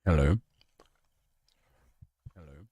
Hello. Hello.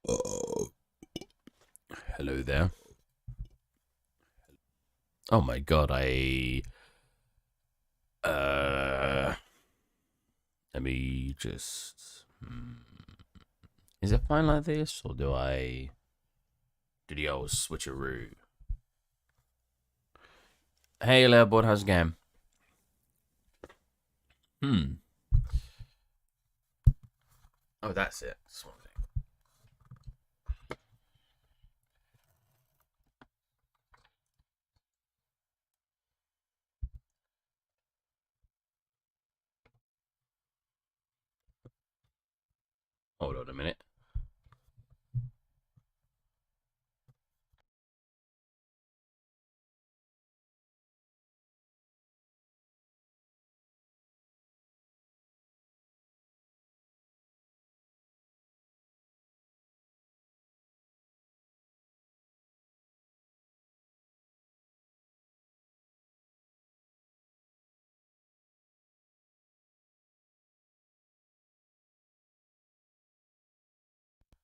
Oh, hello there. Oh my god, uh let me just is it fine like this or do I do the old switcheroo? Hey Leopold, how's it going? Hmm. Oh, that's it. That's one thing. Hold on a minute.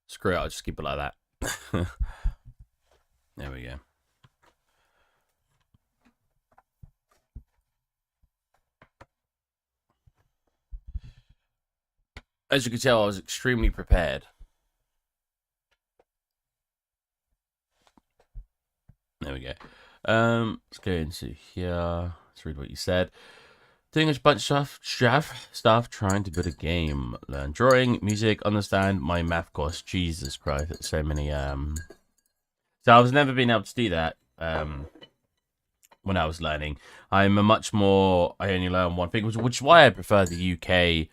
Screw it, I'll just keep it like that. There we go. As you can tell, I was extremely prepared. There we go. Let's go into here. Let's read what you said. Doing a bunch of stuff, trying to build a game, learn drawing, music, understand my math course. Jesus Christ, so many. So I was never been able to do that. When I was learning, I'm a much more. I only learn one thing, which is why I prefer the UK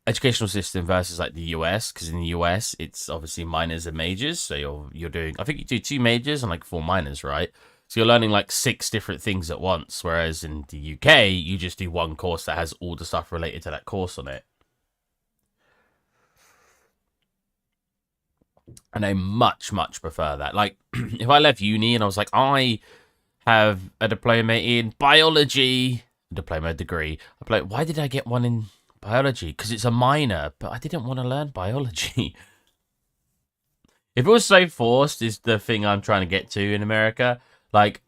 educational system versus like the US. Because in the US, it's obviously minors and majors. So you're doing. I think you do two majors and like four minors, right? So you're learning like six different things at once, whereas in the UK, you just do one course that has all the stuff related to that course on it. And I much prefer that. Like, if I left uni and I was like, I have a diploma in biology, diploma degree. I'm like, why did I get one in biology? Because it's a minor, but I didn't want to learn biology. If it was so forced, is the thing I'm trying to get to in America. Like,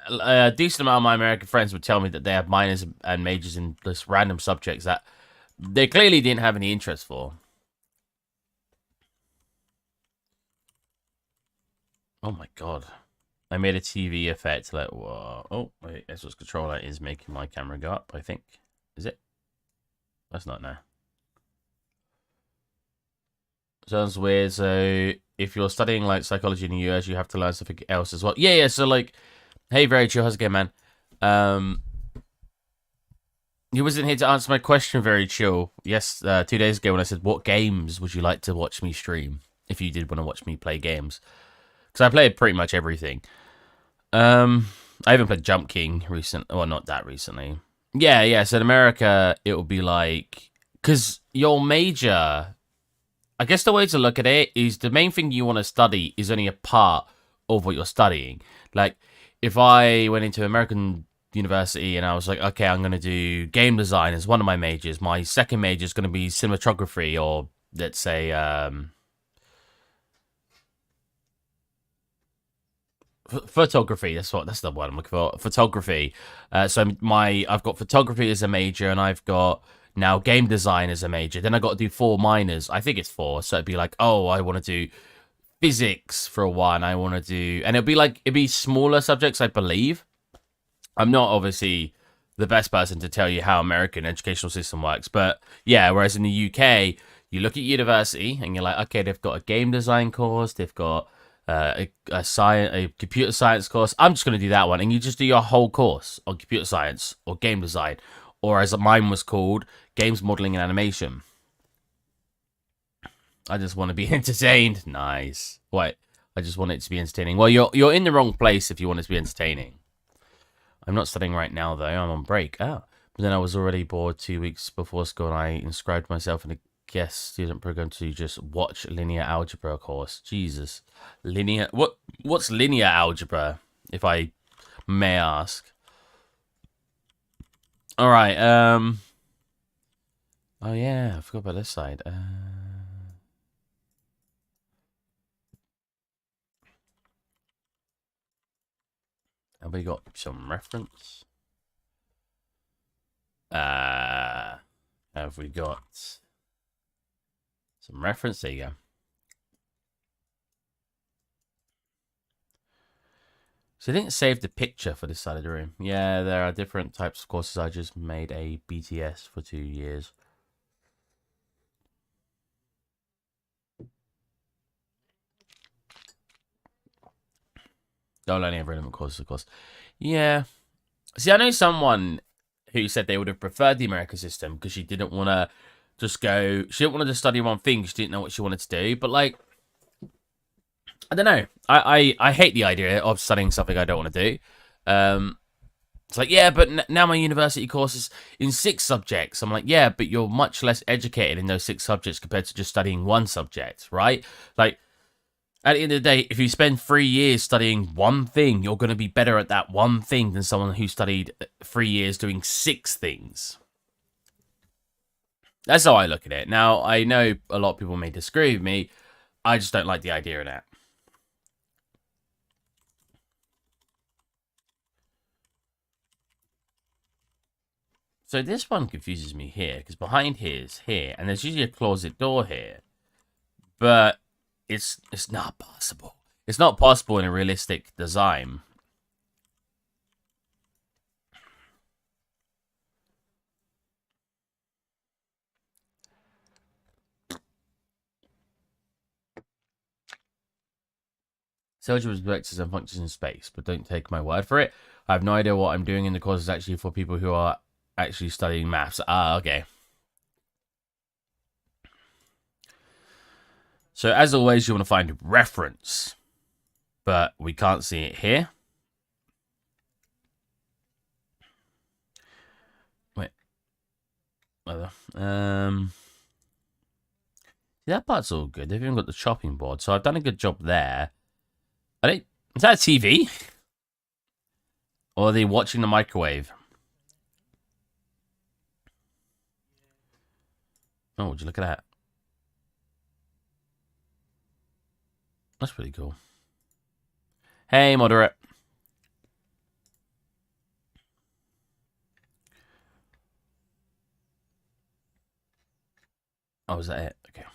a decent amount of my American friends would tell me that they have minors and majors in this random subjects that they clearly didn't have any interest for. Oh my god. I made a TV effect like, whoa. Oh, wait, Xbox controller is making my camera go up, I think. Is it? That's not now. Sounds weird. So if you're studying like psychology in the US, you have to learn something else as well. Yeah. So like, hey, very chill. How's it going, man? Um, he wasn't here to answer my question. Very chill. Yes, 2 days ago when I said, "What games would you like to watch me stream?" If you did want to watch me play games, because I played pretty much everything. Um, I haven't played Jump King recent. Well, not that recently. Yeah. So in America, it will be like, because your major, I guess the way to look at it is the main thing you want to study is only a part of what you're studying. Like, if I went into American university and I was like, okay, I'm going to do game design as one of my majors. My second major is going to be cinematography, or let's say, photography. That's the word I'm looking for. Photography. So I've got photography as a major, and I've got now game design as a major. Then I got to do 4 minors. I think it's 4. So it'd be like, oh, I want to do physics for a one. I want to do, and it'd be smaller subjects, I believe. I'm not obviously the best person to tell you how American educational system works, but yeah. Whereas in the UK, you look at university and you're like, okay, they've got a game design course, they've got a computer science course. I'm just going to do that one, and you just do your whole course on computer science or game design, or as mine was called, games modeling and animation. I just want to be entertained. Nice. What? I just want it to be entertaining. Well, you're in the wrong place if you want it to be entertaining. I'm not studying right now, though. I'm on break. Oh. But then I was already bored 2 weeks before school, and I inscribed myself in a guest student program to just watch linear algebra course. Jesus. Linear... What's linear algebra, if I may ask? Alright, Oh, yeah. I forgot about this side. Have we got some reference? Have we got some reference? There you go. So I didn't save the picture for this side of the room. Yeah, there are different types of courses. I just made a BTS for 2 years. Don't only have relevant courses, of course. Yeah. See, I know someone who said they would have preferred the American system because she didn't want to just go. She didn't want to just study one thing. She didn't know what she wanted to do. But like, I don't know. I hate the idea of studying something I don't want to do. It's like, yeah, but now my university course is in 6 subjects. I'm like, yeah, but you're much less educated in those 6 subjects compared to just studying one subject, right? Like, at the end of the day, if you spend 3 years studying one thing, you're going to be better at that one thing than someone who studied 3 years doing 6 things. That's how I look at it. Now, I know a lot of people may disagree with me. I just don't like the idea of that. So this one confuses me here, because behind here is here, and there's usually a closet door here. But it's not possible. It's not possible in a realistic design. Algebra vectors and functions in space, but don't take my word for it. I have no idea what I'm doing in the course is actually for people who are actually studying maths. Ah, okay. So as always, you want to find reference, but we can't see it here. Wait. That part's all good. They've even got the chopping board, so I've done a good job there. Is that a TV? Or are they watching the microwave? Oh, would you look at that? That's pretty cool. Hey, moderate. Oh, is that it? Okay.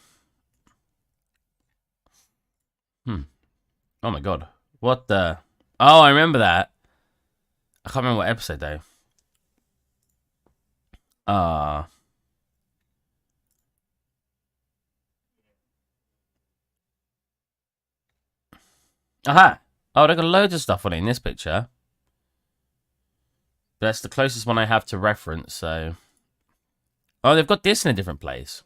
Oh my god. What the? Oh, I remember that. I can't remember what episode though. Aha! Oh, they've got loads of stuff on it in this picture. That's the closest one I have to reference, so... Oh, they've got this in a different place.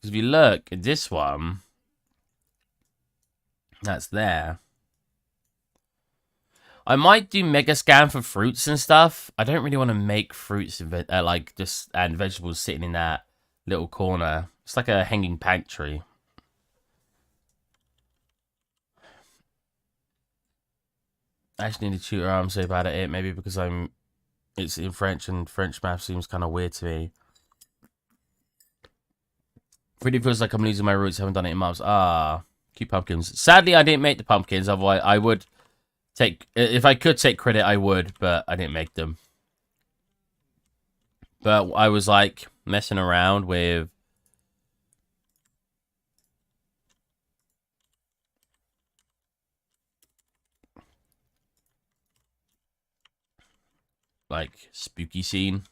Because if you look at this one... That's there. I might do mega scan for fruits and stuff. I don't really want to make fruits like just and vegetables sitting in that little corner. It's like a hanging pantry. I actually need to tutor. I'm so bad at it. Maybe because it's in French and French math seems kind of weird to me. Really feels like I'm losing my roots. Haven't done it in months. Cute pumpkins. Sadly, I didn't make the pumpkins. Otherwise, I would take. If I could take credit, I would. But I didn't make them. But I was like messing around with like spooky scene.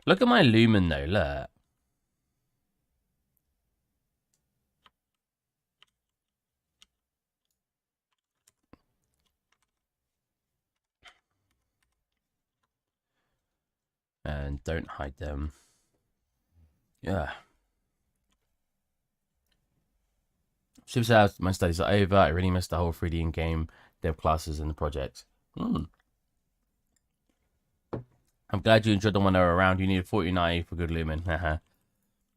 Look at my lumen though. Look. And don't hide them. Yeah. Ships out. My studies are over. I really missed the whole 3D in-game dev classes and the project. I'm glad you enjoyed the one that were around. You needed 49 for good lumen.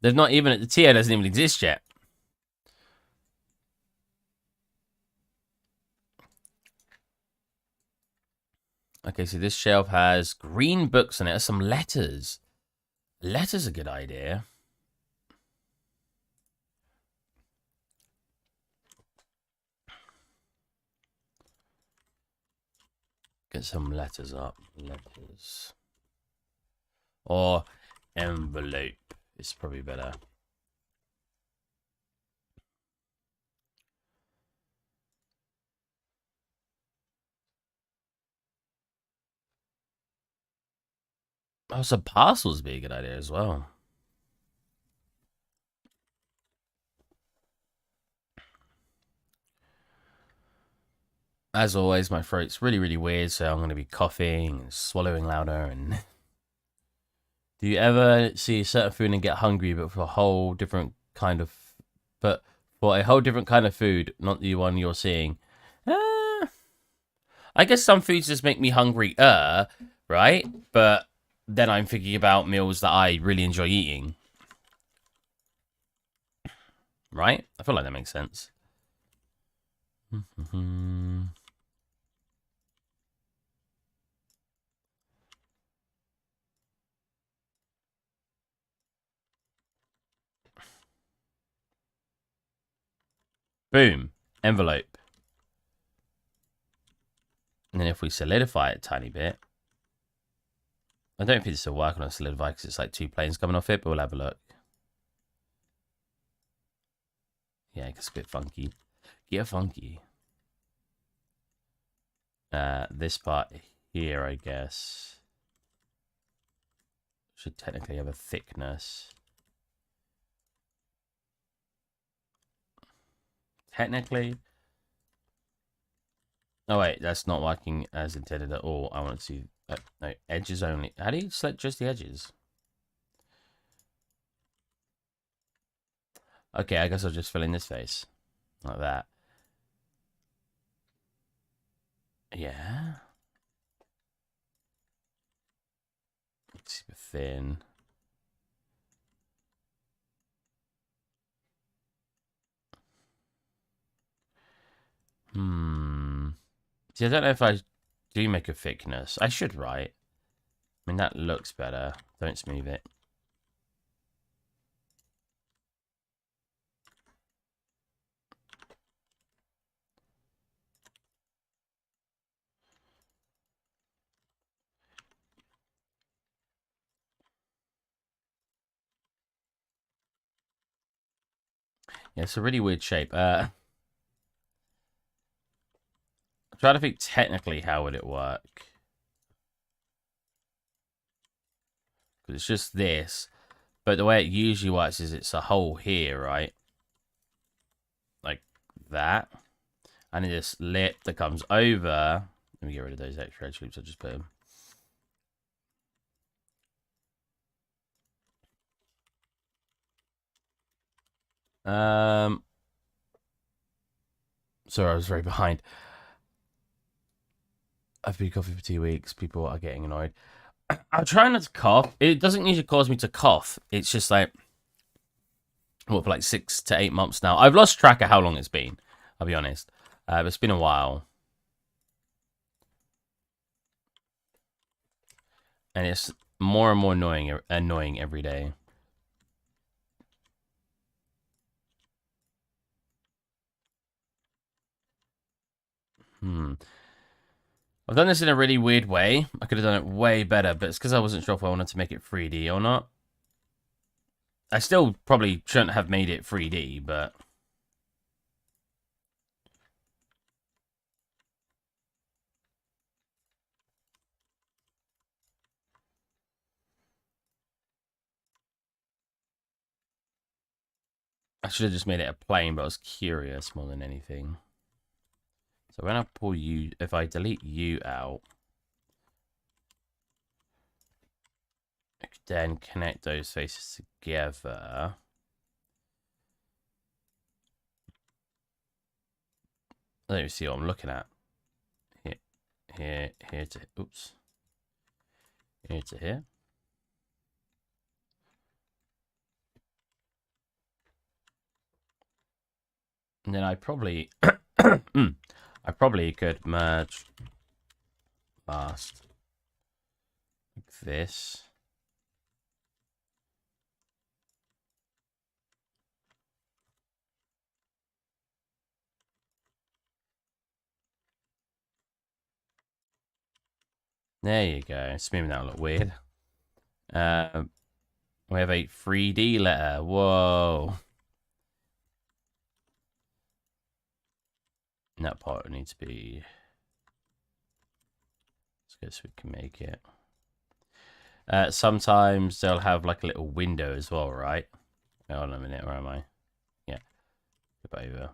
There's not even the tier doesn't even exist yet. Okay, so this shelf has green books on it. Some letters. Letters are a good idea. Get some letters up. Letters. Or envelope. It's probably better. Oh, some parcels would be a good idea as well. As always, my throat's really, really weird, so I'm going to be coughing and swallowing louder. And do you ever see a certain food and get hungry, but for a whole different kind of, food, not the one you're seeing? I guess some foods just make me hungry, right? But then I'm thinking about meals that I really enjoy eating. Right? I feel like that makes sense. Boom. Envelope. And then if we solidify it a tiny bit. I don't think this will work on a solidify because it's like two planes coming off it, but we'll have a look. Yeah, it's a bit funky. Get funky. This part here, I guess, should technically have a thickness. Technically. Oh wait, that's not working as intended at all. I want to see no edges only. How do you select just the edges? Okay, I guess I'll just fill in this face like that. Yeah. Super thin. See, I don't know if I do make a thickness. I should, right? I mean, that looks better. Don't smooth it. Yeah, it's a really weird shape. I'm trying to think technically how would it work. Because it's just this. But the way it usually works is it's a hole here, right? Like that. I need this lip that comes over. Let me get rid of those extra edge loops I just put in. Sorry, I was very behind. I've been coughing for 2 weeks. People are getting annoyed. I'm trying not to cough. It doesn't usually cause me to cough. It's just like, for like 6 to 8 months now. I've lost track of how long it's been. I'll be honest. But it's been a while. And it's more and more annoying every day. I've done this in a really weird way. I could have done it way better, but it's because I wasn't sure if I wanted to make it 3D or not. I still probably shouldn't have made it 3D, but... I should have just made it a plane, but I was curious more than anything. So when I pull you, if I delete you out, I could then connect those faces together. Let me see what I'm looking at. Here to, oops. Here to here. And then I probably, I probably could merge last like this. There you go. It's maybe that'll look weird. We have a 3D letter. Whoa. And that part needs to be... Let's go so we can make it. Sometimes they'll have like a little window as well, right? Hold on a minute. Where am I? Yeah. Go over.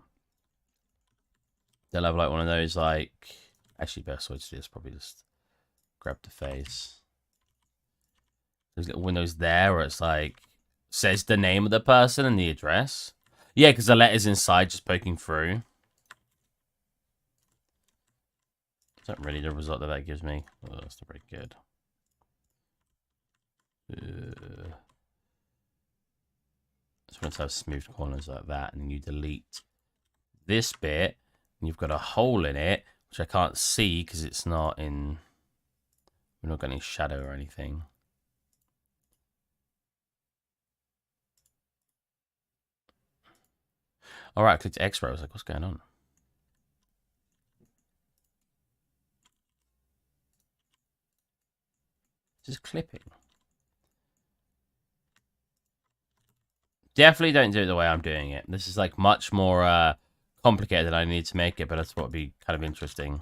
They'll have like one of those like... Actually, best way to do this is probably just grab the face. There's little windows there where it's like... Says the name of the person and the address. Yeah, because the letter's inside just poking through. Is that really the result that gives me? Oh, that's not very good. Just want to have smooth corners like that, and then you delete this bit, and you've got a hole in it, which I can't see because it's not in... We're not got any shadow or anything. Alright, I clicked X-ray. I was like, what's going on? Just clipping. Definitely don't do it the way I'm doing it. This is like much more complicated than I need to make it, but that's what would be kind of interesting.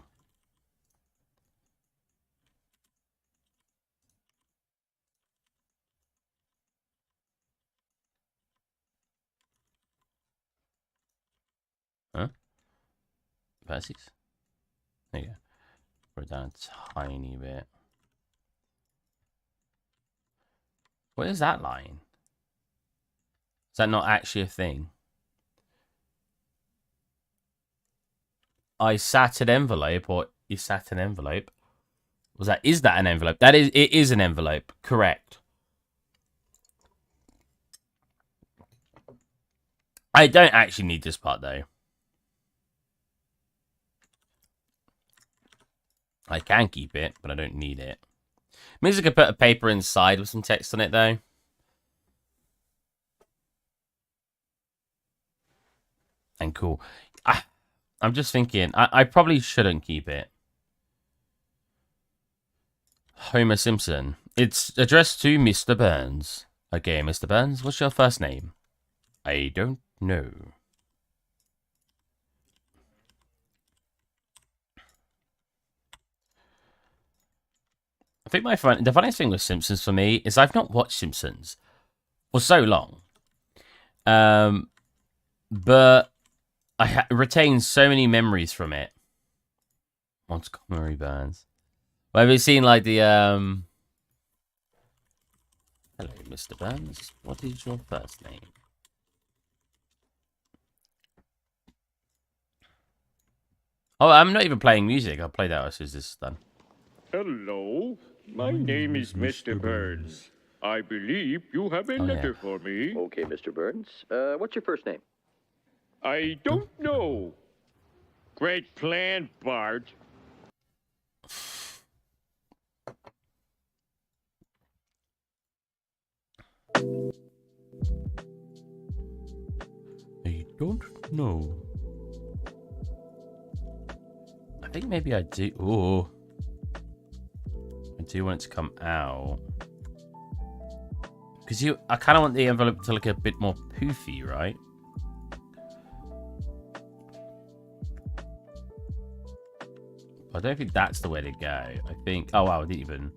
Huh? Verses? There you go. Put it down a tiny bit. What is that line? Is that not actually a thing? I sat an envelope, or you sat an envelope. Is that an envelope? It is an envelope. Correct. I don't actually need this part though. I can keep it, but I don't need it. Means I could put a paper inside with some text on it though. And cool. I'm just thinking, I probably shouldn't keep it. Homer Simpson. It's addressed to Mr. Burns. Okay, Mr. Burns, what's your first name? I don't know. I think the funniest thing with Simpsons for me is I've not watched Simpsons for so long. But I retain so many memories from it. Montgomery Burns. Well, have you seen like the Hello, Mr. Burns. What is your first name? Oh, I'm not even playing music. I'll play that as soon as this is done. Hello, my name is Mr. Burns. I believe you have a letter for me. Okay, Mr. Burns. What's your first name? I don't know. Great plan, Bart. I don't know. I think maybe I do. Oh, I do want it to come out because I kind of want the envelope to look a bit more poofy, right? I don't think that's the way to go. I think. Oh wow, I didn't even.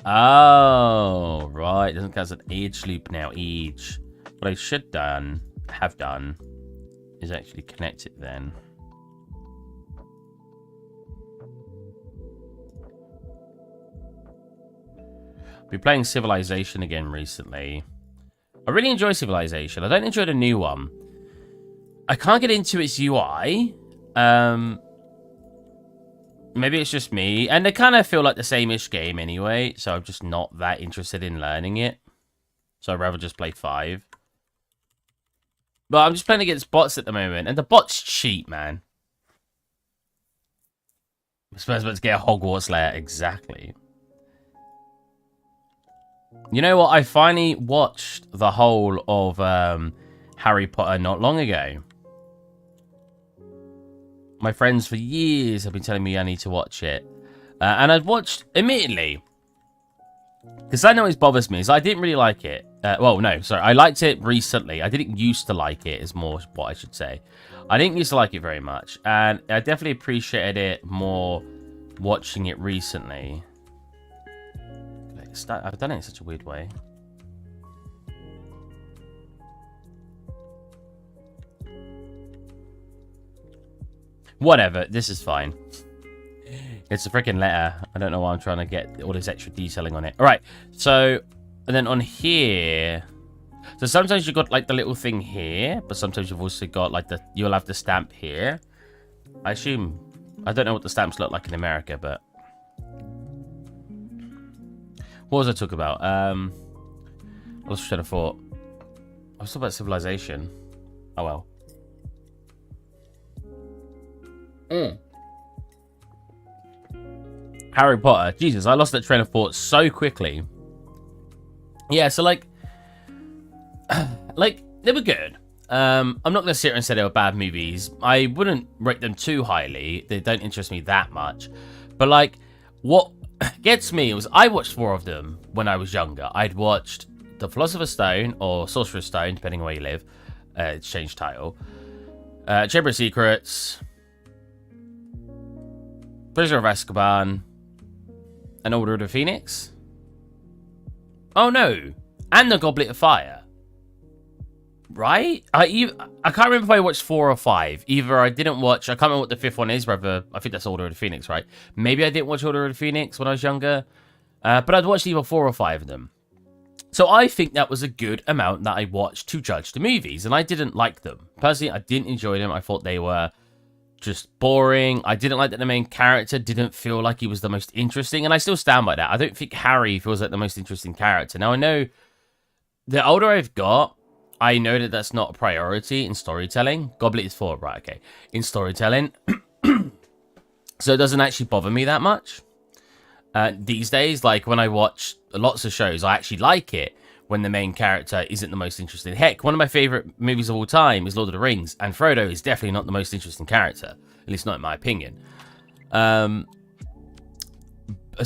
Oh right, it doesn't count as an age loop now. Age. What I should have done is actually connect it then. Been playing Civilization again recently. I really enjoy Civilization. I don't enjoy the new one. I can't get into its UI. Maybe it's just me. And they kind of feel like the same-ish game anyway. So I'm just not that interested in learning it. So I'd rather just play 5. But I'm just playing against bots at the moment. And the bots cheat, man. I'm supposed to get a Hogwarts lair. Exactly. You know what? I finally watched the whole of Harry Potter not long ago. My friends for years have been telling me I need to watch it. And I've watched, admittedly, because I know it bothers me, is I didn't really like it. Well, no, sorry. I liked it recently. I didn't used to like it, is more what I should say. I didn't used to like it very much. And I definitely appreciated it more watching it recently. I've done it in such a weird way. Whatever, this is fine. It's a freaking letter. I don't know why I'm trying to get all this extra detailing on it. All right, so, and then on here, so sometimes you've got like the little thing here, but sometimes you've also got like you'll have the stamp here. I assume, I don't know what the stamps look like in America, but. What was I talking about? I lost train of thought. I was talking about Civilization. Oh well. Harry Potter. Jesus, I lost that train of thought so quickly. Yeah, so like they were good. I'm not gonna sit here and say they were bad movies. I wouldn't rate them too highly. They don't interest me that much. But like, what gets me was I watched 4 of them when I was younger. I'd watched The Philosopher's Stone or Sorcerer's Stone, depending on where you live. It's changed title. Chamber of Secrets, Prisoner of Azkaban, and Order of the Phoenix. Oh no, and The Goblet of Fire. Right? I can't remember if I watched 4 or 5. Either I didn't watch, I can't remember what the 5th one is, whether, I think that's Order of the Phoenix, right? Maybe I didn't watch Order of the Phoenix when I was younger, but I'd watched either 4 or 5 of them. So I think that was a good amount that I watched to judge the movies, and I didn't like them. Personally, I didn't enjoy them. I thought they were just boring. I didn't like that the main character didn't feel like he was the most interesting, and I still stand by that. I don't think Harry feels like the most interesting character. Now, I know the older I've got, I know that that's not a priority in storytelling. Goblet is 4, right, okay. In storytelling. So it doesn't actually bother me that much. These days, like when I watch lots of shows, I actually like it when the main character isn't the most interesting. Heck, one of my favorite movies of all time is Lord of the Rings, and Frodo is definitely not the most interesting character. At least not in my opinion. So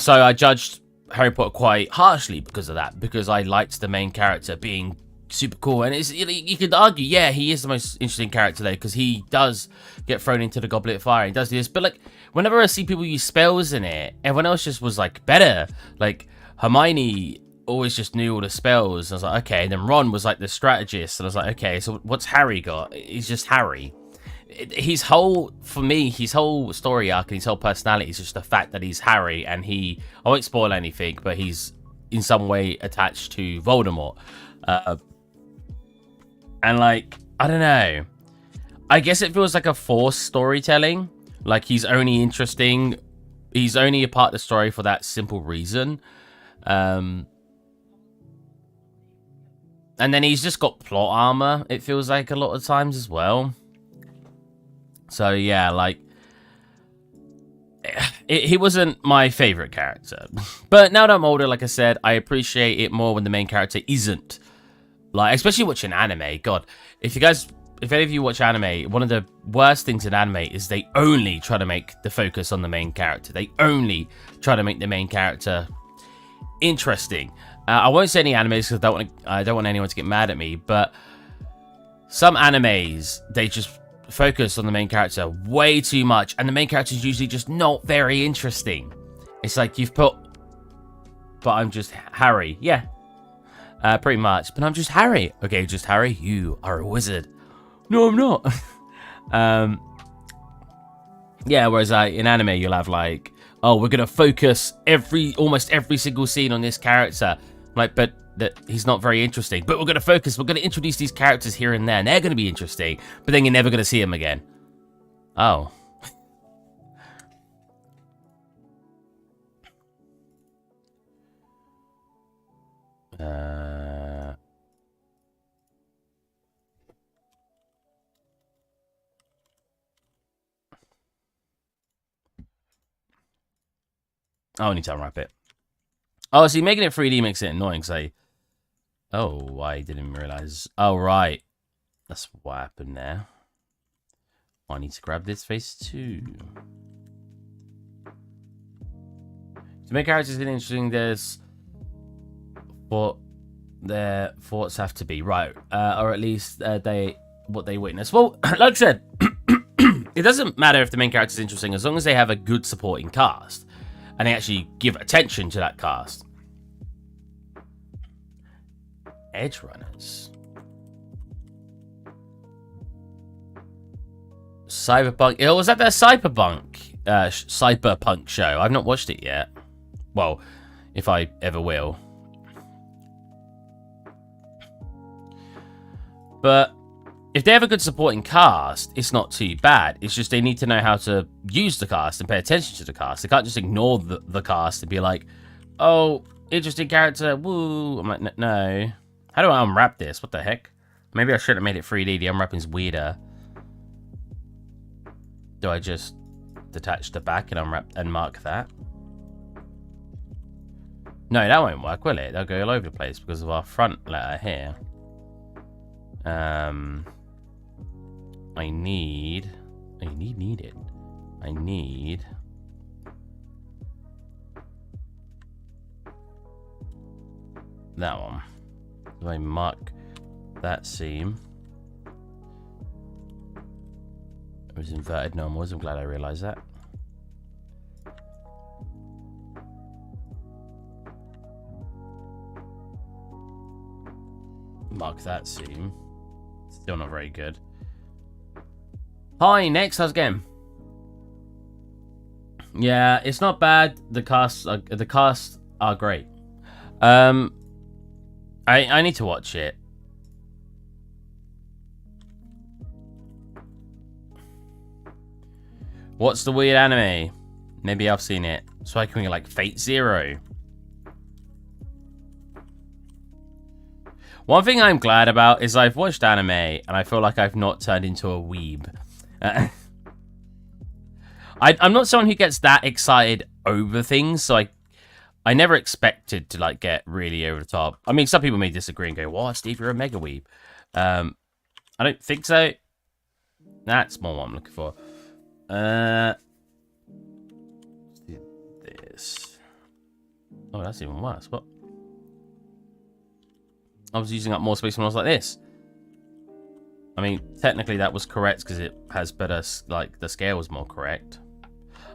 I judged Harry Potter quite harshly because of that, because I liked the main character being super cool. And it's, you could argue, yeah, he is the most interesting character there because he does get thrown into the Goblet of Fire and does this. But like, whenever I see people use spells in it, everyone else just was like better. Like Hermione always just knew all the spells. I was like, okay. And then Ron was like the strategist, and I was like, okay, so what's Harry got? He's just Harry. his whole story arc and his whole personality is just the fact that he's Harry, and I won't spoil anything, but he's in some way attached to Voldemort. And like, I don't know. I guess it feels like a forced storytelling. Like he's only a part of the story for that simple reason. And then he's just got plot armor, it feels like a lot of times as well. So yeah, like, he wasn't my favorite character. But now that I'm older, like I said, I appreciate it more when the main character isn't. Like, especially watching anime. God, if any of you watch anime, one of the worst things in anime is they only try to make the focus on the main character. They only try to make the main character interesting. I won't say any animes because I don't want anyone to get mad at me, but some animes, they just focus on the main character way too much, and the main character is usually just not very interesting. It's like but I'm just Harry. Yeah, pretty much. But I'm just Harry. Okay, just Harry. You are a wizard. No, I'm not. Yeah, whereas in anime, you'll have like, oh, we're gonna focus almost every single scene on this character. Like, but he's not very interesting. But we're gonna introduce these characters here and there, and they're gonna be interesting. But then you're never gonna see them again. Oh. I need to unwrap it. Oh, see, making it 3D makes it annoying, because oh, I didn't realize. Oh, right. That's what happened there. I need to grab this face too. To make characters interesting, there's what their thoughts have to be, right? Or at least what they witness. Well, like I said, it doesn't matter if the main character is interesting as long as they have a good supporting cast and they actually give attention to that cast. Edge runners. Cyberpunk. Oh, was that their Cyberpunk show? I've not watched it yet. Well, if I ever will. But if they have a good supporting cast, it's not too bad. It's just they need to know how to use the cast and pay attention to the cast. They can't just ignore the cast and be like, oh, interesting character, woo. I'm like, no. How do I unwrap this? What the heck? Maybe I should have made it 3D. The unwrapping's weirder. Do I just detach the back and unwrap and mark that? No, that won't work, will it? They'll go all over the place because of our front letter here. I need that one. So I mark that seam. It was inverted normals. I'm glad I realized that. Mark that seam. Still not very good. Hi, next, how's it going? Yeah, it's not bad. The casts are great. I need to watch it. What's the weird anime? Maybe I've seen it. So I can like Fate Zero. One thing I'm glad about is I've watched anime and I feel like I've not turned into a weeb. I'm not someone who gets that excited over things, so I never expected to like get really over the top. I mean, some people may disagree and go, "What, Steve, you're a mega weeb." I don't think so. That's more what I'm looking for. Let's do this. Oh, that's even worse. What? I was using up more space when I was like this. I mean, technically that was correct because it has better, like, the scale was more correct.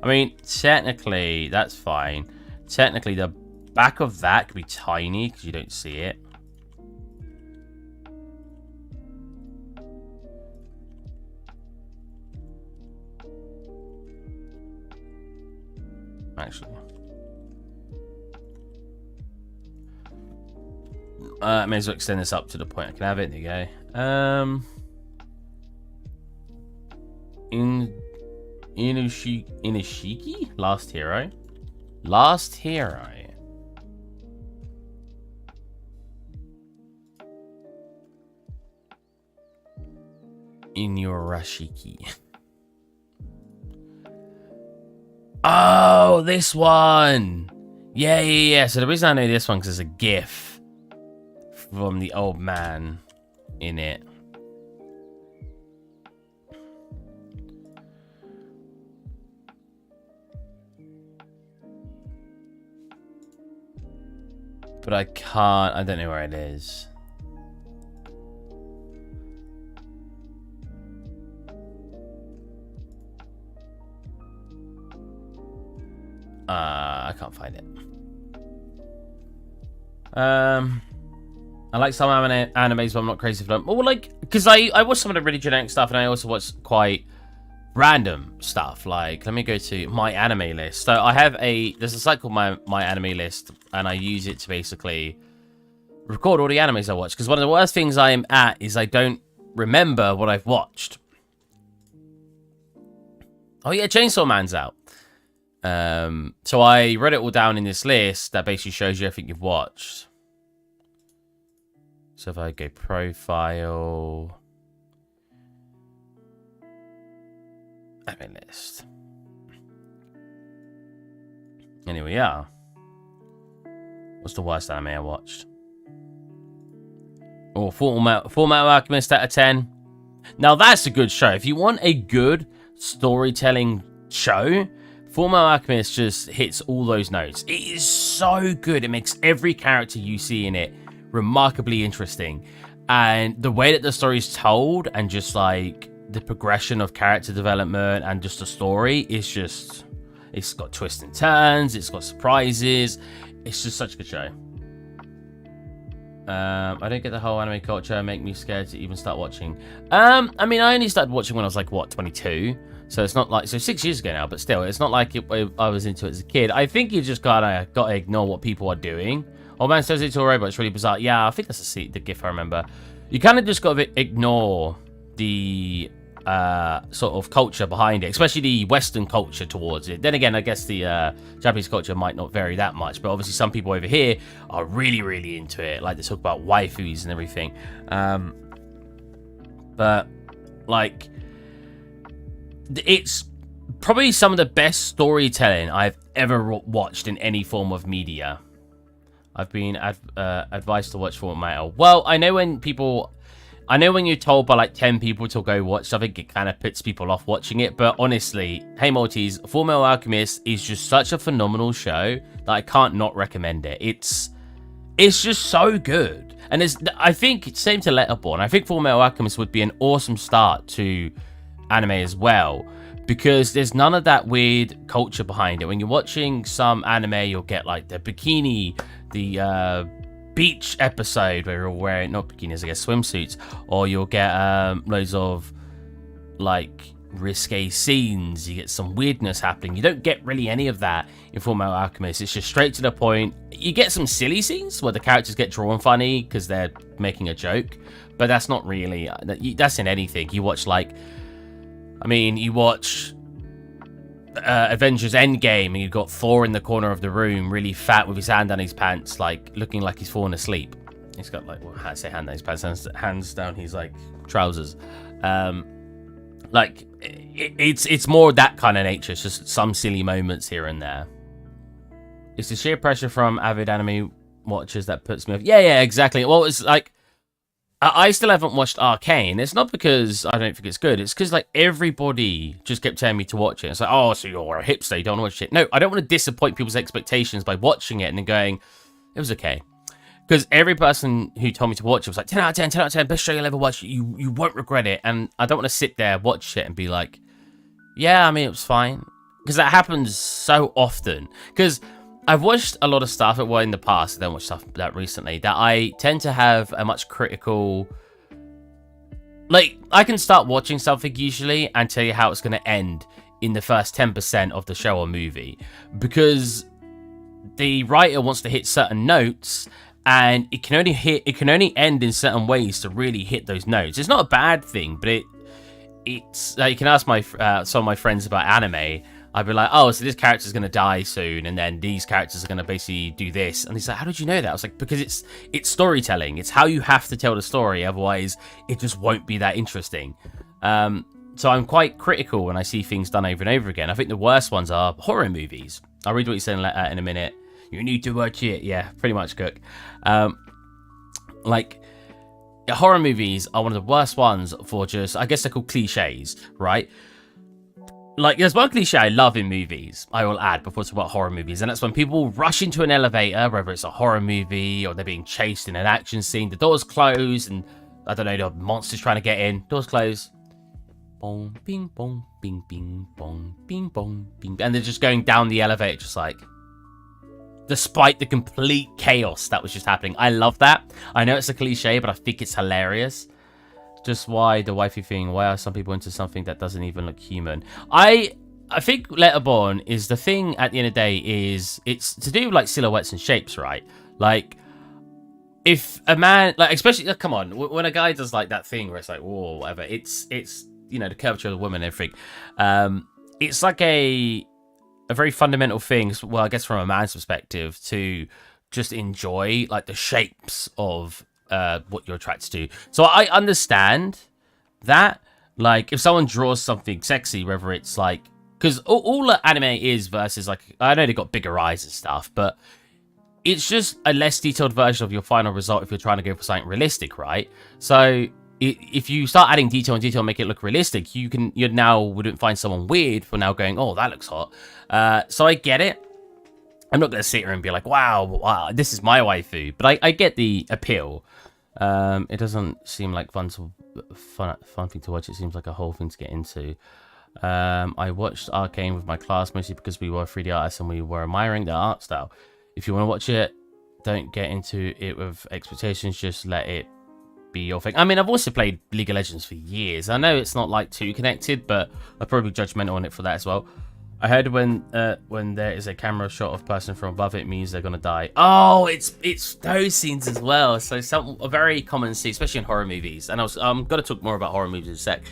I mean, technically, that's fine. Technically, the back of that could be tiny because you don't see it. actually. May as well extend this up to the point I can have it. There you go. Inashiki? Last Hero? Last Hero. Inurashiki. Oh, this one! Yeah. So the reason I know this one is there's a GIF from the old man in it. But I don't know where it is. I can't find it. I like some animes, but I'm not crazy for them. Well, like, because I watch some of the really generic stuff, and I also watch quite random stuff. Like, let me go to my anime list. So I have there's a site called my anime list, and I use it to basically record all the animes I watch. Because one of the worst things I am at is I don't remember what I've watched. Oh yeah, Chainsaw Man's out. So I wrote it all down in this list that basically shows you everything you've watched. So if I go profile, anime list. Anyway, yeah. What's the worst anime I watched? Oh, Fullmetal Alchemist out of 10. Now that's a good show. If you want a good storytelling show, Fullmetal Alchemist just hits all those notes. It is so good. It makes every character you see in it remarkably interesting. And the way that the story is told and just like the progression of character development and just the story is just... It's got twists and turns. It's got surprises. It's just such a good show. I don't get the whole anime culture. Make me scared to even start watching. I mean, I only started watching when I was like, what, 22? So it's not like, so 6 years ago now, but still, it's not like I was into it as a kid. I think you just gotta ignore what people are doing. Oh man says it's alright, but it's really bizarre. Yeah, I think that's the GIF I remember. You kind of just gotta ignore the sort of culture behind it, especially the Western culture towards it. Then again, I guess the Japanese culture might not vary that much, but obviously some people over here are really, really into it. Like, they talk about waifus and everything. But, like, it's probably some of the best storytelling I've ever watched in any form of media. I've been advised to watch Fullmetal. Well, I know when you're told by like 10 people to go watch something, it kind of puts people off watching it. But honestly, hey Maltese, Fullmetal Alchemist is just such a phenomenal show that I can't not recommend it. It's just so good. And I think, same to Letterborn, I think Fullmetal Alchemist would be an awesome start to anime as well, because there's none of that weird culture behind it. When you're watching some anime, you'll get like the bikini, the beach episode where you're wearing, not bikinis, I guess swimsuits, or you'll get loads of like risque scenes. You get some weirdness happening. You don't get really any of that in Fullmetal Alchemist. It's just straight to the point. You get some silly scenes where the characters get drawn funny because they're making a joke, but that's not really, that's in anything. You watch like, I mean, you watch Avengers Endgame and you've got Thor in the corner of the room, really fat with his hand down his pants, like looking like he's fallen asleep. He's got like, well, I say hand down his pants, hands down his like trousers. Like it's more that kind of nature. It's just some silly moments here and there. It's the sheer pressure from avid anime watchers that puts me off. Yeah, exactly. Well, it's like, I still haven't watched Arcane. It's not because I don't think it's good. It's because like everybody just kept telling me to watch it. It's like, oh, so you're a hipster, you don't want to watch it. No, I don't want to disappoint people's expectations by watching it and then going, it was okay. Because every person who told me to watch it was like, 10 out of 10, 10 out of 10, best show you'll ever watch. You won't regret it. And I don't want to sit there, watch it and be like, yeah, I mean, it was fine. Because that happens so often. Because I've watched a lot of stuff, well, in the past, I don't watch stuff that recently, that I tend to have a much critical... Like, I can start watching something usually and tell you how it's going to end in the first 10% of the show or movie, because the writer wants to hit certain notes, and it can only end in certain ways to really hit those notes. It's not a bad thing, but it's you can ask my some of my friends about anime. I'd be like, oh, so this character's going to die soon, and then these characters are going to basically do this. And he's like, how did you know that? I was like, because it's storytelling. It's how you have to tell the story. Otherwise, it just won't be that interesting. So I'm quite critical when I see things done over and over again. I think the worst ones are horror movies. I'll read what you said in a minute. You need to watch it. Yeah, pretty much, Cook. Horror movies are one of the worst ones for just, I guess they're called cliches, right? Like, there's one cliche I love in movies, I will add, before we talk about horror movies, and that's when people rush into an elevator, whether it's a horror movie or they're being chased in an action scene, the doors close, and, I don't know, the monster's trying to get in, doors close, bong, bing, bong, bing, bing, bong, bing, bong, bing, and they're just going down the elevator, just like, despite the complete chaos that was just happening. I love that. I know it's a cliche, but I think it's hilarious. Just why the wifey thing? Why are some people into something that doesn't even look human? I think Letterborn is the thing at the end of the day is it's to do with like silhouettes and shapes, right? Like if a man, like especially, come on, when a guy does like that thing where it's like, whoa, whatever, it's you know, the curvature of the woman and everything. It's like a very fundamental thing, well, I guess from a man's perspective, to just enjoy like the shapes of what you're attracted to. So I understand that, like, if someone draws something sexy, whether it's like, because all anime is versus, like, I know they got bigger eyes and stuff, but it's just a less detailed version of your final result if you're trying to go for something realistic, right? So if you start adding detail and detail and make it look realistic, you now wouldn't find someone weird for now going, oh, that looks hot. So I get it. I'm not going to sit here and be like, wow, this is my waifu. But I get the appeal. It doesn't seem like fun thing to watch. It seems like a whole thing to get into. I watched Arcane with my class, mostly because we were 3D artists and we were admiring their art style. If you want to watch it, don't get into it with expectations. Just let it be your thing. I mean, I've also played League of Legends for years. I know it's not like too connected, but I'm probably judgmental on it for that as well. I heard when there is a camera shot of person from above, it means they're gonna die. Oh, it's those scenes as well. So a very common scene, especially in horror movies. And I'm gonna talk more about horror movies in a sec.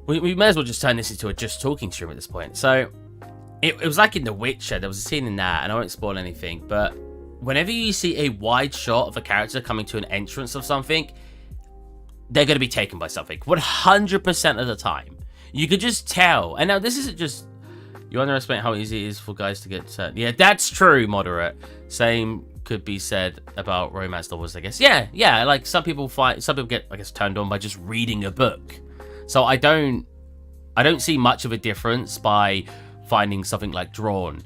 We may as well just turn this into a just talking stream at this point. So it was like in The Witcher. There was a scene in that, and I won't spoil anything. But whenever you see a wide shot of a character coming to an entrance of something, they're gonna be taken by something. 100% of the time, you could just tell. And now this isn't just. You underestimate how easy it is for guys to get turned. Yeah, that's true, moderate. Same could be said about romance novels, I guess. Yeah. Like some people get, I guess, turned on by just reading a book. So I don't see much of a difference by finding something like Drawn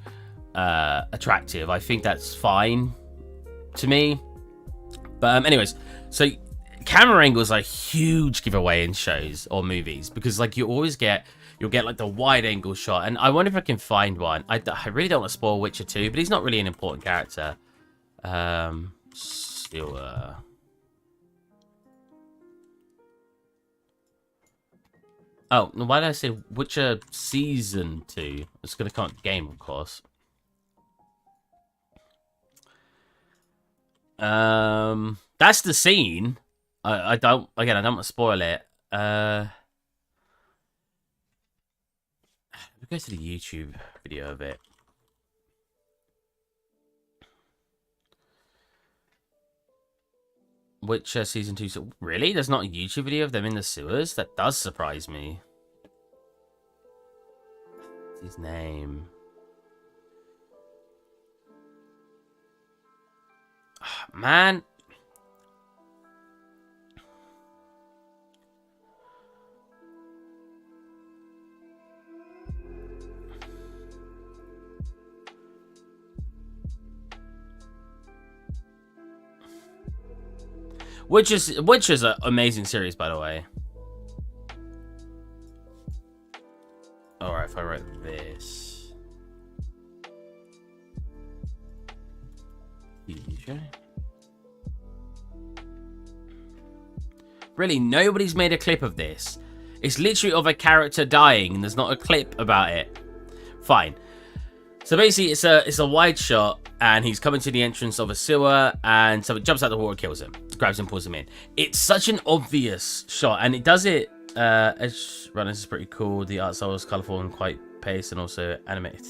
attractive. I think that's fine to me. But anyways, so camera angles are a huge giveaway in shows or movies because like you'll get like the wide angle shot, and I wonder if I can find one. I really don't want to spoil Witcher 2, but he's not really an important character. Oh, why did I say Witcher Season 2? It's going to count the game, of course. That's the scene. I don't want to spoil it. We go to the YouTube video of it. Witcher Season 2. So, really? There's not a YouTube video of them in the sewers? That does surprise me. What's his name? Oh, man. Which is an amazing series, by the way. Alright, if I write this. Really, nobody's made a clip of this. It's literally of a character dying, and there's not a clip about it. Fine. So basically, it's a wide shot, and he's coming to the entrance of a sewer, and someone jumps out the water, kills him, grabs him, pulls him in. It's such an obvious shot, and it does it. Edge runners is pretty cool. The art style is colorful and quite paced, and also animated.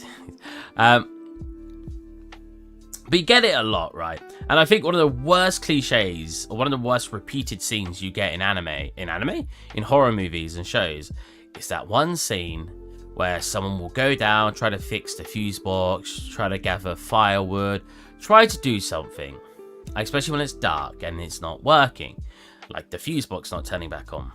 But you get it a lot, right? And I think one of the worst cliches, or one of the worst repeated scenes you get in horror movies and shows, is that one scene where someone will go down, try to fix the fuse box, try to gather firewood, try to do something, especially when it's dark and it's not working, like the fuse box not turning back on.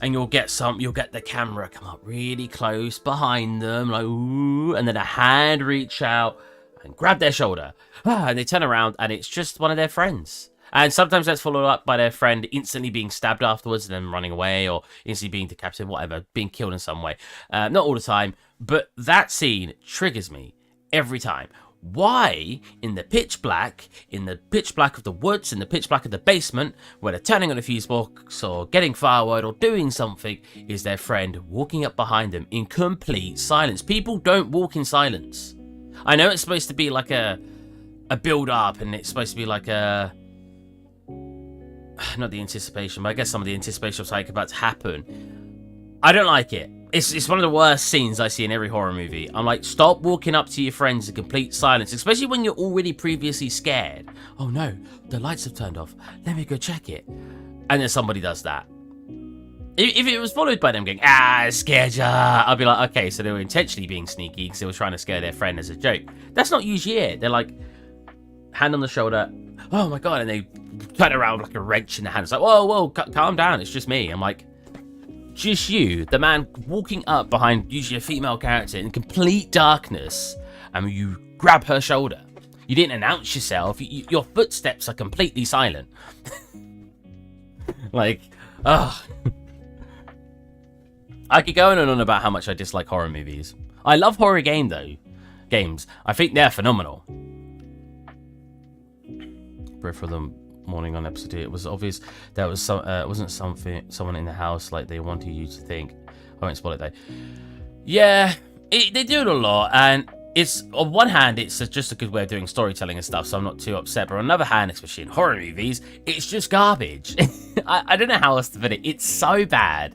And you'll get the camera come up really close behind them, like ooh, and then a hand reach out and grab their shoulder, and they turn around and it's just one of their friends. And sometimes that's followed up by their friend instantly being stabbed afterwards and then running away, or instantly being decapitated, whatever, being killed in some way. Not all the time, but that scene triggers me every time. Why, in the pitch black of the woods, in the pitch black of the basement, where they're turning on a fuse box or getting firewood or doing something, is their friend walking up behind them in complete silence? People don't walk in silence. I know it's supposed to be like a build-up, and it's supposed to be like a... Not the anticipation, but I guess some of the anticipation of something about to happen. I don't like it. It's one of the worst scenes I see in every horror movie. I'm like, stop walking up to your friends in complete silence, especially when you're already previously scared. Oh no, the lights have turned off. Let me go check it. And then somebody does that. If it was followed by them going, scared ya, I'd be like, okay, so they were intentionally being sneaky because they were trying to scare their friend as a joke. That's not usually it. They're like, hand on the shoulder, oh my god, and they turn around like a wrench in the hand. It's like, whoa, calm down, it's just me. I'm like, just you, the man walking up behind usually a female character in complete darkness, and you grab her shoulder. You didn't announce yourself. Your footsteps are completely silent. Like, ugh. I could go on and on about how much I dislike horror movies. I love horror games. I think they're phenomenal. But for the morning on episode 2, it was obvious there was someone in the house like they wanted you to think. I won't spoil it though. Yeah, they do it a lot, and it's on one hand it's just a good way of doing storytelling and stuff, so I'm not too upset. But on the other hand, especially in horror movies, it's just garbage. I don't know how else to put it. It's so bad.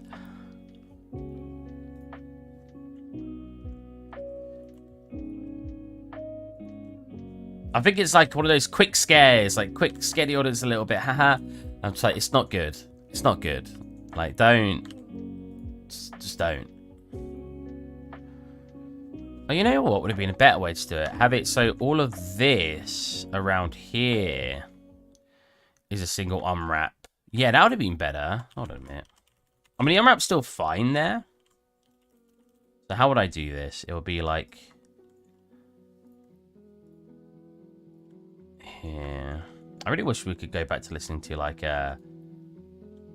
I think it's like one of those quick scares, like quick scare the audience a little bit, haha. I'm just like, it's not good. It's not good. Like, just don't. Oh, you know what would have been a better way to do it? Have it so all of this around here is a single unwrap. Yeah, that would have been better. Hold on a minute. I mean, the unwrap's still fine there. So how would I do this? It would be like... Yeah, I really wish we could go back to listening to like the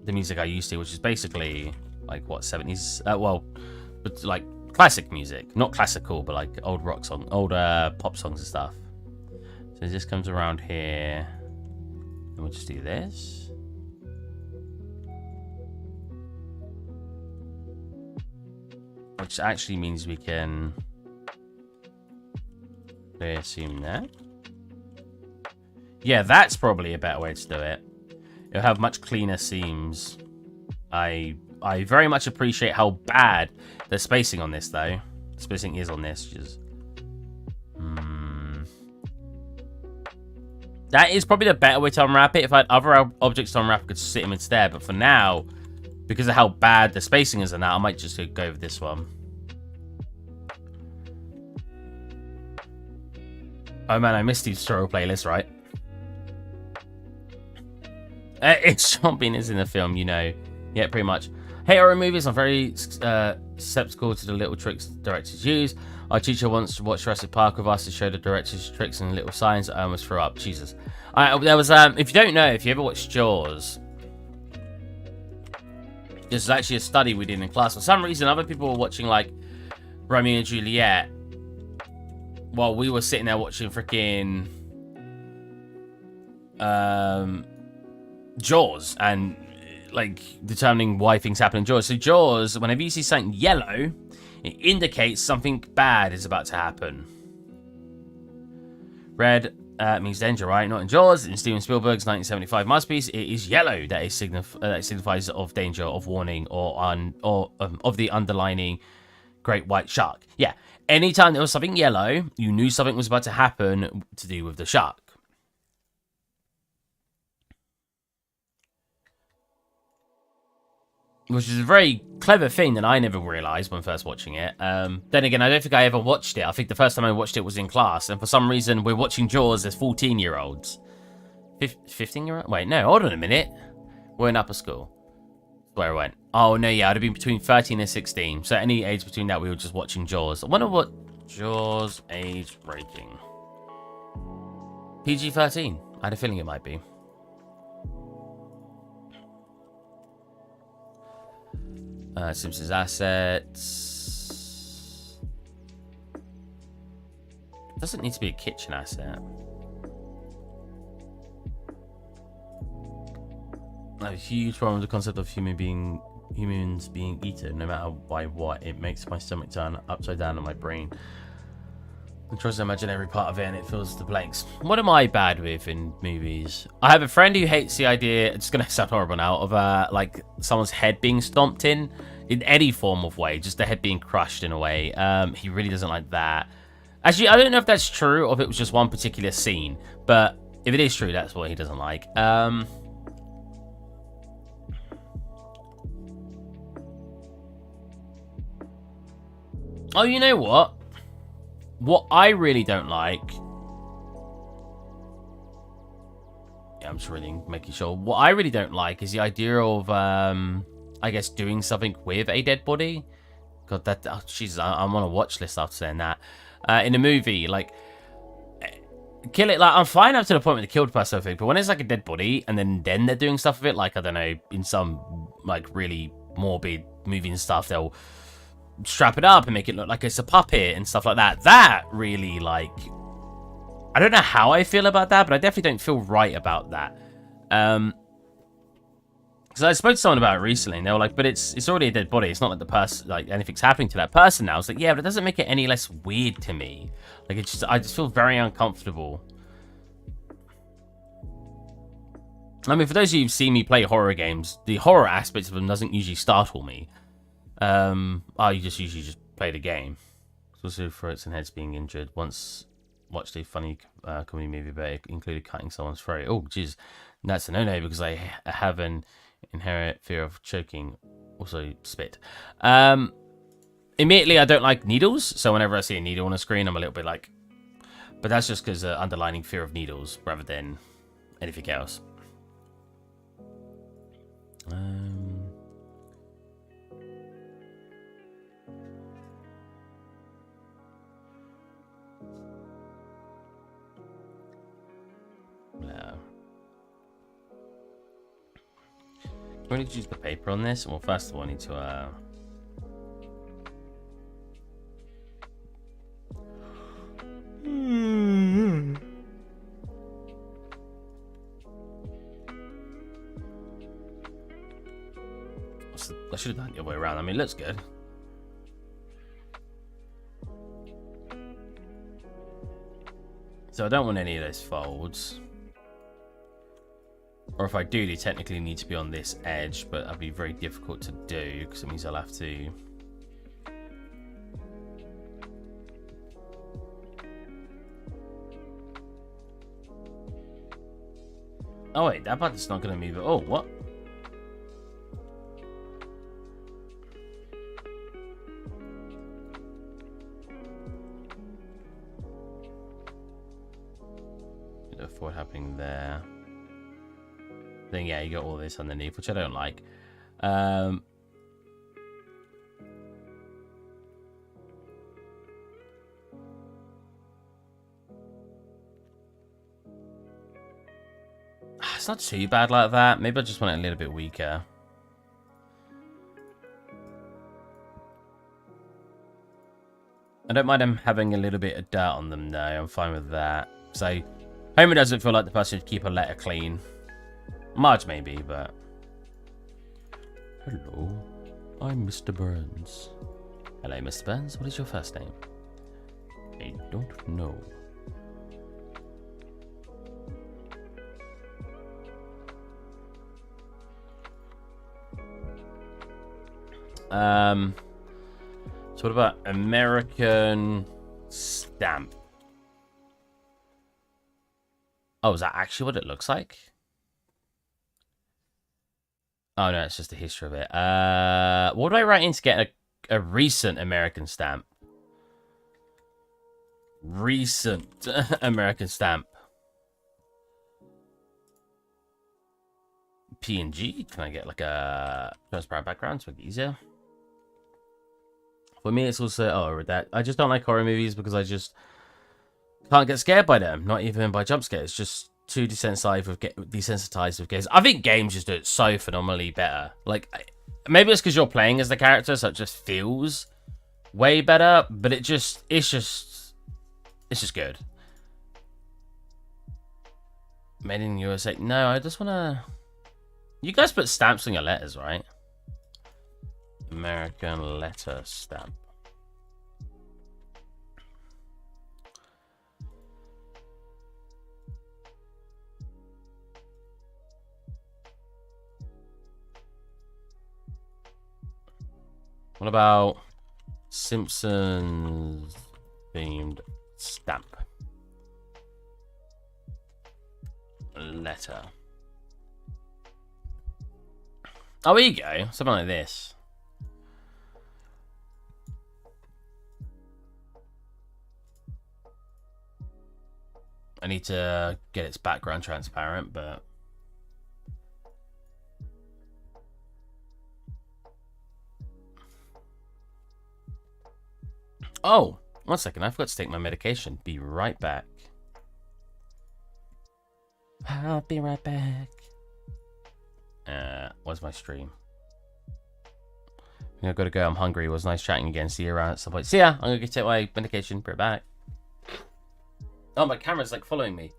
music I used to, which is basically like what 70s, well, but like classic music, not classical, but like old rock song, old pop songs and stuff. So this comes around here, and we'll just do this. Which actually means we can assume that. Yeah, that's probably a better way to do it. It'll have much cleaner seams. I very much appreciate how bad the spacing on this, though. The spacing is on this. Just, That is probably the better way to unwrap it. If I had other objects to unwrap, I could sit them instead. But for now, because of how bad the spacing is on that, I might just go with this one. Oh man, I missed the tutorial playlist, right? It's Sean Bean is in the film, you know. Yeah, pretty much. Hey, horror movies, I'm very skeptical to the little tricks directors use. Our teacher wants to watch Jurassic Park with us to show the director's tricks and little signs. I almost threw up. Jesus. There was, if you don't know, if you ever watched Jaws, this is actually a study we did in class. For some reason, other people were watching, like, Romeo and Juliet, while we were sitting there watching freaking Jaws, and like determining why things happen in Jaws. So Jaws, whenever you see something yellow, it indicates something bad is about to happen. Red means danger, right? Not in Jaws. In Steven Spielberg's 1975 masterpiece, it is yellow that is signifies of danger, of warning, or of the underlining great white shark. Yeah, anytime there was something yellow, you knew something was about to happen to do with the shark. Which is a very clever thing that I never realised when first watching it. Then again, I don't think I ever watched it. I think the first time I watched it was in class, and for some reason, we're watching Jaws as 14-year-olds. 15-year-old? Wait, no, hold on a minute. We're in upper school. Where I went. Oh, no, yeah, I'd have been between 13 and 16. So any age between that, we were just watching Jaws. I wonder what Jaws age rating. PG-13. I had a feeling it might be. Simpsons assets. Doesn't need to be a kitchen asset. I have a huge problem with the concept of humans being eaten, no matter by what. It makes my stomach turn upside down in my brain. I try to imagine every part of it and it fills the blanks. What am I bad with in movies? I have a friend who hates the idea, it's going to sound horrible now, of like someone's head being stomped in any form of way, just the head being crushed in a way. He really doesn't like that. Actually, I don't know if that's true or if it was just one particular scene, but if it is true, that's what he doesn't like. Oh, you know what? What I really don't like... Yeah, I'm just really making sure. What I really don't like is the idea of, I guess, doing something with a dead body. God, that... Oh, Jesus, I'm on a watch list after saying that. In a movie, like... Kill it, like, I'm fine up to the point where they killed the person, I think, but when it's like a dead body, and then they're doing stuff with it, like, I don't know, in some, like, really morbid movie and stuff, they'll strap it up and make it look like it's a puppet and stuff like that. That really, like, I don't know how I feel about that, but I definitely don't feel right about that. Because I spoke to someone about it recently, and they were like, but it's already a dead body. It's not like the person, like, anything's happening to that person now. It's like, yeah, but it doesn't make it any less weird to me. Like, it's just, I just feel very uncomfortable. I mean, for those of you who've seen me play horror games, the horror aspect of them doesn't usually startle me. I usually just play the game. Also, throats and heads being injured. Once watched a funny comedy movie, but it included cutting someone's throat. Oh, jeez, that's a no-no because I have an inherent fear of choking. Also, spit. Immediately, I don't like needles, so whenever I see a needle on a screen, I'm a little bit like... But that's just because underlining fear of needles rather than anything else. No. We need to use the paper on this. Well, first of all, I need to I should have done it the other way around. I mean, it looks good. So I don't want any of those folds. Or if I do, they technically need to be on this edge, but that'll be very difficult to do because it means I'll have to... Oh wait, that button's not going to move at all. What? What happening there? Then yeah, you got all this underneath, which I don't like. It's not too bad like that. Maybe I just want it a little bit weaker. I don't mind them having a little bit of dirt on them though. I'm fine with that. So Homer doesn't feel like the person should keep a letter clean. Marge maybe, but... Hello, I'm Mr. Burns. Hello, Mr. Burns. What is your first name? I don't know. So what about American stamp? Oh, is that actually what it looks like? Oh no, it's just the history of it. What do I write in to get a recent American stamp? Recent American stamp. PNG? Can I get like a transparent background to make it easier? For me, it's also that I just don't like horror movies because I just can't get scared by them. Not even by jump scares. Just too desensitized with games. I think games just do it so phenomenally better. Like maybe it's because you're playing as the character, so it just feels way better. But it's just good. Made in USA. No, I just wanna. You guys put stamps on your letters, right? American letter stamp. What about Simpsons themed stamp? Letter. Oh, here you go. Something like this. I need to get its background transparent, but... Oh, 1 second. I forgot to take my medication. Be right back. I'll be right back. Where's my stream? I gotta go. I'm hungry. It was nice chatting again. See you around at some point. See ya. I'm gonna go take my medication. Be right back. Oh, my camera's like following me.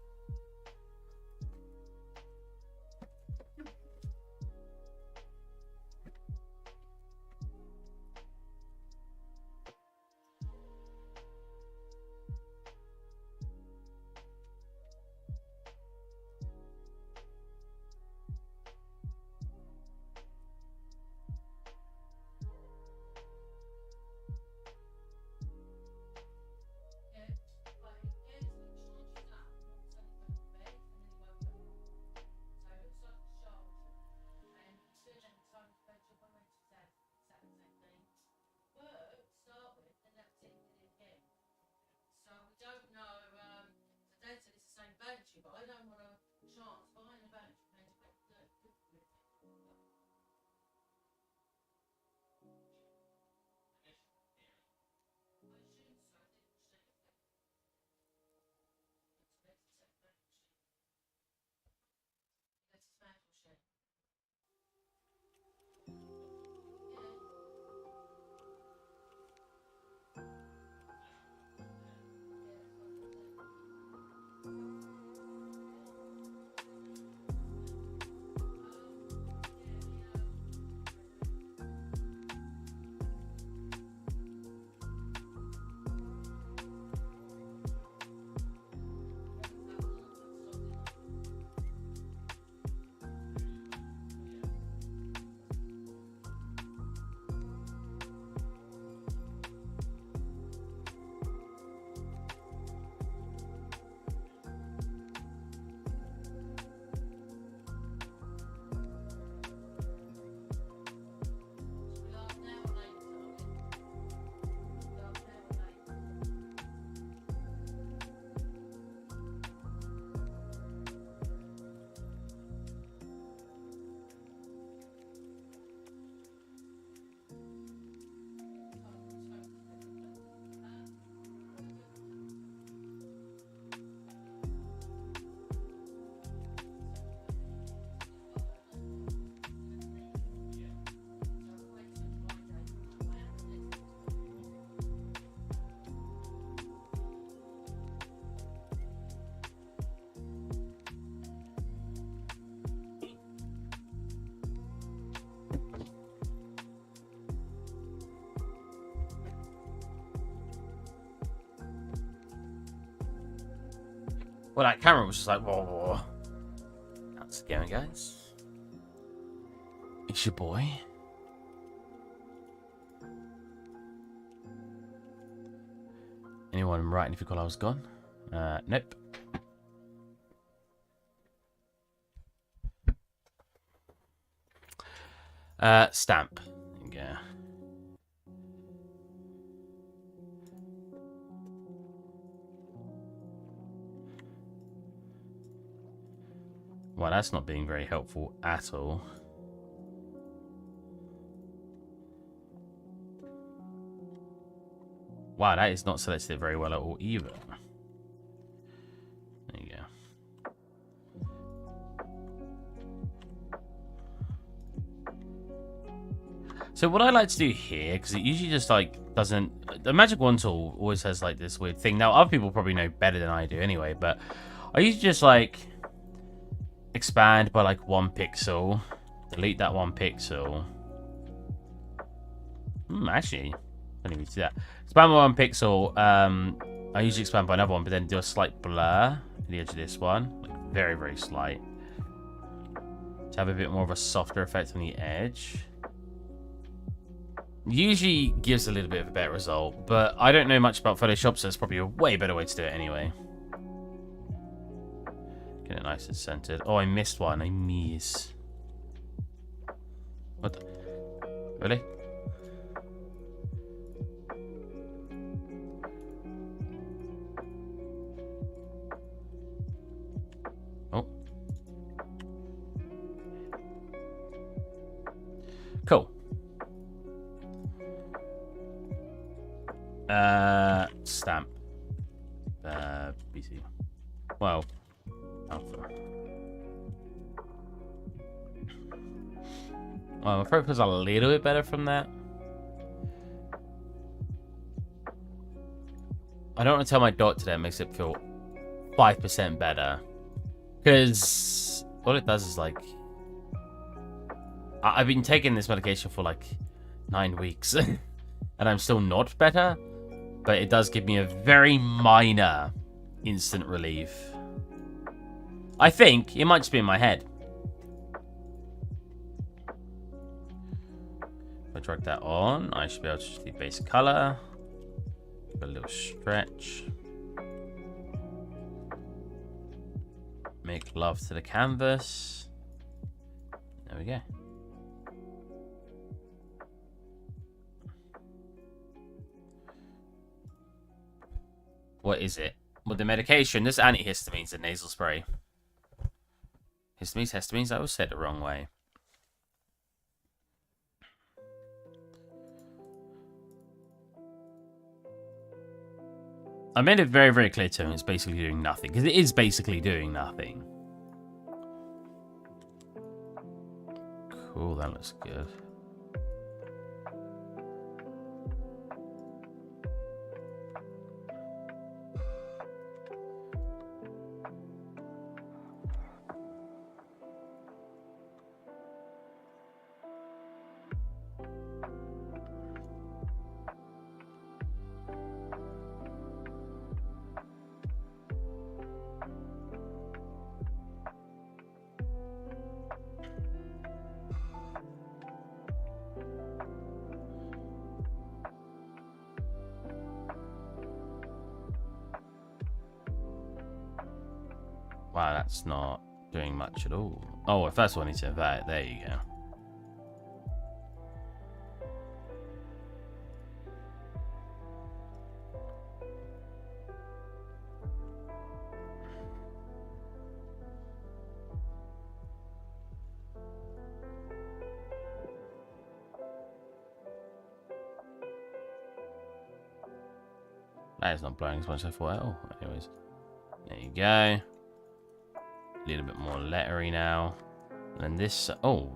Well, that camera was just like, whoa, whoa. How's it going, guys? It's your boy. Anyone writing if you call I was gone? Nope. Stamp. Yeah. Well, that's not being very helpful at all. Wow, that is not selected very well at all either. There you go. So what I like to do here, because it usually just like doesn't... The Magic Wand tool always has like this weird thing. Now, other people probably know better than I do anyway, but I usually just like expand by like 1 pixel, delete that 1 pixel. Actually, I don't even see that. Expand by 1 pixel. I usually expand by another one, but then do a slight blur at the edge of this one, like very, very slight, to have a bit more of a softer effect on the edge. Usually gives a little bit of a better result, but I don't know much about Photoshop, so it's probably a way better way to do it anyway. Get it nice and centered. Oh, I missed one. I miss. What the? Really? Oh. Cool. Stamp. BC. Well, Alpha. Well, my focus a little bit better from that. I don't want to tell my doctor that makes it feel 5% better. Because all it does is like... I've been taking this medication for like 9 weeks. And I'm still not better. But it does give me a very minor instant relief. I think it might just be in my head. If I drag that on, I should be able to just do base color. Give it a little stretch. Make love to the canvas. There we go. What is it? Well, the medication, this antihistamines and nasal spray. Histamines, I always said it the wrong way. I made it very, very clear to him it's basically doing nothing. Because it is basically doing nothing. Cool, that looks good. Wow, that's not doing much at all. Oh, if that's what I need to invert, there you go. That is not blowing as much as I thought. Oh, anyways. There you go. A little bit more lettery now. And then this... Oh.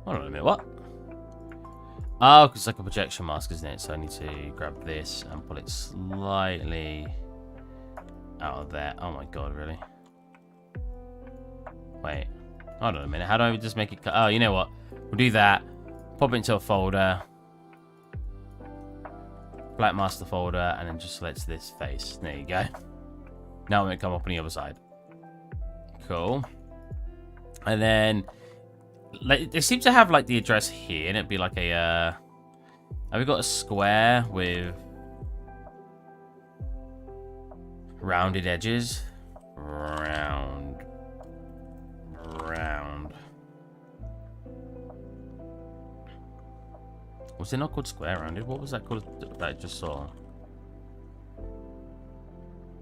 Hold on a minute. What? Oh, because it's like a projection mask, isn't it? So I need to grab this and pull it slightly out of there. Oh my god, really? Wait. Hold on a minute. How do I just make it... Oh, you know what? We'll do that. Pop it into a folder. Black master folder. And then just select this face. There you go. Now I'm going to come up on the other side. Cool. And then, like, they seem to have, like, the address here, and it'd be like a, have we got a square with rounded edges? Round. Was it not called square rounded? What was that called that I just saw?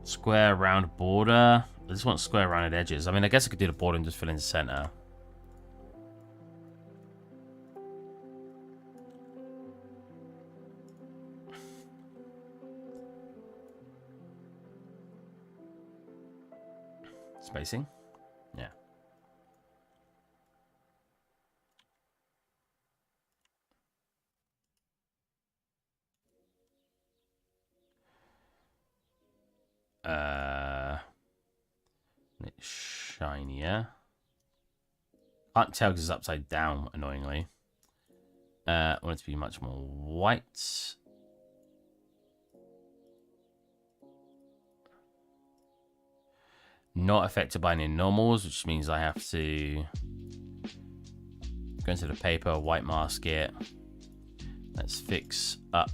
Square round border. I just want square rounded edges. I mean, I guess I could do the border and just fill in the center. Spacing? Yeah. It's shinier. Can't tell because it's upside down, annoyingly. I want it to be much more white. Not affected by any normals, which means I have to go into the paper, white mask it. Let's fix up.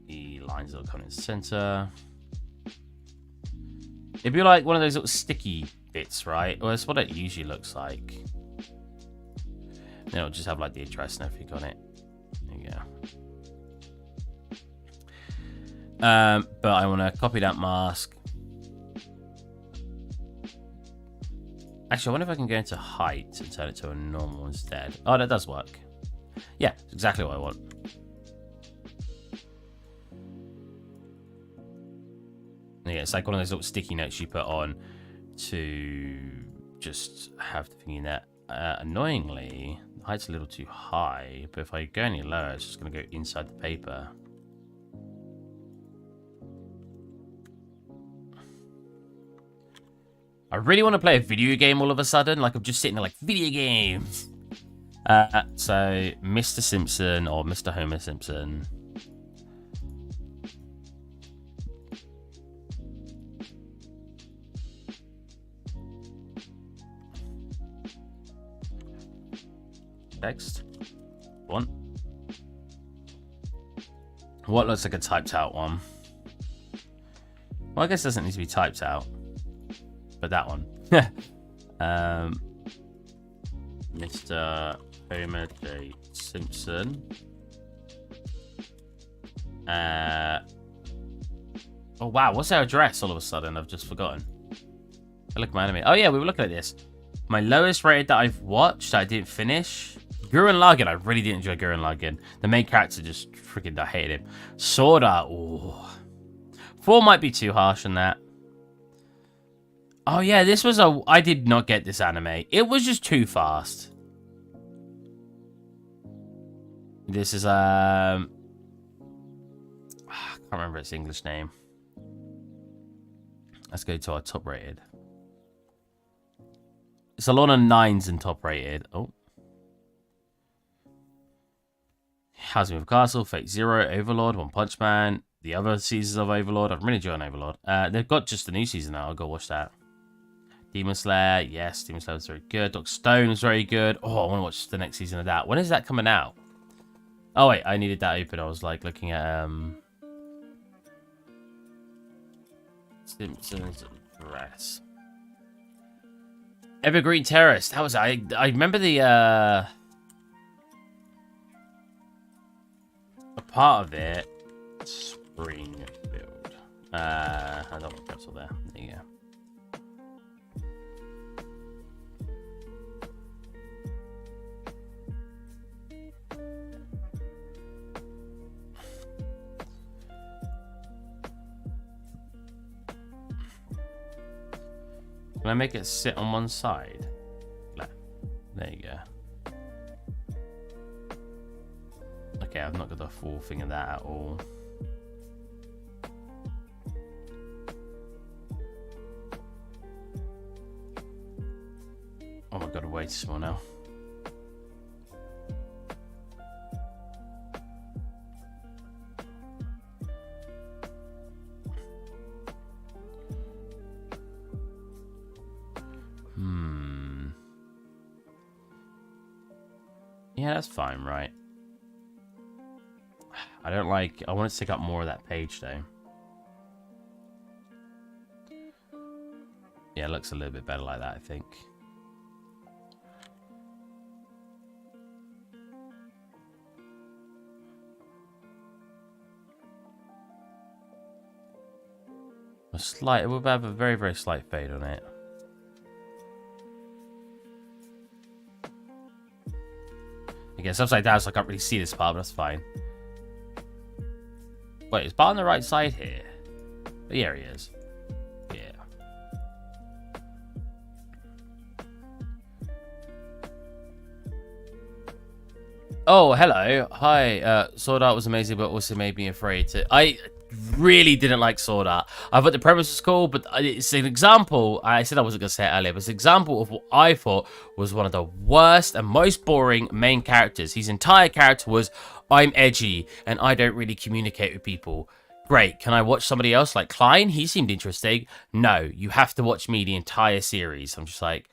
The lines that will come in the center. It'd be like one of those little sticky bits, right? Well, that's what it usually looks like. Then it'll just have like the address and everything on it. There you go. But I want to copy that mask. Actually, I wonder if I can go into height and turn it to a normal instead. Oh, that does work. Yeah, exactly what I want. Yeah, it's like one of those little sticky notes you put on to just have the thing in there. Annoyingly, the height's a little too high, but if I go any lower, it's just going to go inside the paper. I really want to play a video game all of a sudden. Like, I'm just sitting there like, video games. So, Mr. Simpson or Mr. Homer Simpson. Text. One. What looks like a typed out one? Well, I guess it doesn't need to be typed out. But that one. Mr. Homer J. Simpson. Oh, wow. What's our address all of a sudden? I've just forgotten. I look at my anime. Oh, yeah. We were looking at this. My lowest rated that I've watched that I didn't finish. Gurren Lagann. I really did enjoy Gurren Lagann. The main character just freaking, I hated him. Sword Art. Ooh. 4 might be too harsh on that. Oh, yeah. This was a... I did not get this anime. It was just too fast. This is, I can't remember its English name. Let's go to our top rated. It's a lot of 9s in top rated. Oh. Housing with Castle, Fate Zero, Overlord, One Punch Man, the other seasons of Overlord. I'm really enjoying Overlord. They've got just the new season now. I'll go watch that. Demon Slayer, yes, Demon Slayer was very good. Dr. Stone was very good. Oh, I want to watch the next season of that. When is that coming out? Oh, wait, I needed that open. I was like looking at Simpsons Press. Evergreen Terrace. That was I remember the a part of it. Springfield. I don't want to cancel there. There you go. Can I make it sit on one side? There you go. Okay, I've not got the full thing of that at all. Oh my god, way too small now. Yeah, that's fine, right? I don't like... I want to stick up more of that page, though. Yeah, it looks a little bit better like that, I think. A slight... We'll have a very, very slight fade on it. Again, it's upside down, so I can't really see this part, but that's fine. Wait, is Bart on the right side here? Yeah, he is. Yeah. Oh, hello. Hi. Sword Art was amazing, but also made me afraid to... I really didn't like Sword Art. I thought the premise was cool, but it's an example... I said I wasn't going to say it earlier, but it's an example of what I thought was one of the worst and most boring main characters. His entire character was, I'm edgy, and I don't really communicate with people. Great. Can I watch somebody else like Klein? He seemed interesting. No, you have to watch me the entire series. I'm just like...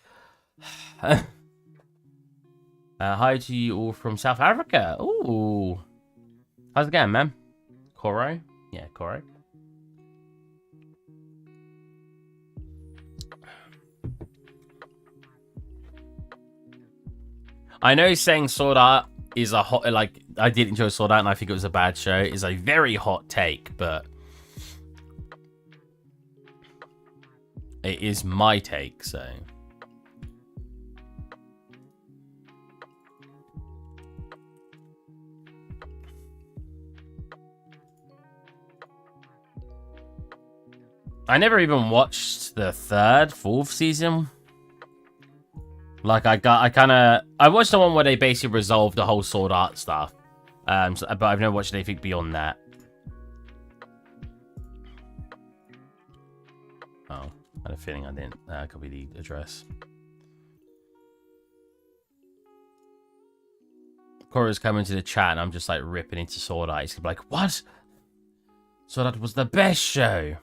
hi to you all from South Africa. Ooh. How's it going, man? Koro? Yeah, Koro. I know saying Sword Art is a hot... Like, I did enjoy Sword Art and I think it was a bad show. It's a very hot take, but... It is my take, so... I never even watched the third, fourth season. Like, I watched the one where they basically resolved the whole Sword Art stuff. But I've never watched anything beyond that. Oh, I had a feeling I didn't copy the address. Cora's coming to the chat and I'm just like ripping into Sword Art. He's like, what? Sword Art was the best show.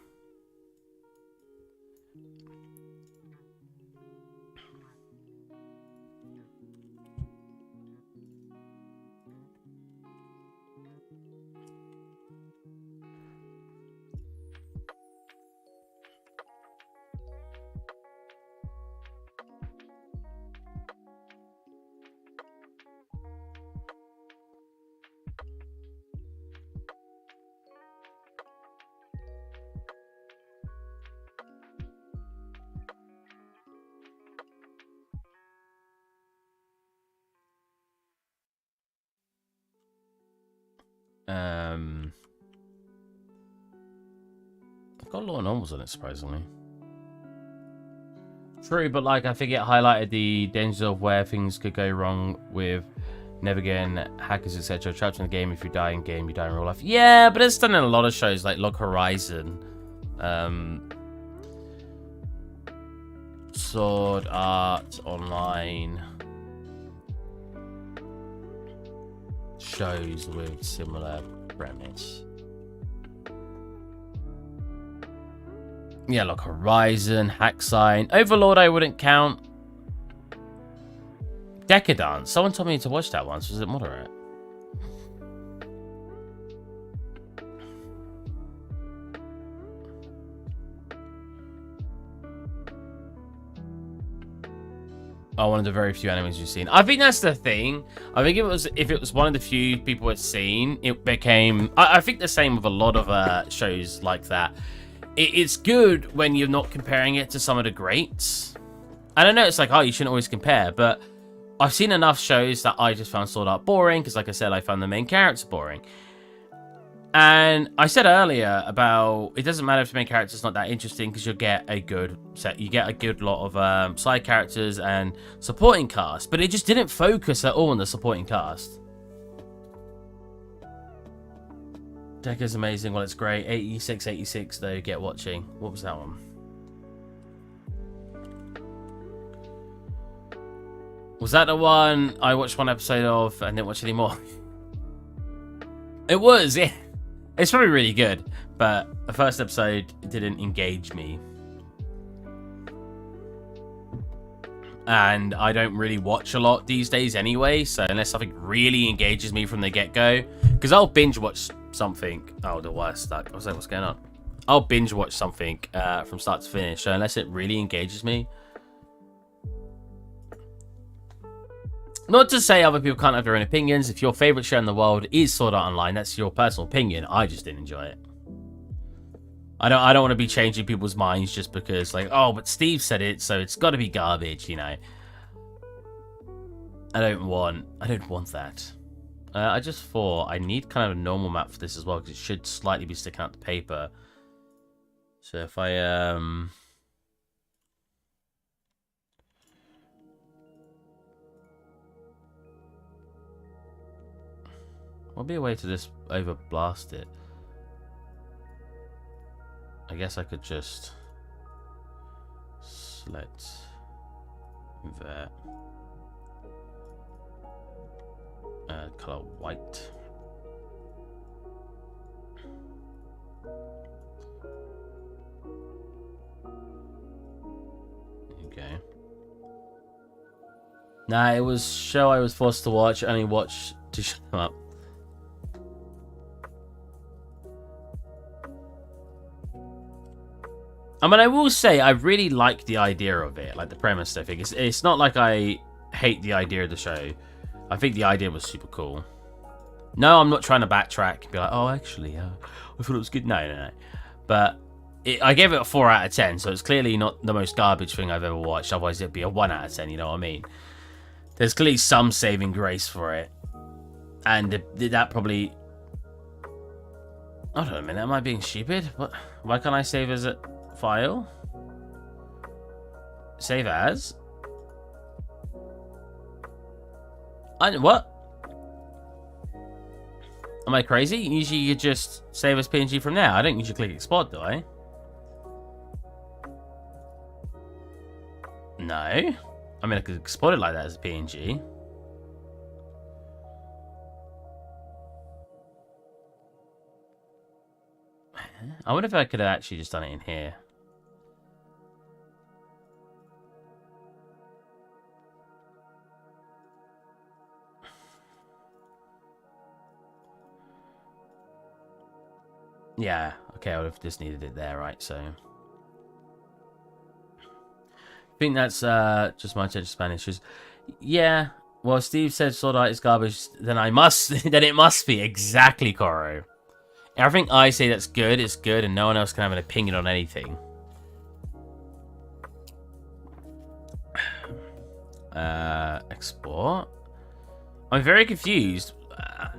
I've got a lot of normals on it, surprisingly. True, but like I think it highlighted the dangers of where things could go wrong with never getting hackers, etc. Trapped in the game. If you die in game, you die in real life. Yeah, but it's done in a lot of shows like Log Horizon, Sword Art Online, shows with similar premise. Yeah, like Horizon, Hack Sign, Overlord I wouldn't count. Decadence. Someone told me to watch that once. Was it moderate? Oh, one of the very few animes you've seen. I think that's the thing. I think if it was one of the few people had seen, it became... I think the same with a lot of shows like that. It's good when you're not comparing it to some of the greats. And I know it's like, oh, you shouldn't always compare, but I've seen enough shows that I just found Sword Art boring, because like I said, I found the main character boring. And I said earlier about, it doesn't matter if the main character's not that interesting, because you'll get a good set, you get a good lot of side characters and supporting cast, but it just didn't focus at all on the supporting cast. Deck is amazing. Well, it's great. 86 though. Get watching. What was that one? Was that the one I watched one episode of and didn't watch any more? It was, yeah. It's probably really good, but the first episode didn't engage me. And I don't really watch a lot these days anyway, so unless something really engages me from the get-go, because I'll binge watch something. Oh, the wire's stuck. I was like, what's going on? I'll binge watch something from start to finish, so unless it really engages me. Not to say other people can't have their own opinions. If your favorite show in the world is Sword Art Online, that's your personal opinion. I just didn't enjoy it. I don't want to be changing people's minds just because, like, oh, but Steve said it, so it's got to be garbage, you know. I don't want that. I just thought I need kind of a normal map for this as well, because it should slightly be sticking out the paper. So if I what'd be a way to just overblast it? I guess I could just select that. Color white. Okay. Nah, it was show I was forced to watch. I only watched to shut them up. I mean, I will say I really like the idea of it, like the premise. I think it's not like I hate the idea of the show. I think the idea was super cool. No, I'm not trying to backtrack and be like, oh, actually, I thought it was good. No. But I gave it a 4 out of 10, so it's clearly not the most garbage thing I've ever watched. Otherwise, it'd be a 1 out of 10, you know what I mean? There's clearly some saving grace for it. And that probably... Hold on a minute, am I being stupid? What? Why can't I save as a file? Save as? What? Am I crazy? Usually you just save as PNG from there. I don't usually click export, do I? No. I mean, I could export it like that as a PNG. I wonder if I could have actually just done it in here. Yeah, okay, I would have just needed it there, right? So I think that's just my attention span issues. Yeah, well, Steve said Sword Art is garbage, then I must, then it must be. Exactly, Koro. Everything I say that's good is good, and no one else can have an opinion on anything. Export. I'm very confused.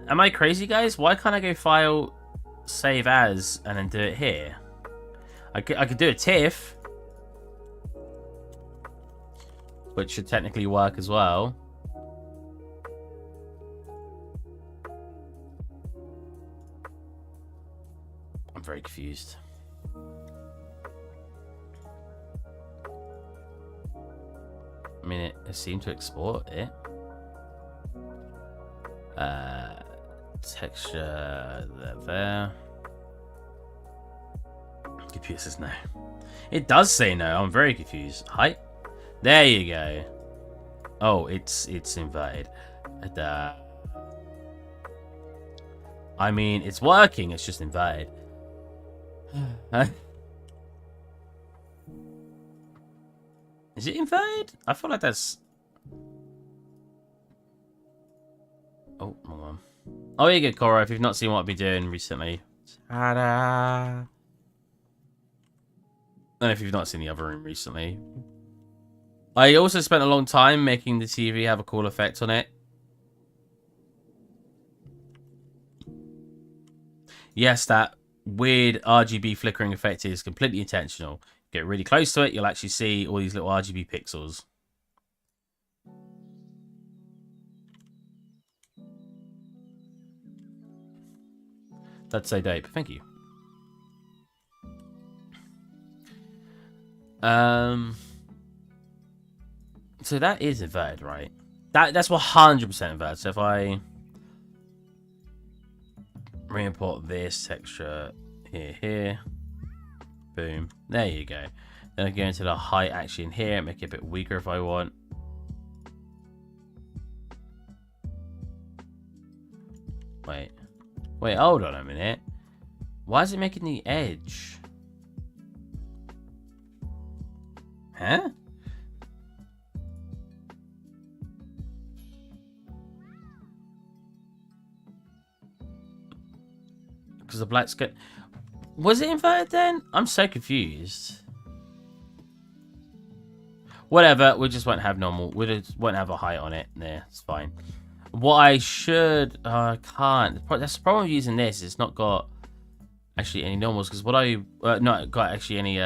Am I crazy, guys? Why can't I go file, save as, and then do it here? I could do a TIFF, which should technically work as well. I'm very confused. I mean, it seemed to export it. Texture there. Computer says no. It does say no. I'm very confused. Height. There you go. Oh, it's inverted. I mean, it's working. It's just inverted. Is it inverted? I feel like that's... Oh, wrong one. Oh, here you go, Cora, if you've not seen what I've been doing recently. Ta-da! And if you've not seen the other room recently. I also spent a long time making the TV have a cool effect on it. Yes, that weird RGB flickering effect is completely intentional. Get really close to it, you'll actually see all these little RGB pixels. That's so dope. Thank you. So that is inverted, right? That's 100% inverted. So if I re-import this texture here, boom, there you go. Then I go into the height actually in here, make it a bit weaker if I want. Wait, hold on a minute. Why is it making the edge? Huh? Because the black's good. Was it inverted then? I'm so confused. Whatever, we just won't have normal. We just won't have a height on it. There, it's fine. What I should... I can't. That's the problem with using this. It's not got actually any normals. Because what I... not got actually any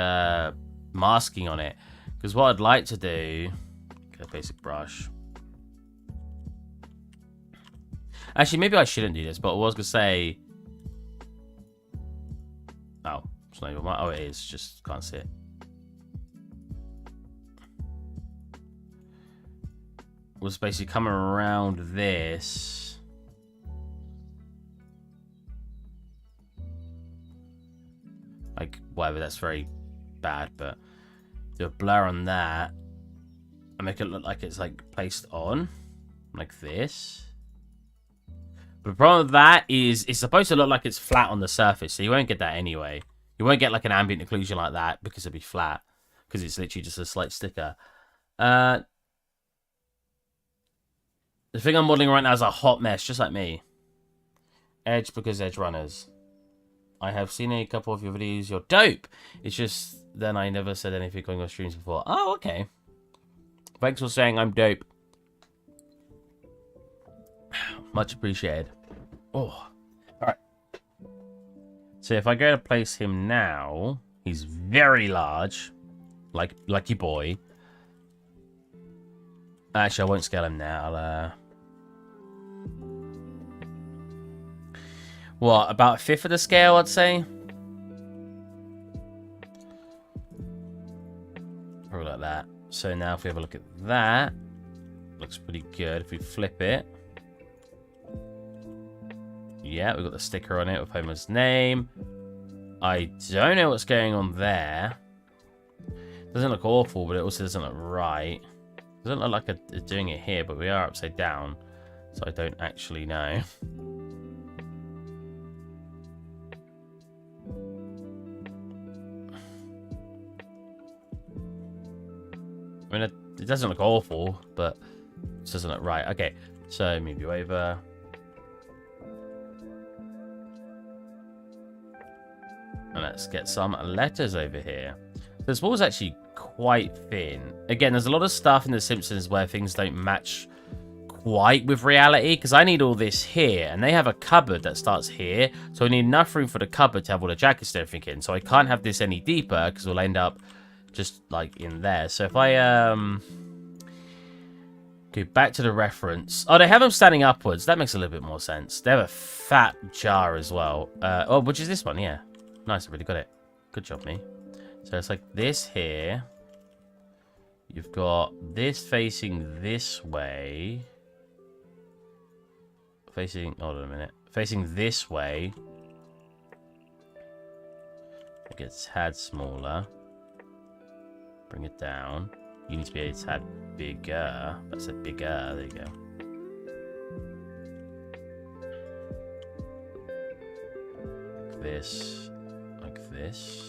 masking on it. Because what I'd like to do... Get a basic brush. Actually, maybe I shouldn't do this. But I was going to say... Oh, it's not even... Oh, it is. Just can't see it. Was basically coming around this. Like, whatever, that's very bad, but do a blur on that and make it look like it's like placed on like this. But the problem with that is it's supposed to look like it's flat on the surface, so you won't get that anyway. You won't get like an ambient occlusion like that because it'll be flat, because it's literally just a slight sticker. The thing I'm modeling right now is a hot mess, just like me. Edge because Edge runners. I have seen a couple of your videos. You're dope. It's just then I never said anything on your streams before. Oh, okay. Thanks for saying I'm dope. Much appreciated. Oh, alright. So if I go to place him now, he's very large. Like your boy. Actually, I won't scale him now. What, about a fifth of the scale, I'd say? Probably like that. So now if we have a look at that, looks pretty good. If we flip it. Yeah, we've got the sticker on it with Homer's name. I don't know what's going on there. Doesn't look awful, but it also doesn't look right. Doesn't look like it's doing it here, but we are upside down. So I don't actually know. I mean, it doesn't look awful, but it doesn't look right. Okay, so move you over. And let's get some letters over here. This wall's actually quite thin. Again, there's a lot of stuff in The Simpsons where things don't match quite with reality, because I need all this here, and they have a cupboard that starts here, so I need enough room for the cupboard to have all the jackets and everything in, so I can't have this any deeper, because we'll end up just like in there. So if I go back to the reference, oh, they have them standing upwards. That makes a little bit more sense. They have a fat jar as well. Oh, which is this one? Yeah, nice. I really got it. Good job, me. So it's like this here. You've got this facing this way. Hold on a minute. Facing this way. It gets a tad smaller. Bring it down. You need to be a tad bigger. That's a bigger. There you go. Like this. Like this.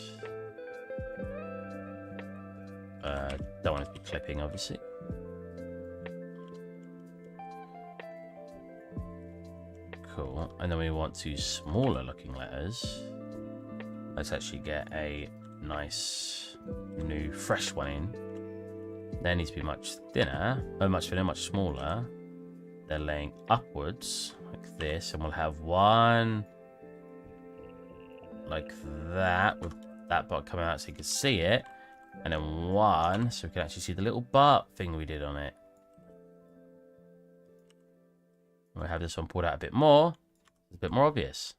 Don't want it to be clipping, obviously. Cool. And then we want two smaller looking letters. Let's actually get a nice new fresh one in. They need to be much thinner. Oh, much thinner, much smaller. They're laying upwards like this, and we'll have one like that with that part coming out so you can see it. And then one, so we can actually see the little bar thing we did on it. We'll have this one pulled out a bit more. It's a bit more obvious.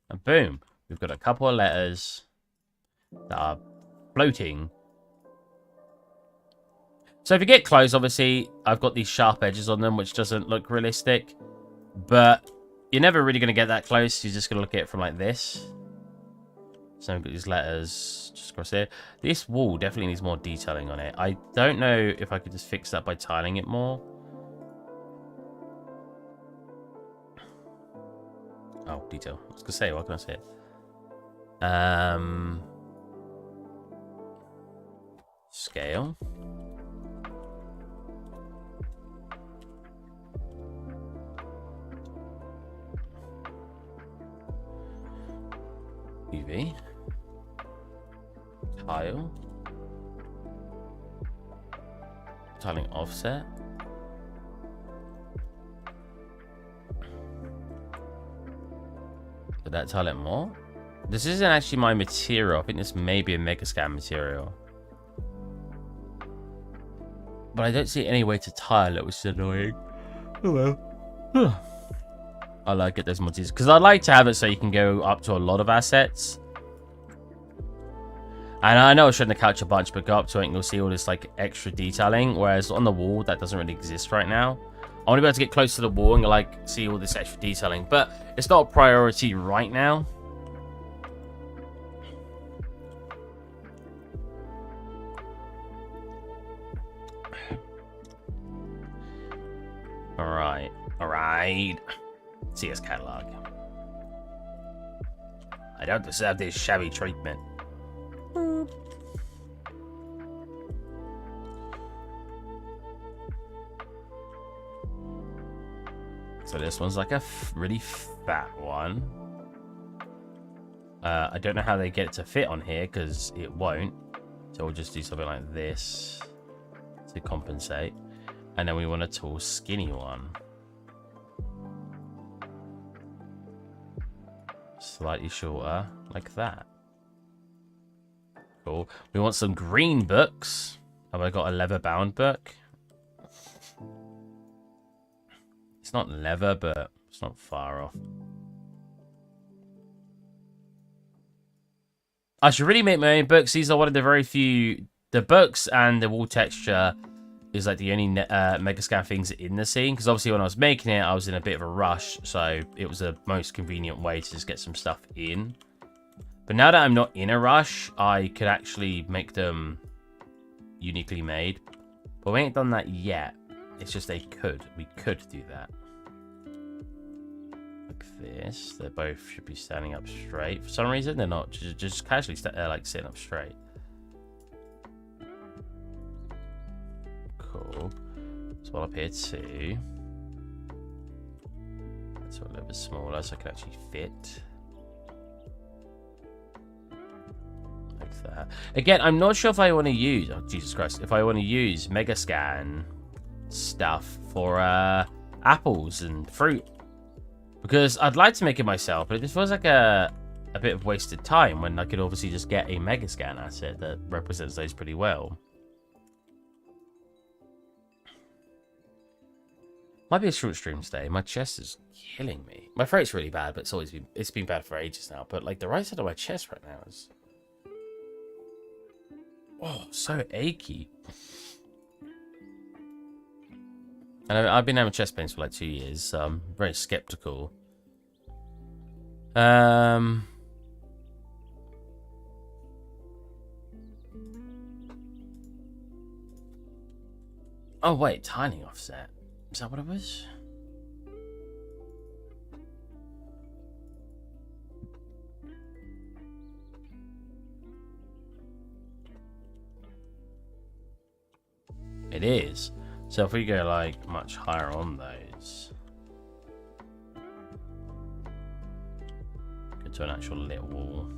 And boom, we've got a couple of letters that are floating. So if you get close, obviously, I've got these sharp edges on them, which doesn't look realistic. But you're never really going to get that close. You're just going to look at it from like this. So I've got these letters just across here. This wall definitely needs more detailing on it. I don't know if I could just fix that by tiling it more. Oh, detail. I was going to say, what can I say? Scale. UV. Tile. Tiling offset. Did that tile it more? This isn't actually my material. I think this may be a Megascan material. But I don't see any way to tile it, which is annoying. Oh well. I like it, those mods, because I like to have it so you can go up to a lot of assets. And I know I shouldn't have couched a bunch, but go up to it and you'll see all this like extra detailing. Whereas on the wall, that doesn't really exist right now. I want to be able to get close to the wall and like see all this extra detailing, but it's not a priority right now. Alright. CS catalog. I don't deserve this shabby treatment. So this one's like a really fat one. I don't know how they get it to fit on here because it won't. So we'll just do something like this to compensate. And then we want a tall, skinny one. Slightly shorter, like that. Cool. We want some green books. Have I got a leather-bound book? It's not leather, but it's not far off. I should really make my own books. These are one of the very few... The books and the wall texture is like the only Megascan things in the scene. Because obviously when I was making it, I was in a bit of a rush. So it was the most convenient way to just get some stuff in. But now that I'm not in a rush, I could actually make them uniquely made. But we ain't done that yet. It's just we could do that. Like this. They both should be standing up straight. For some reason, they're not. Just casually like sitting up straight. Cool. So one up here too. That's a little bit smaller so I can actually fit. Like that. Again, I'm not sure if I want to use... Oh, Jesus Christ. If I want to use Megascan stuff for apples and fruit. Because I'd like to make it myself, but it just feels like a bit of wasted time when I could obviously just get a Megascan asset that represents those pretty well. Might be a short stream today. My chest is killing me. My throat's really bad, but it's been bad for ages now. But like the right side of my chest right now is... Oh, so achy. And I've been having chest pains for like 2 years, so I'm very skeptical. Oh wait, tiling offset. Is that what it was? It is. So if we go like much higher on those, go to an actual lit wall.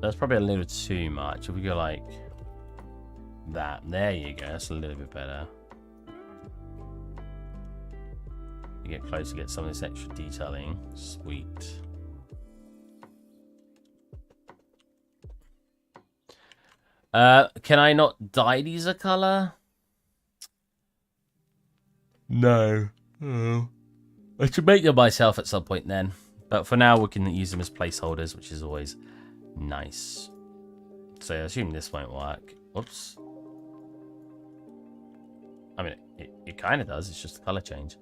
That's probably a little too much. If we go like that, there you go. That's a little bit better. You get close to get some of this extra detailing. Sweet. Can I not dye these a color? No. Oh. I should make them myself at some point then. But for now, we can use them as placeholders, which is always nice. So I assume this won't work. Whoops. I mean, it kind of does. It's just a color change.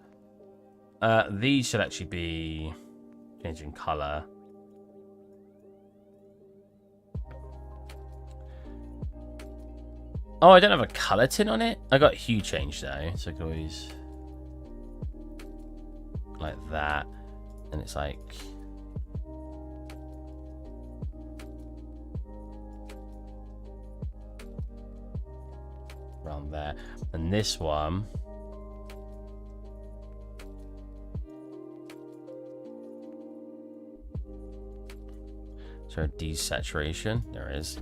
These should actually be changing color. Oh, I don't have a color tint on it. I got hue change though, so I could always like that, and it's like around there. And this one, so desaturation, there is.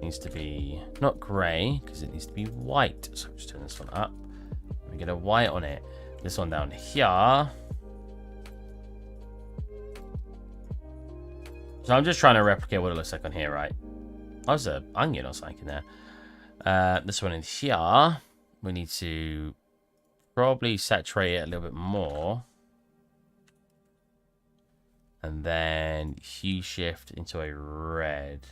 Needs to be not grey because it needs to be white. So I'm just turn this one up. We get a white on it. This one down here. So I'm just trying to replicate what it looks like on here, right? Oh, there's an onion or something in there. This one in here, we need to probably saturate it a little bit more. And then hue shift into a red.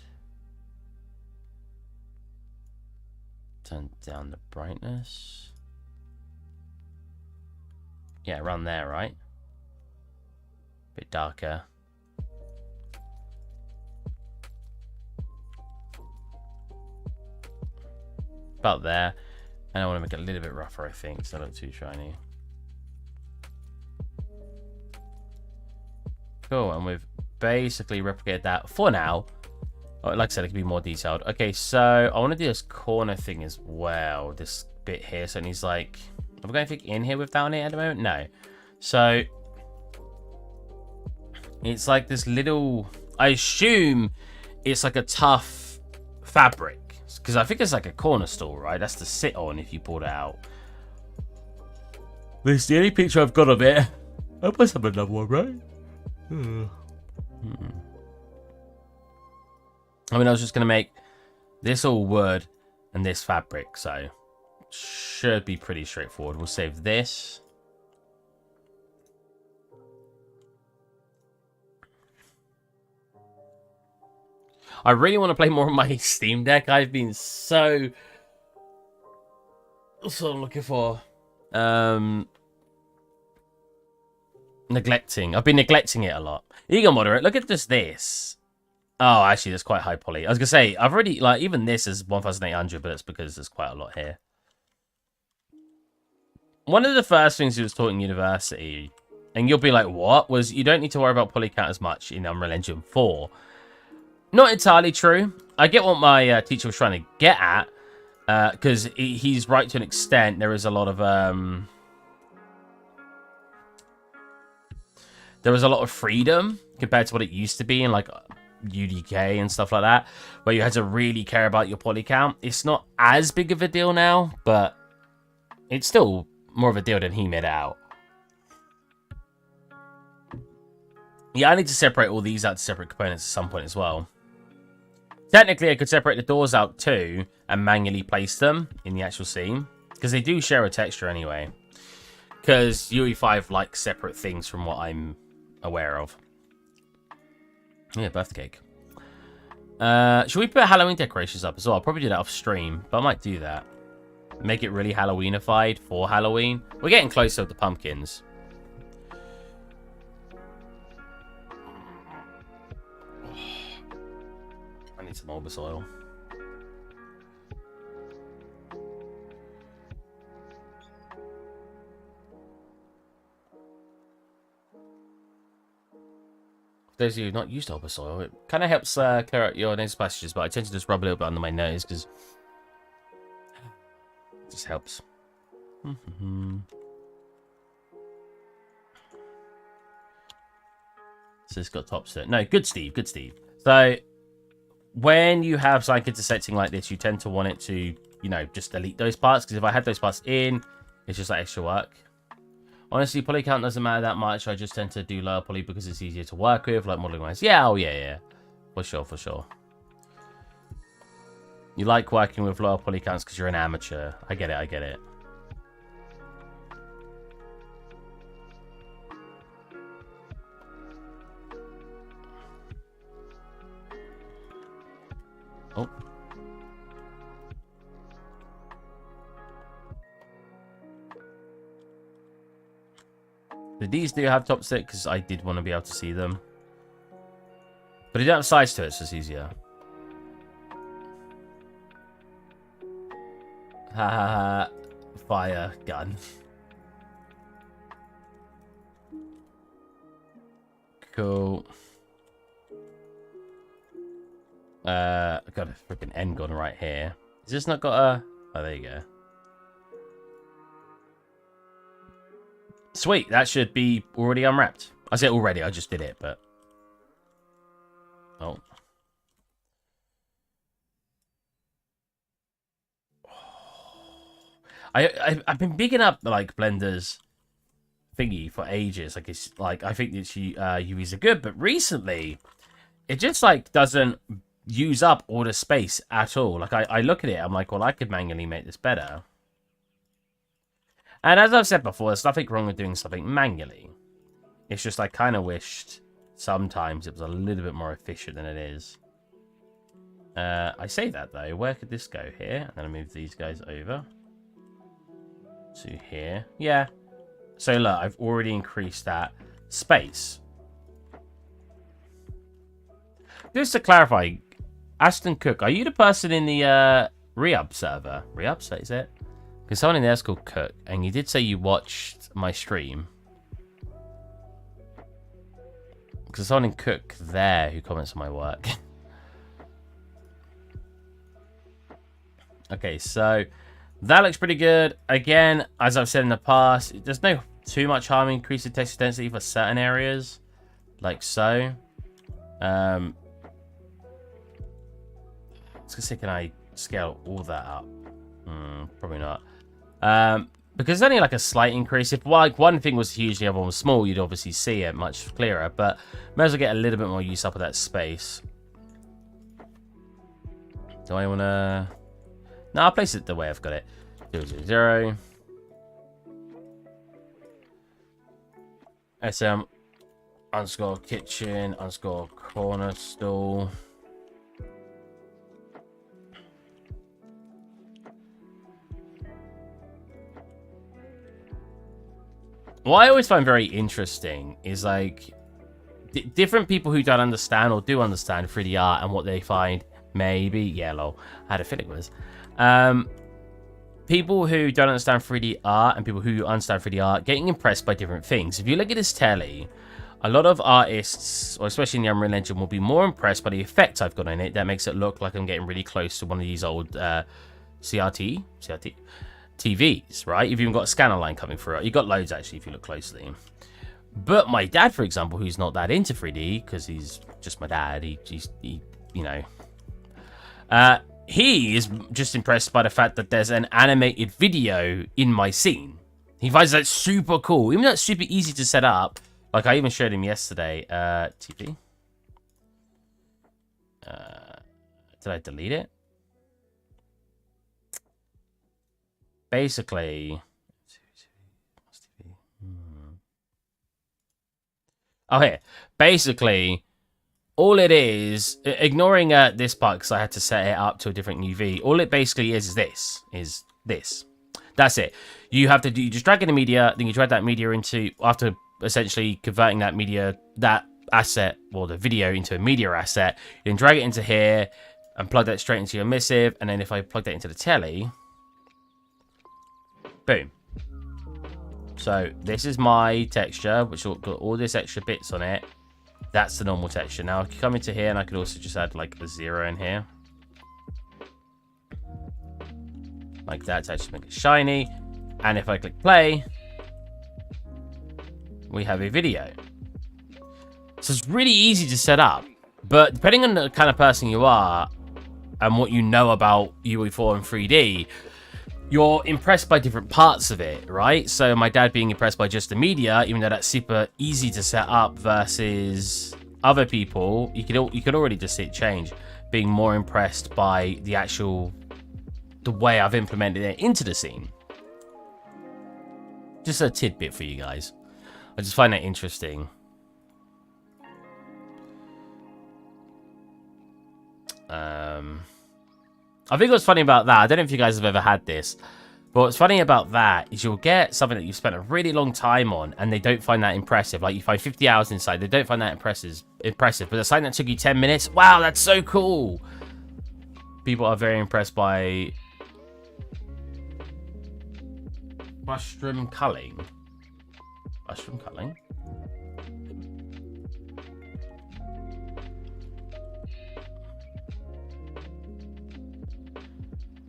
Turn down the brightness. Yeah, around there, right? Bit darker. About there. And I want to make it a little bit rougher, I think, so I don't look too shiny. Cool, and we've basically replicated that for now. Like I said, it could be more detailed. Okay, so I want to do this corner thing as well. This bit here. So it needs like... Have we got anything in here with down here at the moment? No. So... It's like this little... I assume it's like a tough fabric. Because I think it's like a corner stool, right? That's to sit on if you pull it out. This is the only picture I've got of it. I must have another one, right? I mean, I was just going to make this all wood and this fabric, so should be pretty straightforward. We'll save this. I really want to play more on my Steam Deck. I've been so... What's what I'm looking for? Neglecting. I've been neglecting it a lot. Ego moderate. Look at just this. Oh, actually, that's quite high poly. I was going to say, I've already, like, even this is 1800, but it's because there's quite a lot here. One of the first things he was taught in university, and you'll be like, what? Was you don't need to worry about poly count as much in Unreal Engine 4. Not entirely true. I get what my teacher was trying to get at, because he's right to an extent. There is a lot of, there was a lot of freedom compared to what it used to be in, like, UDK and stuff like that, where you had to really care about your poly count. It's not as big of a deal now, but it's still more of a deal than he made out. Yeah, I need to separate all these out to separate components at some point as well. Technically, I could separate the doors out too and manually place them in the actual scene, because they do share a texture anyway. Because UE5 likes separate things from what I'm aware of. Yeah, birthday cake. Should we put Halloween decorations up as well? I'll probably do that off stream, but I might do that. Make it really Halloweenified for Halloween. We're getting closer with the pumpkins. I need some Orbis oil. For those of you who've not used Orbis oil, it kind of helps clear out your nose passages, but I tend to just rub a little bit under my nose because it just helps. So it's got tops to it. No, good Steve, good Steve. So when you have something intersecting like this, you tend to want it to, you know, just delete those parts, because if I had those parts in, it's just like extra work. Honestly, poly count doesn't matter that much. I just tend to do lower poly because it's easier to work with, like modeling wise. Yeah, oh yeah. For sure, for sure. You like working with lower poly counts because you're an amateur. I get it, I get it. Oh. These do have top stick because I did want to be able to see them. But they don't have size to it, so it's easier. Haha, fire gun. Cool. I've got a freaking end gun right here. Is this not got a... Oh, there you go. Sweet, that should be already unwrapped. I said already, I just did it, but... Oh. I've been bigging up, like, Blender's thingy for ages. Like, it's, like, I think that UVs are good, but recently, it just, like, doesn't use up all the space at all. Like, I look at it, I'm like, well, I could manually make this better. And as I've said before, there's nothing wrong with doing something manually. It's just I kind of wished sometimes it was a little bit more efficient than it is. I say that, though. Where could this go? Here. I'm going to move these guys over to here. Yeah. So, look, I've already increased that space. Just to clarify, Ashton Cook, are you the person in the re-up server? Re-up, is it? Because someone in there's called Cook, and you did say you watched my stream. Because someone in Cook there who comments on my work. Okay, so that looks pretty good. Again, as I've said in the past, there's no too much harm in increasing texture density for certain areas, like so. I was gonna say, can I scale all that up? Probably not. Because it's only like a slight increase. If like one thing was huge, the other one was small, you'd obviously see it much clearer. But may as well get a little bit more use up of that space. Do I want to? No, I'll place it the way I've got it. 0, 0, 0. SM underscore kitchen underscore corner stool. What I always find very interesting is like different people who don't understand or do understand 3D art and what they find maybe yellow. I had a feeling it was. People who don't understand 3D art and people who understand 3D art getting impressed by different things. If you look at this telly, a lot of artists, or especially in the Unreal Engine, will be more impressed by the effects I've got in it. That makes it look like I'm getting really close to one of these old CRT TVs, right? You've even got a scanner line coming through it. You've got loads, actually, if you look closely. But my dad, for example, who's not that into 3D, because he's just my dad, he you know... he is just impressed by the fact that there's an animated video in my scene. He finds that super cool. Even though it's super easy to set up. Like, I even showed him yesterday. TV. Did I delete it? Basically... Oh, here. Basically... all it is, ignoring this part because I had to set it up to a different UV, all it basically is this. That's it. You have to do, you just drag in the media, then you drag that media into, after essentially converting that media, that asset, or the video into a media asset, you then drag it into here and plug that straight into your emissive, and then if I plug that into the telly, boom. So this is my texture, which will got all this extra bits on it. That's the normal texture. Now I can come into here and I could also just add like a 0 in here. Like that to actually make it shiny. And if I click play, we have a video. So it's really easy to set up. But depending on the kind of person you are and what you know about UE4 and 3D, you're impressed by different parts of it, right? So my dad being impressed by just the media, even though that's super easy to set up, versus other people, you could already just see it change, being more impressed by the way I've implemented it into the scene. Just a tidbit for you guys. I just find that interesting. I think what's funny about that, I don't know if you guys have ever had this, But what's funny about that is you'll get something that you spent a really long time on and they don't find that impressive. Like you find 50 hours inside, they don't find that impressive. But the something that took you 10 minutes, wow, that's so cool. People are very impressed by mushroom culling. Mushroom culling?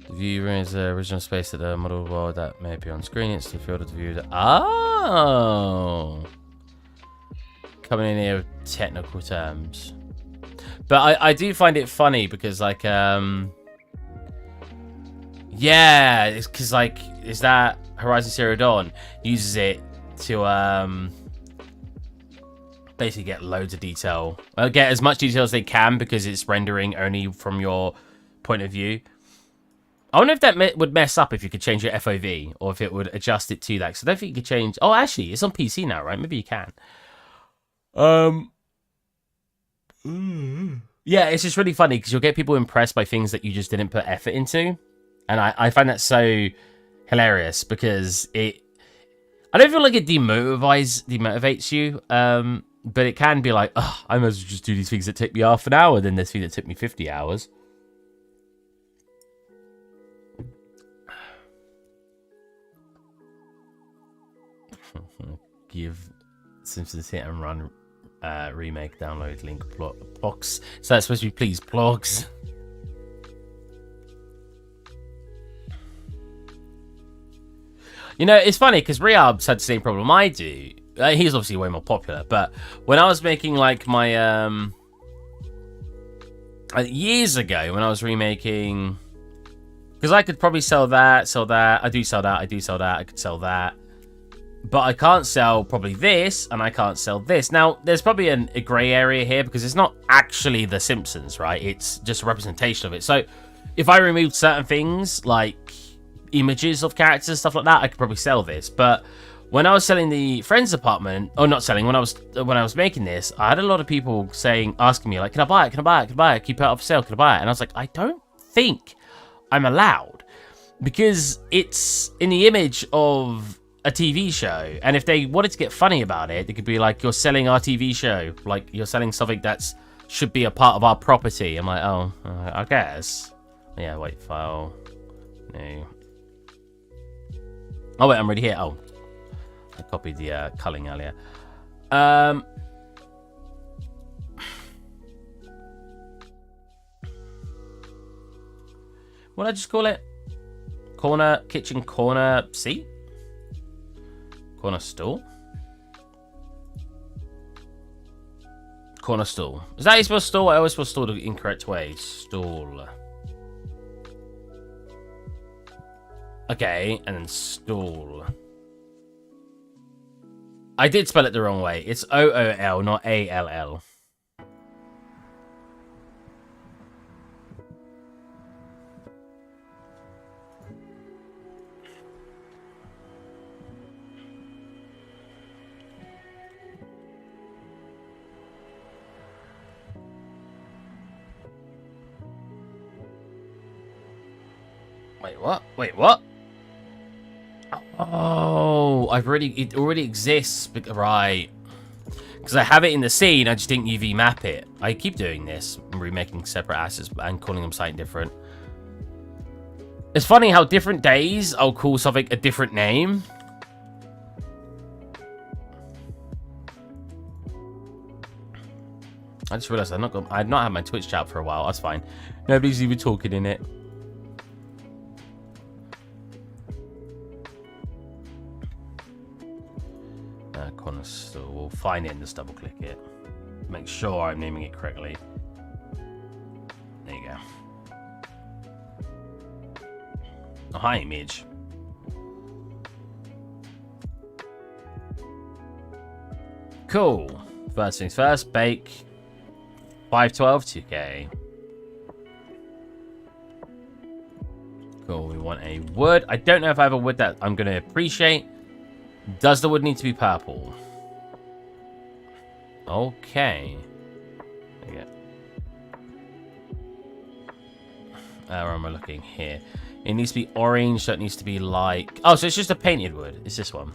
The view is the original space that the model world that may appear on screen. It's the field of the view that... Oh! Coming in here with technical terms. But I do find it funny because, like, yeah, it's because, like, is that Horizon Zero Dawn uses it to, basically get loads of detail. Well, get as much detail as they can because it's rendering only from your point of view. I wonder if that would mess up if you could change your FOV or if it would adjust it to that. Because I don't think you could change... Oh, actually, it's on PC now, right? Maybe you can. Yeah, it's just really funny because you'll get people impressed by things that you just didn't put effort into. And I find that so hilarious because it... I don't feel like it demotivates you. But it can be like, oh, I might as well just do these things that take me half an hour than this thing that took me 50 hours. Give Simpsons Hit and Run remake download link blocks. So that's supposed to be please blogs. You know, it's funny because Riyadh's had the same problem I do. He's obviously way more popular, but when I was making like my years ago when I was remaking, because I could probably sell that. I do sell that. I could sell that. But I can't sell probably this, and I can't sell this. Now, there's probably a grey area here, because it's not actually The Simpsons, right? It's just a representation of it. So, if I removed certain things, like images of characters, stuff like that, I could probably sell this. But when I was selling the friend's apartment, or not selling, when I was making this, I had a lot of people asking me, like, can I buy it? Can I buy it? Can I buy it? Keep it up for sale? Can I buy it? And I was like, I don't think I'm allowed. Because it's in the image of a TV show, and if they wanted to get funny about it, they could be like, you're selling our TV show, like you're selling something that's should be a part of our property. I'm like, oh, I guess. Yeah, wait, file. No. Oh wait, I'm already here. Oh, I copied the culling earlier. What did I just call it? Kitchen corner seat? Corner stool? Corner stool. Is that how you spell stool? I always spell stool the incorrect way. Stool. Okay, and then stool. I did spell it the wrong way. It's O-O-L, not A-L-L. Wait, what? Oh, it already exists, right? Because I have it in the scene, I just didn't UV map it. I keep doing this, remaking separate assets and calling them something different. It's funny how different days I'll call something a different name. I just realized I've not had my Twitch chat for a while. That's fine. Nobody's even talking in it. Corner store. We'll find it and just double click it. Make sure I'm naming it correctly. There you go. Oh, hi, image. Cool. First things first, bake 512 2K. Cool, we want a wood. I don't know if I have a wood that I'm going to appreciate. Does the wood need to be purple? Okay. There we go. Where am I looking here? It needs to be orange, so it needs to be like... Oh, so it's just a painted wood. It's this one.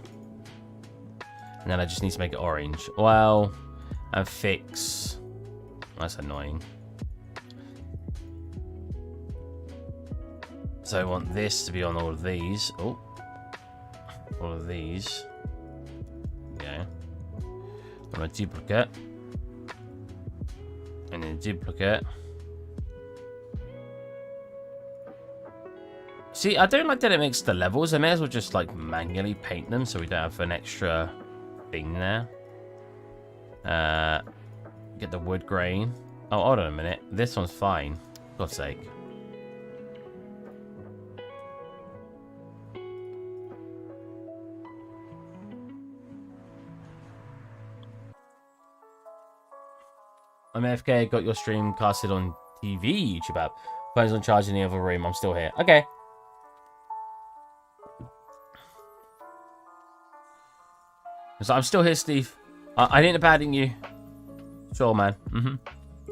And then I just need to make it orange. Well, and fix... That's annoying. So I want this to be on all of these. Oh. All of these. Okay. I'm a duplicate. And then duplicate. See, I don't like that it makes the levels. I may as well just like manually paint them so we don't have an extra thing there. Get the wood grain. Oh, hold on a minute. This one's fine. For God's sake. I'm AFK, got your stream casted on TV, YouTube app. Phone's on charge in the other room. I'm still here. Okay. So I'm still here, Steve. I didn't abandon you. Sure, man.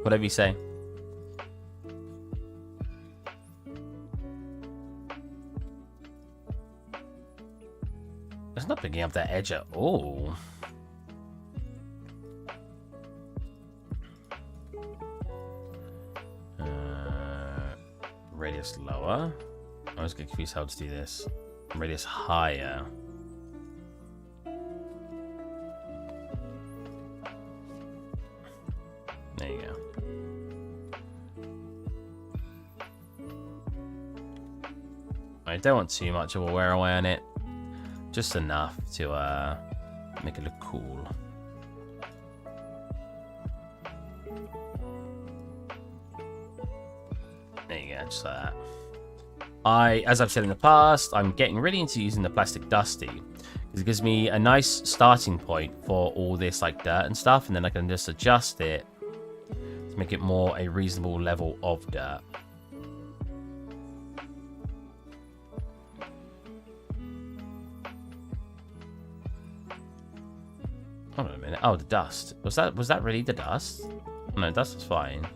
Whatever you say. It's not picking up that edge at all. Radius lower. I was getting confused how to do this. Radius higher. There you go. I don't want too much of a wear away on it. Just enough to make it look cool. There you go, just like that. As I've said in the past, I'm getting really into using the plastic dusty because it gives me a nice starting point for all this like dirt and stuff, and then I can just adjust it to make it more a reasonable level of dirt. Hold on a minute. Oh, the dust. Was that really the dust? No, dust was fine.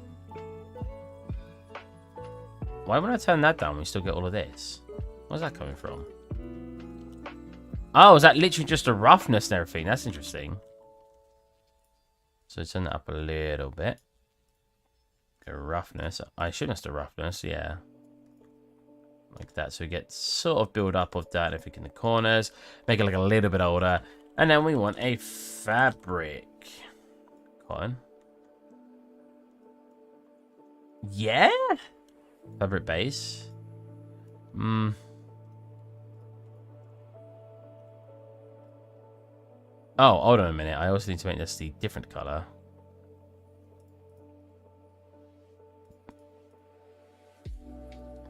Why would I turn that down when we still get all of this? Where's that coming from? Oh, is that literally just a roughness and everything? That's interesting. So turn that up a little bit. Go roughness. I should have the roughness, yeah. Like that. So we get sort of build up of that, everything in the corners. Make it like a little bit older. And then we want a fabric. Cotton. Yeah? Fabric base. Oh, hold on a minute. I also need to make this the different color.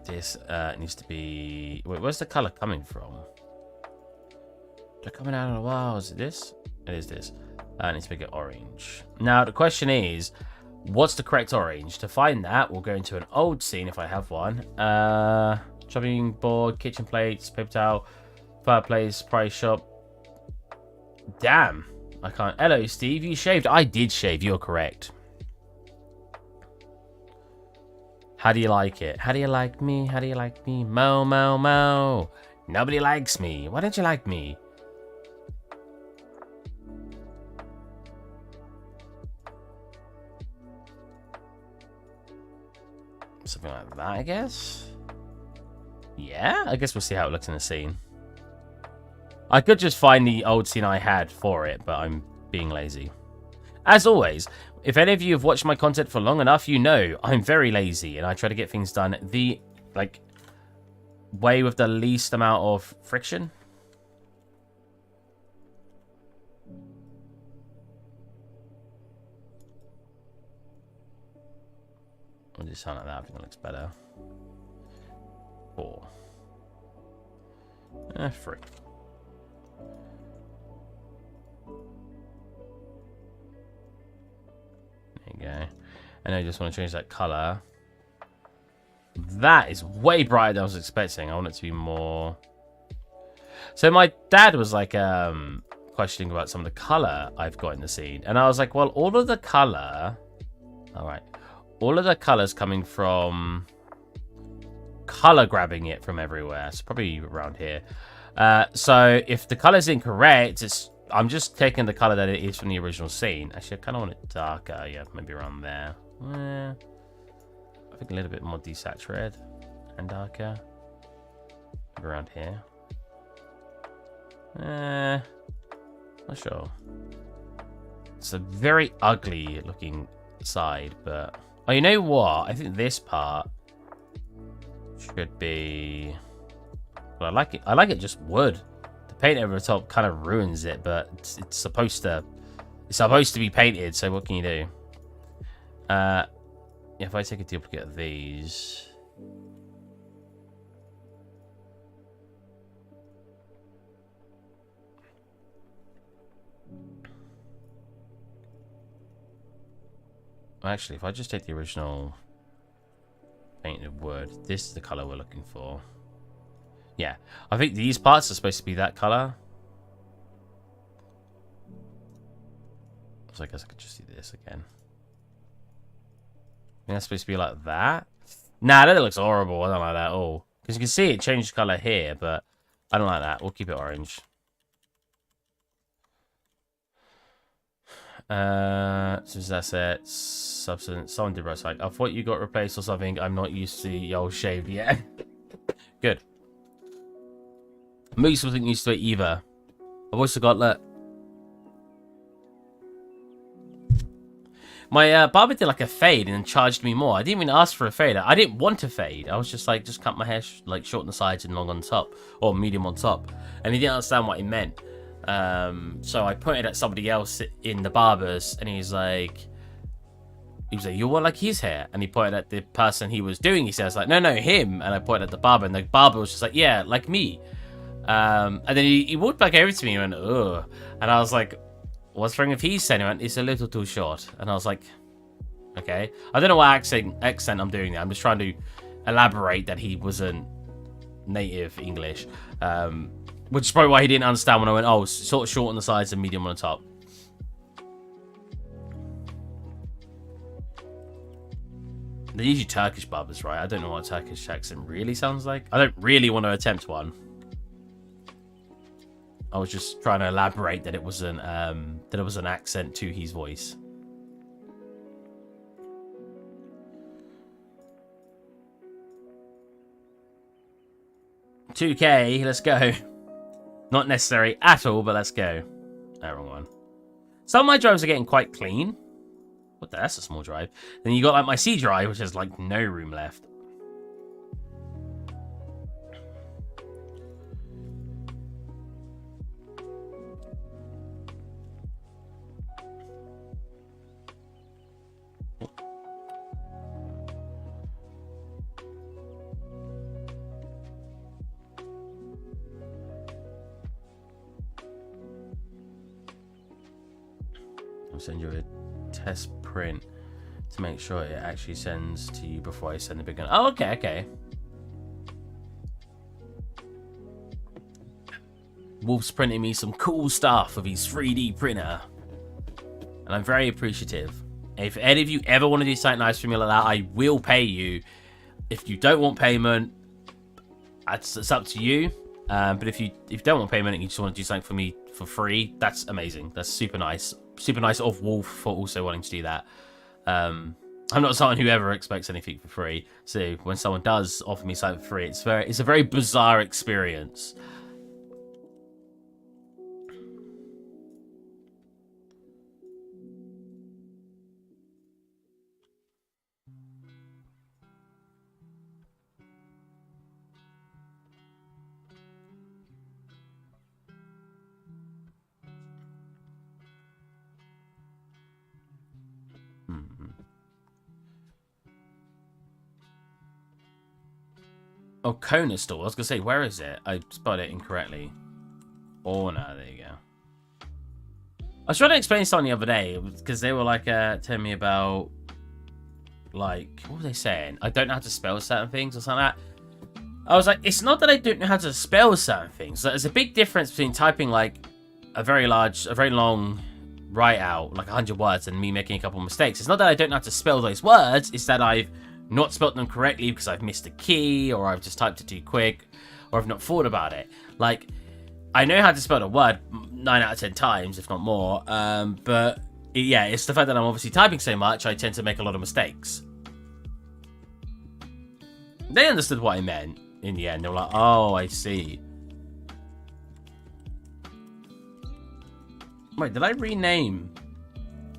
This needs to be... Wait, where's the color coming from? They're coming out of the wall. Is it this? It is this. I need to make it orange. Now, the question is, what's the correct orange? To find that, we'll go into an old scene if I have one. Chopping board, kitchen plates, paper towel, fireplace, price shop. Damn. I can't. Hello, Steve. You shaved. I did shave. You're correct. How do you like it? How do you like me? How do you like me? Mo, mo, mo. Nobody likes me. Why don't you like me? Something like that, I guess. Yeah, I guess we'll see how it looks in the scene. I could just find the old scene I had for it, but I'm being lazy. As always, if any of you have watched my content for long enough, you know I'm very lazy and I try to get things done the way with the least amount of friction. I'll just sound like that. I think it looks better. 4. 3. There you go. And I just want to change that color. That is way brighter than I was expecting. I want it to be more... So my dad was like questioning about some of the color I've got in the scene. And I was like, well, all of the color... All right. All of the colors coming from color grabbing it from everywhere. It's probably around here. So if the color's incorrect, I'm just taking the color that it is from the original scene. Actually, I kind of want it darker. Yeah, maybe around there. I think a little bit more desaturated and darker. Maybe around here. Not sure. It's a very ugly looking side, but oh, you know what? I think this part should be. Well, I like it. I like it just wood. The paint over the top kind of ruins it, but it's supposed to. It's supposed to be painted. So what can you do? If I take a duplicate of these. Actually, if I just take the original painted wood, this is the color we're looking for. Yeah, I think these parts are supposed to be that color. So I guess I could just do this again. I think that's supposed to be like that. Nah, that looks horrible. I don't like that at all. Because you can see it changed color here, but I don't like that. We'll keep it orange. So assets, substance, someone did right. I thought you got replaced or something. I'm not used to yo shaved yet. Good. Moose wasn't used to it either. I've also got that. My barber did like a fade and then charged me more. I didn't even ask for a fade. I didn't want a fade. I was just like, just cut my hair like short on the sides and long on top, or medium on top. And he didn't understand what it meant. So I pointed at somebody else in the barbers, and he was like, you want like his hair? And he pointed at the person he was doing. He says like, no, him. And I pointed at the barber, and the barber was just like, yeah, like me. And then he walked back over to me and went, ugh. And I was like, what's wrong with his hair? And he went, it's a little too short. And I was like, okay. I don't know what accent I'm doing there. I'm just trying to elaborate that he wasn't native English. Which is probably why he didn't understand when I went, oh, sort of short on the sides and medium on the top. They're usually Turkish barbers, right? I don't know what a Turkish accent really sounds like. I don't really want to attempt one. I was just trying to elaborate that it was an accent to his voice. $2K, let's go. Not necessary at all, but let's go. Oh, wrong one. Some of my drives are getting quite clean. What the? That's a small drive. Then you got like my C drive, which has like no room left. Send you a test print to make sure it actually sends to you before I send the big one. Oh, okay. Wolf's printing me some cool stuff with his 3D printer, and I'm very appreciative. If any of you ever want to do something nice for me like that, I will pay you. If you don't want payment, it's up to you. But if you don't want payment and you just want to do something for me for free, that's amazing. That's super nice. Super nice of Wolf for also wanting to do that. I'm not someone who ever expects anything for free. So when someone does offer me something for free, it's a very bizarre experience. Oh, Kona store. I was going to say, where is it? I spelled it incorrectly. Oh, no, there you go. I was trying to explain something the other day, because they were, like, telling me about, like, what were they saying? I don't know how to spell certain things or something like that. I was like, it's not that I don't know how to spell certain things. There's a big difference between typing, like, a very long write out, like 100 words, and me making a couple of mistakes. It's not that I don't know how to spell those words, it's that I've not spelt them correctly because I've missed a key, or I've just typed it too quick, or I've not thought about it. Like, I know how to spell a word 9 out of 10 times, if not more, but yeah, it's the fact that I'm obviously typing so much, I tend to make a lot of mistakes. They understood what I meant in the end. They were like, oh, I see. Wait, did I rename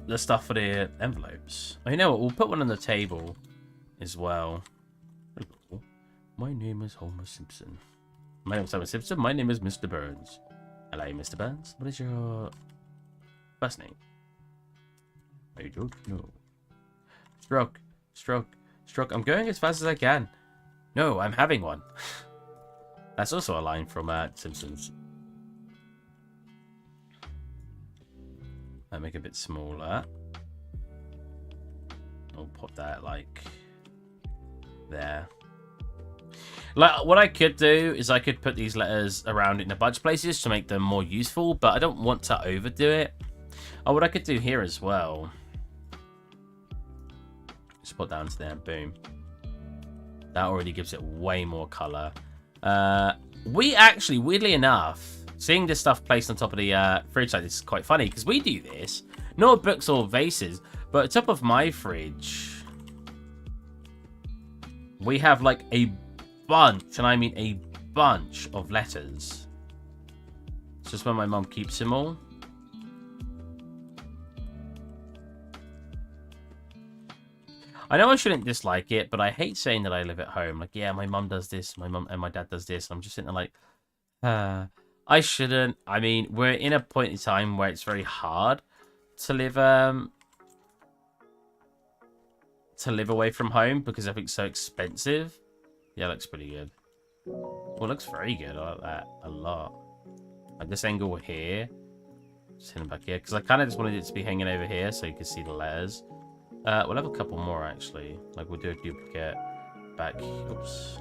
the stuff for the envelopes? Oh, you know what? We'll put one on the table as well. Hello. My name is Homer Simpson. My name is Homer Simpson. My name is Mr. Burns. Hello, Mr. Burns. What is your first name? I don't know. Stroke. Stroke. Stroke. I'm going as fast as I can. No, I'm having one. That's also a line from Simpsons. I'll make it a bit smaller. I'll pop that like there. Like, what I could do is I could put these letters around in a bunch of places to make them more useful, but I don't want to overdo it. Oh, what I could do here as well. Just put down to there, boom. That already gives it way more color. We actually, weirdly enough, seeing this stuff placed on top of the fridge like this is quite funny, because we do this, not books or vases, but at the top of my fridge, we have like a bunch, and I mean a bunch of letters. It's just where my mum keeps them all. I know I shouldn't dislike it, but I hate saying that I live at home. Like, yeah, my mum does this, my mum and my dad does this. I'm just sitting there like, I shouldn't. I mean, we're in a point in time where it's very hard to live away from home because everything's so expensive. Yeah, it looks pretty good. Well, it looks very good. I like that a lot. Like this angle here. Just hanging back here. Because I kind of just wanted it to be hanging over here so you can see the letters. We'll have a couple more, actually. Like, we'll do a duplicate back... Oops.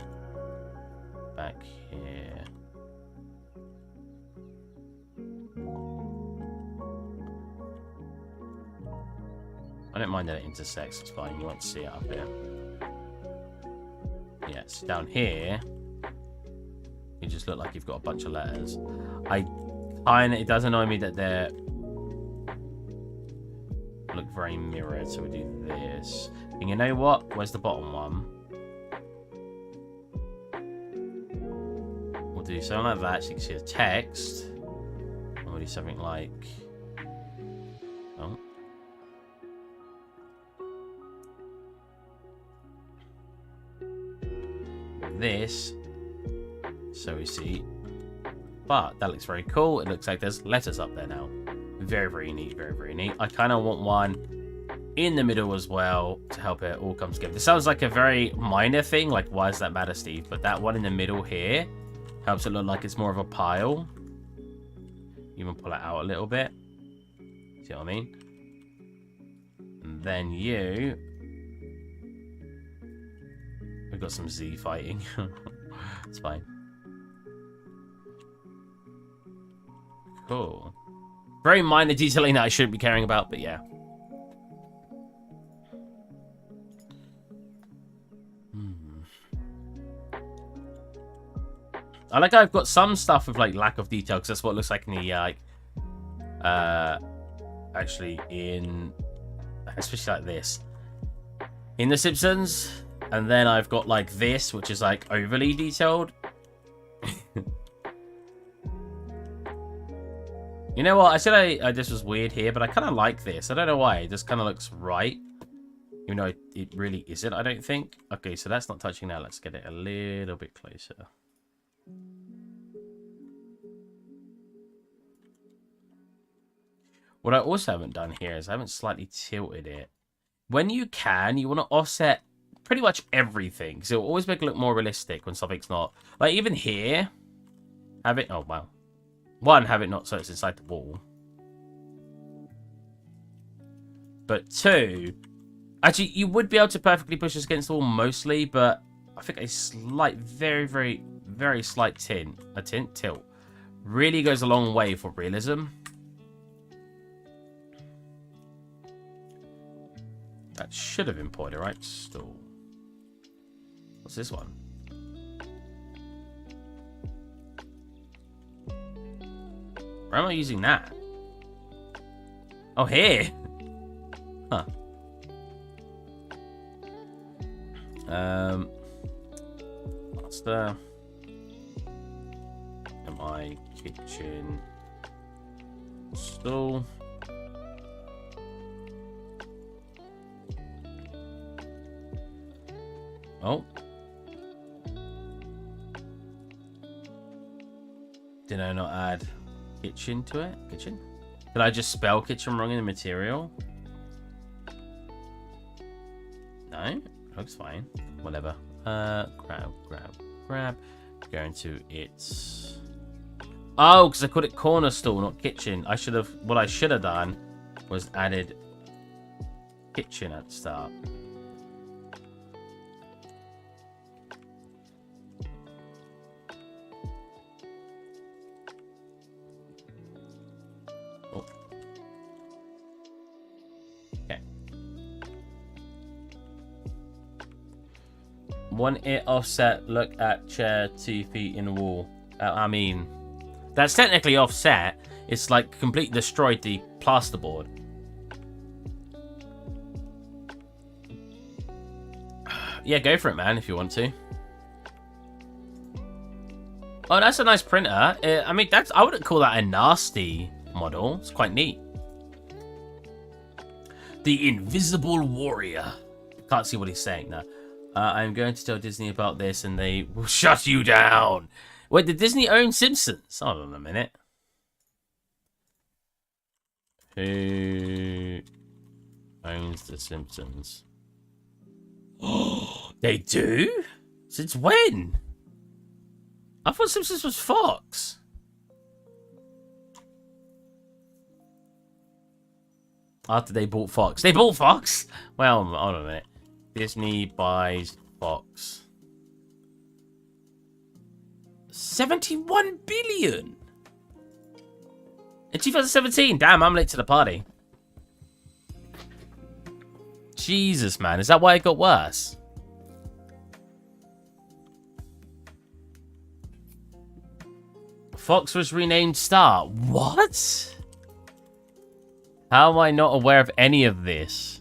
Back here. I don't mind that it intersects. It's fine. You won't see it up here. Yes, down here, you just look like you've got a bunch of letters. It does annoy me that they're look very mirrored, so we do this. And you know what? Where's the bottom one? We'll do something like that so you can see the text. And we'll do something like... Oh. This, so we see, but that looks very cool. It looks like there's letters up there now. Very, very neat, very, very neat. I kind of want one in the middle as well to help it all come together. This sounds like a very minor thing, like why does that matter, Steve? But that one in the middle here helps it look like it's more of a pile. Even pull it out a little bit. See what I mean? And then you... We've got some Z fighting. It's fine. Cool. Very minor detailing that I shouldn't be caring about, but yeah. I like how I've got some stuff with like lack of detail because that's what it looks like in the actually in especially like this in The Simpsons. And then I've got like this, which is like overly detailed. You know what? I said this was weird here, but I kind of like this. I don't know why. It just kind of looks right. Even though it really isn't, I don't think. Okay, so that's not touching now. Let's get it a little bit closer. What I also haven't done here is I haven't slightly tilted it. When you can, you want to offset pretty much everything, because it will always make it look more realistic when something's not. Like, even here, have it... Oh, wow. One, have it not so it's inside the wall. But two... Actually, you would be able to perfectly push this against the wall mostly, but I think a slight, very, very, very slight tilt really goes a long way for realism. That should have been pointed, right? Stall. What's this one? Where am I using that? Oh, here. Huh. What's the... My kitchen stool. Oh. Did I not add kitchen to it? Kitchen? Did I just spell kitchen wrong in the material? No? Looks fine. Whatever. Grab. Go into its... Oh, because I called it corner stool, not kitchen. What I should have done was added kitchen at the start. Oh. Okay. 1 ear offset, look at chair 2 feet in the wall. I mean... That's technically offset. It's like completely destroyed the plasterboard. Yeah, go for it, man, if you want to. Oh, that's a nice printer. I mean, I wouldn't call that a nasty model. It's quite neat. The Invisible Warrior. Can't see what he's saying now. I'm going to tell Disney about this and they will shut you down. Wait, did Disney own Simpsons? Hold on a minute. Who owns the Simpsons? Oh, they do? Since when? I thought Simpsons was Fox. After they bought Fox. They bought Fox? Well, hold on a minute. Disney buys Fox. 71 billion in 2017. Damn, I'm late to the party. Jesus, man, is that why it got worse? Fox was renamed Star. What? How am I not aware of any of this?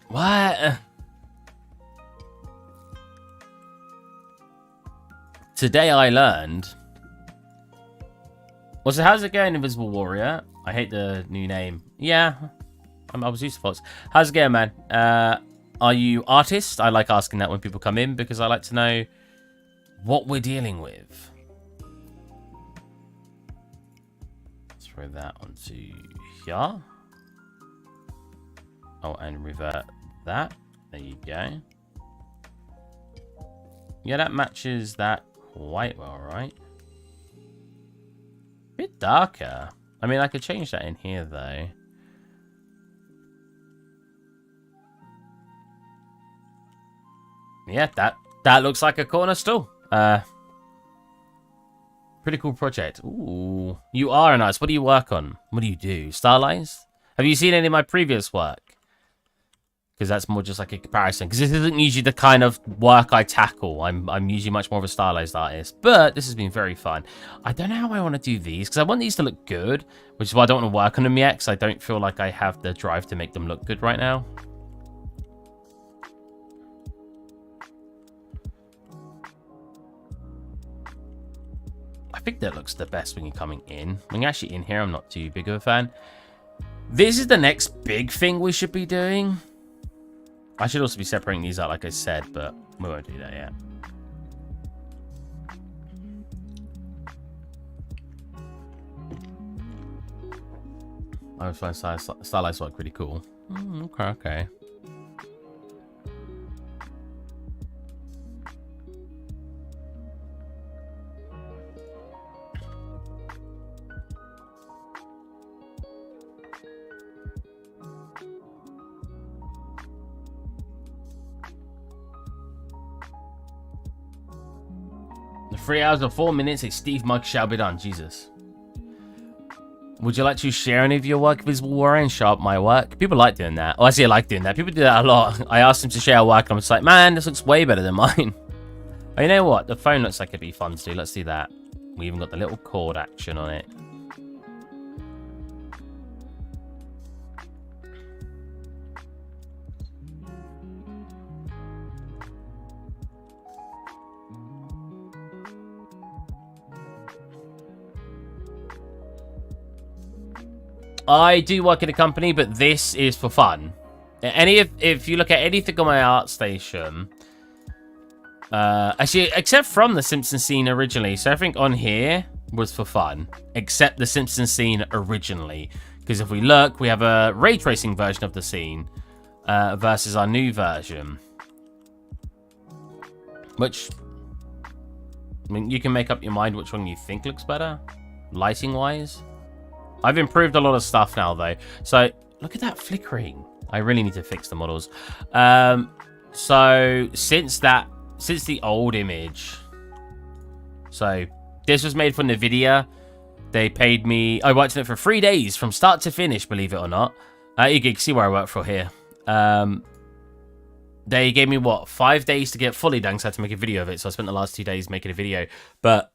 What? Today I learned. Well, so how's it going, Invisible Warrior? I hate the new name. Yeah, I was used to Fox. How's it going, man? Are you artist? I like asking that when people come in because I like to know what we're dealing with. Throw that onto here. Oh, and revert that. There you go. Yeah, that matches that quite well, right? Bit darker. I mean, I could change that in here, though. Yeah, that looks like a corner stool. Pretty cool project. Ooh, you are an artist. What do you work on? What do you do? Stylized? Have you seen any of my previous work? Because that's more just like a comparison. Because this isn't usually the kind of work I tackle. I'm usually much more of a stylized artist. But this has been very fun. I don't know how I want to do these. Because I want these to look good. Which is why I don't want to work on them yet. Because I don't feel like I have the drive to make them look good right now. I think that looks the best when you're coming in. When you're actually in here, I'm not too big of a fan. This is the next big thing we should be doing. I should also be separating these out, like I said, but we won't do that yet. I was find stylized work pretty cool. Okay. The 3 hours and 4 minutes, a Steve mug shall be done. Jesus. Would you like to share any of your work, Visible Warrior, and show up my work? People like doing that. Oh, I see, I like doing that. People do that a lot. I asked them to share work, and I'm just like, man, this looks way better than mine. Oh, you know what? The phone looks like it'd be fun to do. Let's do that. We even got the little cord action on it. I do work at a company, but this is for fun. If you look at anything on my art station, actually, except from the Simpsons scene originally, so everything on here was for fun, except the Simpsons scene originally. Because if we look, we have a ray tracing version of the scene versus our new version, which, I mean, you can make up your mind which one you think looks better, lighting wise. I've improved a lot of stuff now, though. So, look at that flickering. I really need to fix the models. So, since the old image... So, this was made for NVIDIA. They paid me... I worked on it for 3 days, from start to finish, believe it or not. You can see where I work for here. They gave me, what, 5 days to get fully done, so I had to make a video of it. So, I spent the last 2 days making a video. But...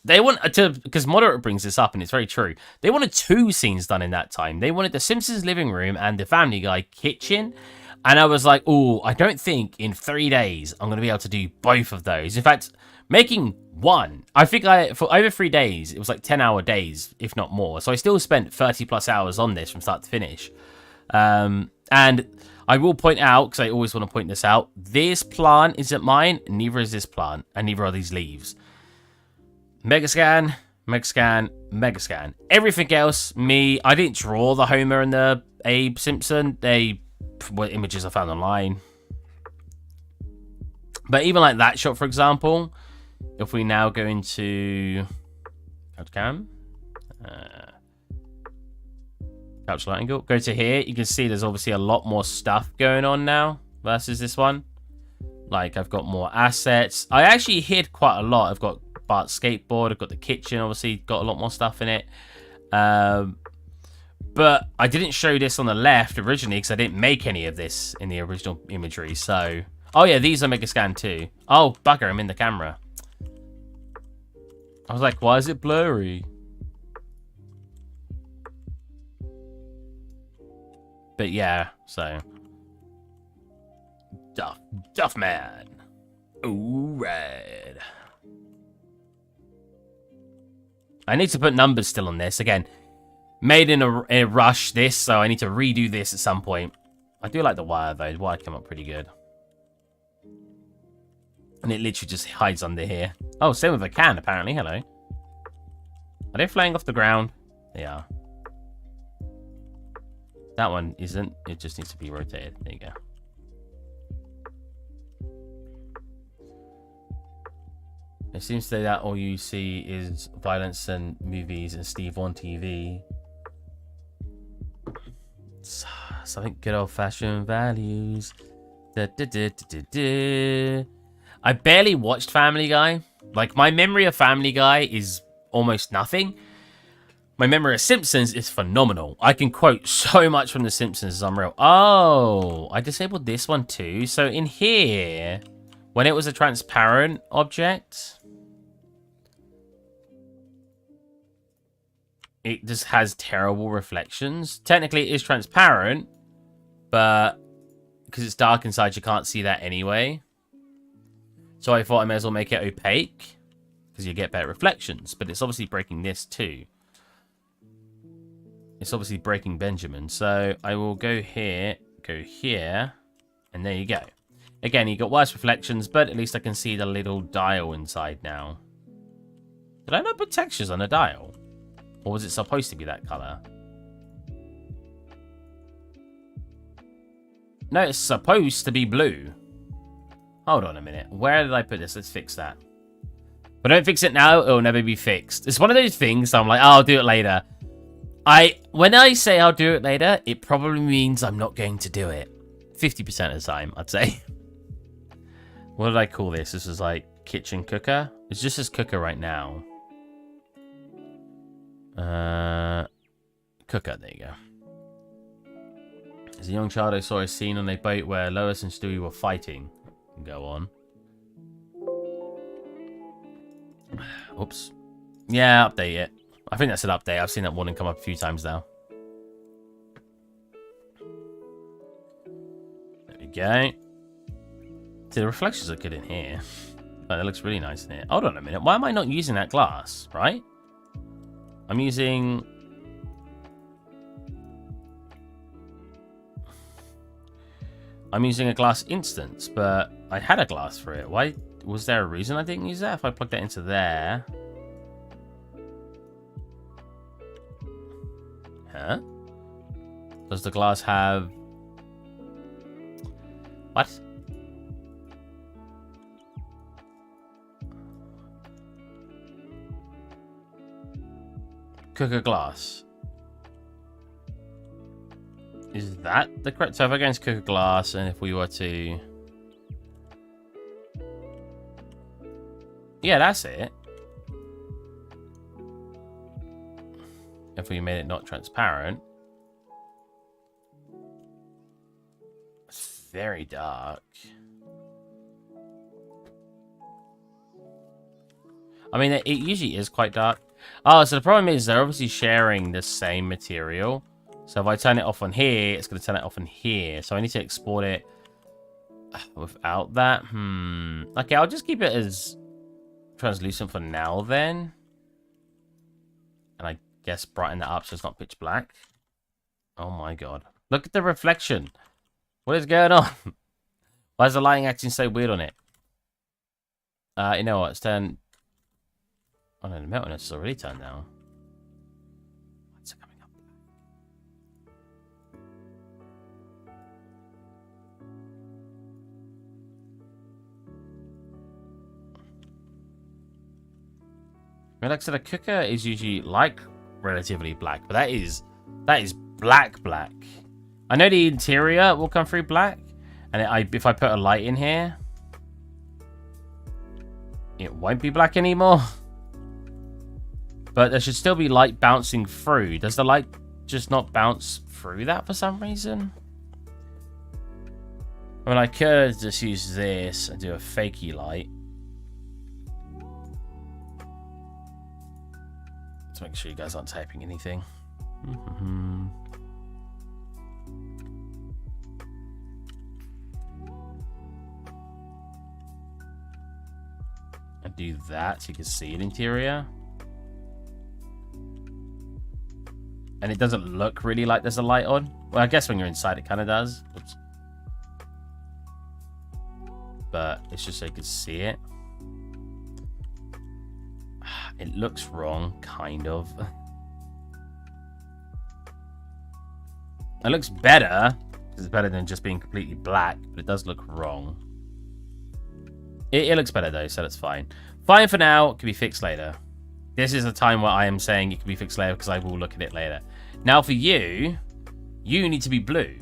they wanted to, because Moderate brings this up, and it's very true. They wanted 2 scenes done in that time. They wanted the Simpsons living room and the Family Guy kitchen. And I was like, oh, I don't think in 3 days I'm going to be able to do both of those. In fact, making one, I think for over 3 days, it was like 10-hour days, if not more. So I still spent 30 plus hours on this from start to finish. And I will point out, because I always want to point this out, this plant isn't mine, neither is this plant, and neither are these leaves. Megascan, Megascan, Megascan. Everything else, me. I didn't draw the Homer and the Abe Simpson. They were images I found online. But even like that shot, for example, if we now go into couch cam, couch light angle, go to here, you can see there's obviously a lot more stuff going on now versus this one. Like, I've got more assets. I actually hid quite a lot. I've got Bart's skateboard. I've got the kitchen, obviously, got a lot more stuff in it. But I didn't show this on the left originally because I didn't make any of this in the original imagery. So, oh yeah, these are Megascan too. Oh, bugger, I'm in the camera. I was like, why is it blurry? But yeah, so. Duff man. Ooh, red. I need to put numbers still on this. Again, made in a rush this, so I need to redo this at some point. I do like the wire, though. The wire came up pretty good. And it literally just hides under here. Oh, same with a can, apparently. Hello. Are they flying off the ground? They are. That one isn't. It just needs to be rotated. There you go. It seems to say that all you see is violence and movies and Steve on TV. Something good old-fashioned values. Da, da, da, da, da, da. I barely watched Family Guy. Like, my memory of Family Guy is almost nothing. My memory of Simpsons is phenomenal. I can quote so much from The Simpsons, it's unreal. Oh, I disabled this one too. So in here, when it was a transparent object, it just has terrible reflections. Technically, it is transparent, but because it's dark inside, you can't see that anyway. So I thought I may as well make it opaque, because you get better reflections. But it's obviously breaking this too. It's obviously breaking Benjamin. So I will go here, and there you go. Again, you got worse reflections, but at least I can see the little dial inside now. Did I not put textures on the dial? Or was it supposed to be that color? No, it's supposed to be blue. Hold on a minute. Where did I put this? Let's fix that. If I don't fix it now, it'll never be fixed. It's one of those things I'm like, oh, I'll do it later. When I say I'll do it later, it probably means I'm not going to do it. 50% of the time, I'd say. What did I call this? This is like kitchen cooker. It's just as cooker right now. Cooker, there you go. As a young child, I saw a scene on a boat where Lois and Stewie were fighting. Go on. Oops. Yeah, update it. I think that's an update. I've seen that warning come up a few times now. There we go. See, the reflections look good in here. Like, it looks really nice in here. Hold on a minute. Why am I not using that glass, right? I'm using... a glass instance, but I had a glass for it. Why? Was there a reason I didn't use that? If I plug that into there... Huh? Does the glass have... What? Cooker glass. Is that the correct... So if I go into cooker glass, and if we were to... Yeah, that's it. If we made it not transparent. It's very dark. I mean, it usually is quite dark. Oh, so the problem is they're obviously sharing the same material. So if I turn it off on here, it's going to turn it off on here. So I need to export it without that. Okay, I'll just keep it as translucent for now then. And I guess brighten that up so it's not pitch black. Oh my god. Look at the reflection. What is going on? Why is the lighting acting so weird on it? You know what? It's turned... Oh no, the meltiness is already turned down. What's coming up? I mean, like I said, a cooker is usually like relatively black, but that is black. I know the interior will come through black, and if I put a light in here, it won't be black anymore. But there should still be light bouncing through. Does the light just not bounce through that for some reason? I mean, I could just use this and do a fakey light. Let's make sure you guys aren't typing anything. And do that so you can see an interior. And it doesn't look really like there's a light on. Well, I guess when you're inside it kind of does. Oops. But it's just so you can see it. It looks wrong, kind of. It looks better. It's better than just being completely black, but it does look wrong. It looks better though, so that's fine. Fine for now, it can be fixed later. This is a time where I am saying it can be fixed later because I will look at it later. Now for you need to be blue.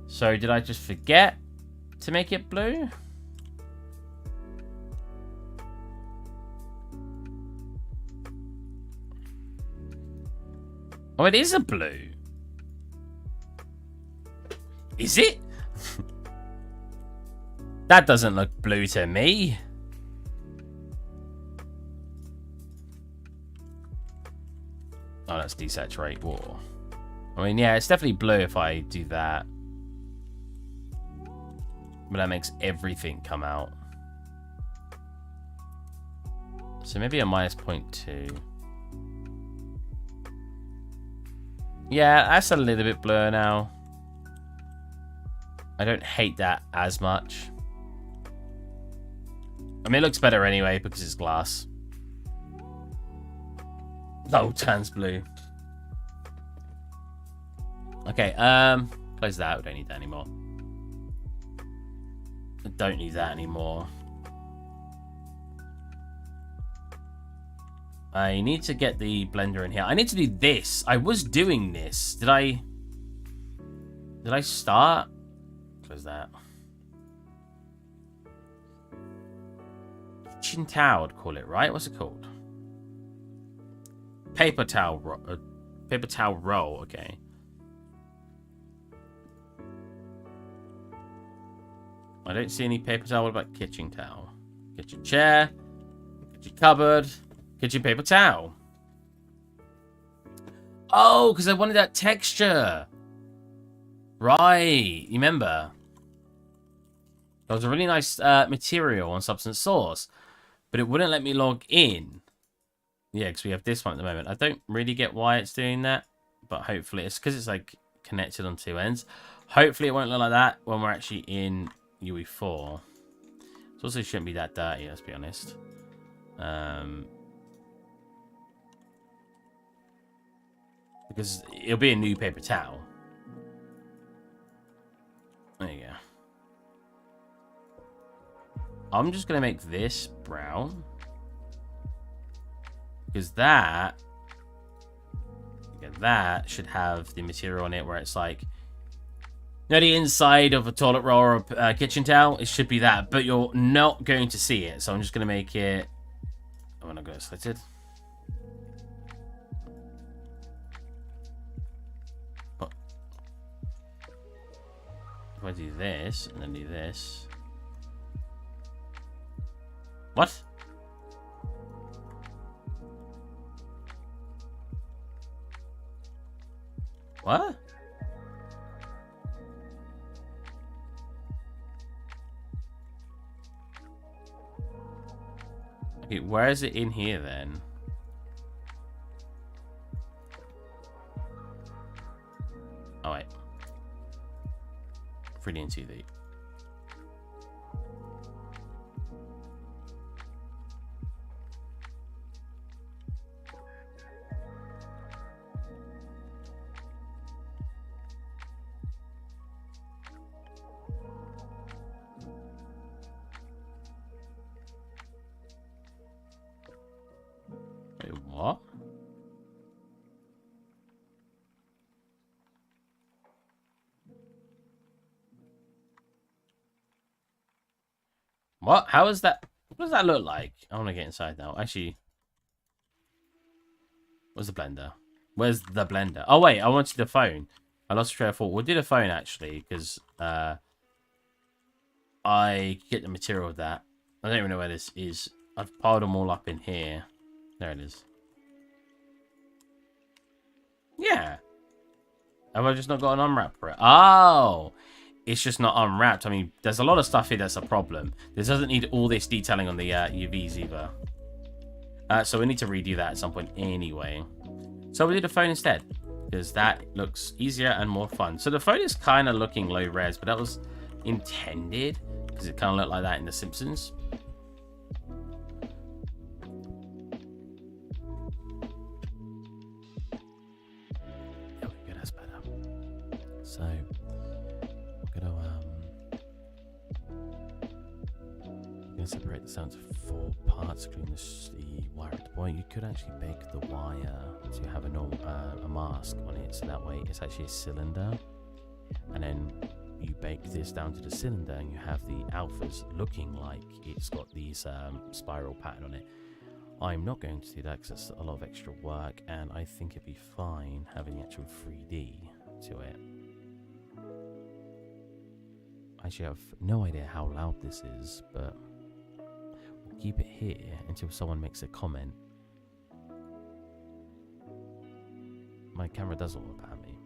So did I just forget to make it blue? Oh, it is a blue. Is it? That doesn't look blue to me. Oh, let's desaturate water. I mean, yeah, it's definitely blue if I do that. But that makes everything come out. So maybe a -0.2. Yeah, that's a little bit blur now. I don't hate that as much. I mean, it looks better anyway because it's glass. Oh, turns blue. Okay, close that. We don't need that anymore. I don't need that anymore. I need to get the blender in here. I need to do this. I was doing this. Did I start? Close that. Kitchen towel, I'd call it, right? What's it called? Paper towel Paper towel roll. Okay. I don't see any paper towel. What about kitchen towel? Kitchen chair. Kitchen cupboard. Kitchen paper towel. Oh, because I wanted that texture. Right. You remember? There was a really nice material on Substance Source, but it wouldn't let me log in. Yeah, because we have this one at the moment. I don't really get why it's doing that, but hopefully it's because it's like connected on two ends. Hopefully it won't look like that when we're actually in UE4. It also shouldn't be that dirty, let's be honest. Because it'll be a new paper towel. There you go. I'm just going to make this brown. Because that should have the material on it where it's like, you know, the inside of a toilet roll or a kitchen towel, it should be that, but you're not going to see it. So I'm just going to make it, I'm not going to slit it. But if I do this and then do this. What? What? Okay, where is it in here then? Oh wait. 3D and 2D. Wait, what? What? How is that? What does that look like? I want to get inside now. Actually, where's the blender? Where's the blender? Oh, wait. I wanted the phone. I lost train of thought. We'll do the phone, actually, because I get the material of that. I don't even know where this is. I've piled them all up in here. There it is. Yeah. Have I just not got an unwrap for it? Oh! It's just not unwrapped. I mean, there's a lot of stuff here that's a problem. This doesn't need all this detailing on the UVs either. So we need to redo that at some point anyway. So we did a phone instead, because that looks easier and more fun. So the phone is kind of looking low res, but that was intended, because it kind of looked like that in The Simpsons. There we go, that's better. So I'm going to separate this down to 4 parts, including the wire at the point. You could actually bake the wire to have a normal a mask on it, so that way it's actually a cylinder, and then you bake this down to the cylinder and you have the alphas looking like it's got these spiral pattern on it. I'm not going to do that because it's a lot of extra work, and I think it'd be fine having the actual 3D to it. I actually have no idea how loud this is, but we'll keep it here until someone makes a comment. My camera does all about me.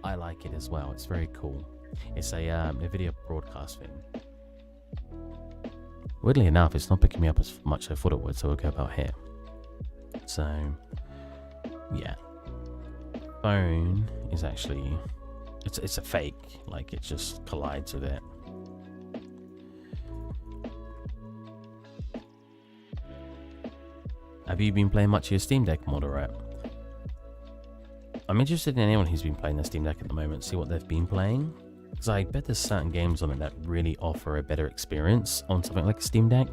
I like it as well. It's very cool. It's a video broadcast thing. Weirdly enough, it's not picking me up as much as I thought it would, so we'll go about here. So, yeah. Phone is actually... It's a fake, like it just collides with it. Have you been playing much of your Steam Deck mod, alright? I'm interested in anyone who's been playing their Steam Deck at the moment, see what they've been playing. Because I bet there's certain games on it that really offer a better experience on something like a Steam Deck.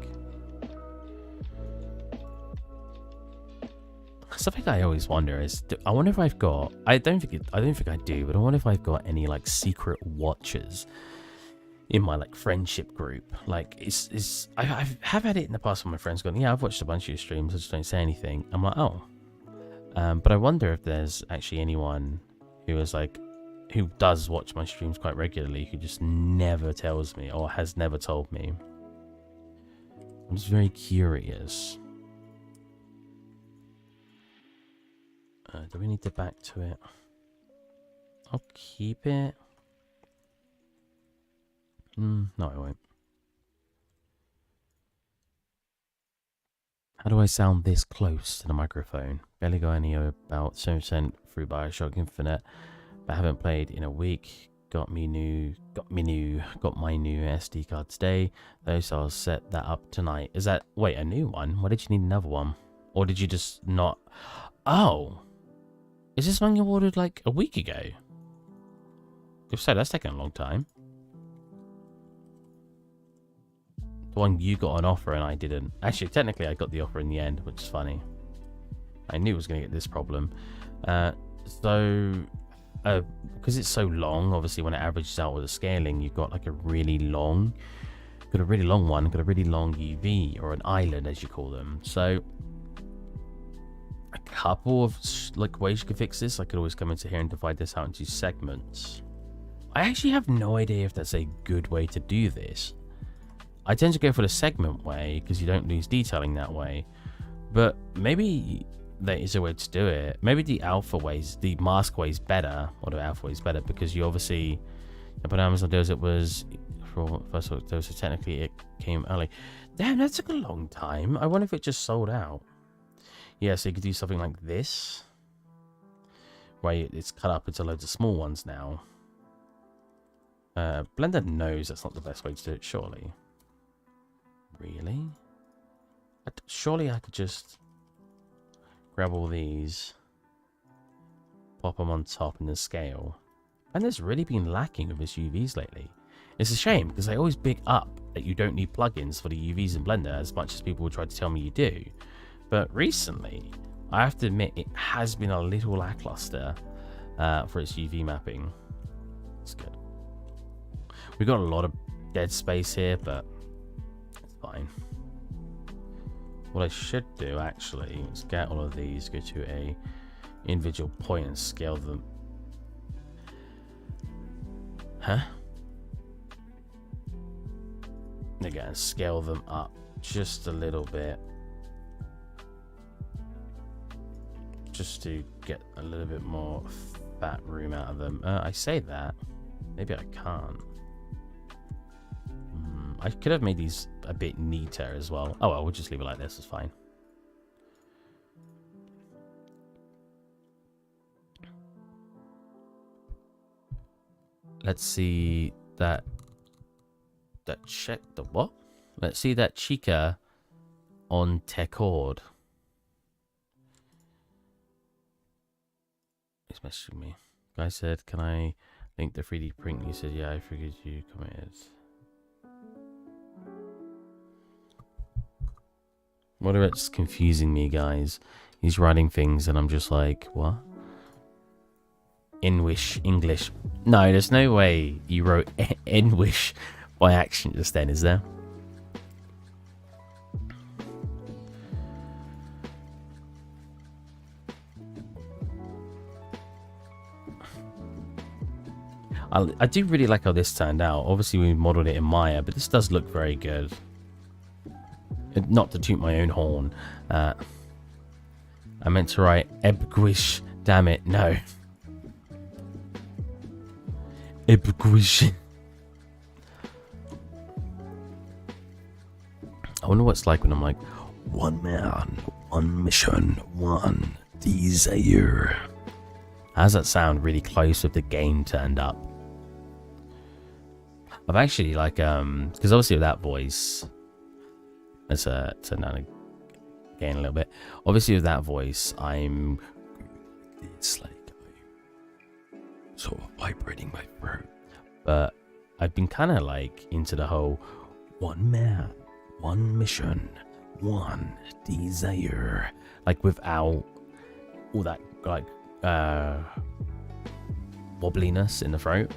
Something I always wonder is, I wonder if I've got, I don't think I do, but I wonder if I've got any like secret watchers in my like friendship group. Like I have had it in the past when my friends gone, yeah, I've watched a bunch of your streams, I just don't say anything. I'm like, oh, But I wonder if there's actually anyone who is like, who does watch my streams quite regularly, who just never tells me or has never told me. I'm just very curious. Do we need to back to it? I'll keep it. No, I won't. How do I sound this close to the microphone? Barely got any about 7% through Bioshock Infinite, but haven't played in a week. Got my new SD card today, though, so I'll set that up tonight. Is that, wait, a new one? Why did you need another one? Or did you just not? Oh, is this one you ordered like a week ago? If so, that's taken a long time. The one you got on offer and I didn't. Actually, technically, I got the offer in the end, which is funny. I knew I was going to get this problem. Because it's so long, obviously, when it averages out with the scaling, you've got like a really long one, got a really long UV, or an island, as you call them. So, a couple of like ways you could fix this. I could always come into here and divide this out into segments. I actually have no idea if that's a good way to do this. I tend to go for the segment way because you don't lose detailing that way, but maybe there is a way to do it. Maybe the alpha ways, the mask way is better, or the alpha way is better, because you obviously, but Amazon does it was for first of all, so technically it came early. Damn, that took a long time. I wonder if it just sold out. Yeah, so you could do something like this, where it's cut up into loads of small ones now. Blender knows that's not the best way to do it, surely. Really? Surely I could just grab all these, pop them on top in the scale. And there's really been lacking with his UVs lately. It's a shame because I always big up that you don't need plugins for the UVs in Blender as much as people would try to tell me you do. But recently, I have to admit it has been a little lackluster for its UV mapping. It's good. We've got a lot of dead space here, but it's fine. What I should do actually is get all of these, go to a individual point and scale them. Huh? Again, scale them up just a little bit. Just to get a little bit more fat room out of them. I say that. Maybe I can't. I could have made these a bit neater as well. Oh well, we'll just leave it like this, it's fine. Let's see that check the what? Let's see that Chica on Tecord. He's messaging me. Guy said, can I link the 3D print? He said, yeah, I figured you committed. What if it's confusing me, guys? He's writing things and I'm just like, what? English. No, there's no way you wrote English by accident just then, is there? I do really like how this turned out. Obviously, we modeled it in Maya, but this does look very good. Not to toot my own horn. I meant to write Ebguish. Damn it, no. Ebguish. I wonder what it's like when I'm like, one man, one mission, one desire. How does that sound really close with the game turned up? I've actually like, because obviously with that voice, let's turn down again a little bit. Obviously with that voice, it's like I'm sort of vibrating my throat. But I've been kind of like into the whole one man, one mission, one desire, like without all that like wobbliness in the throat.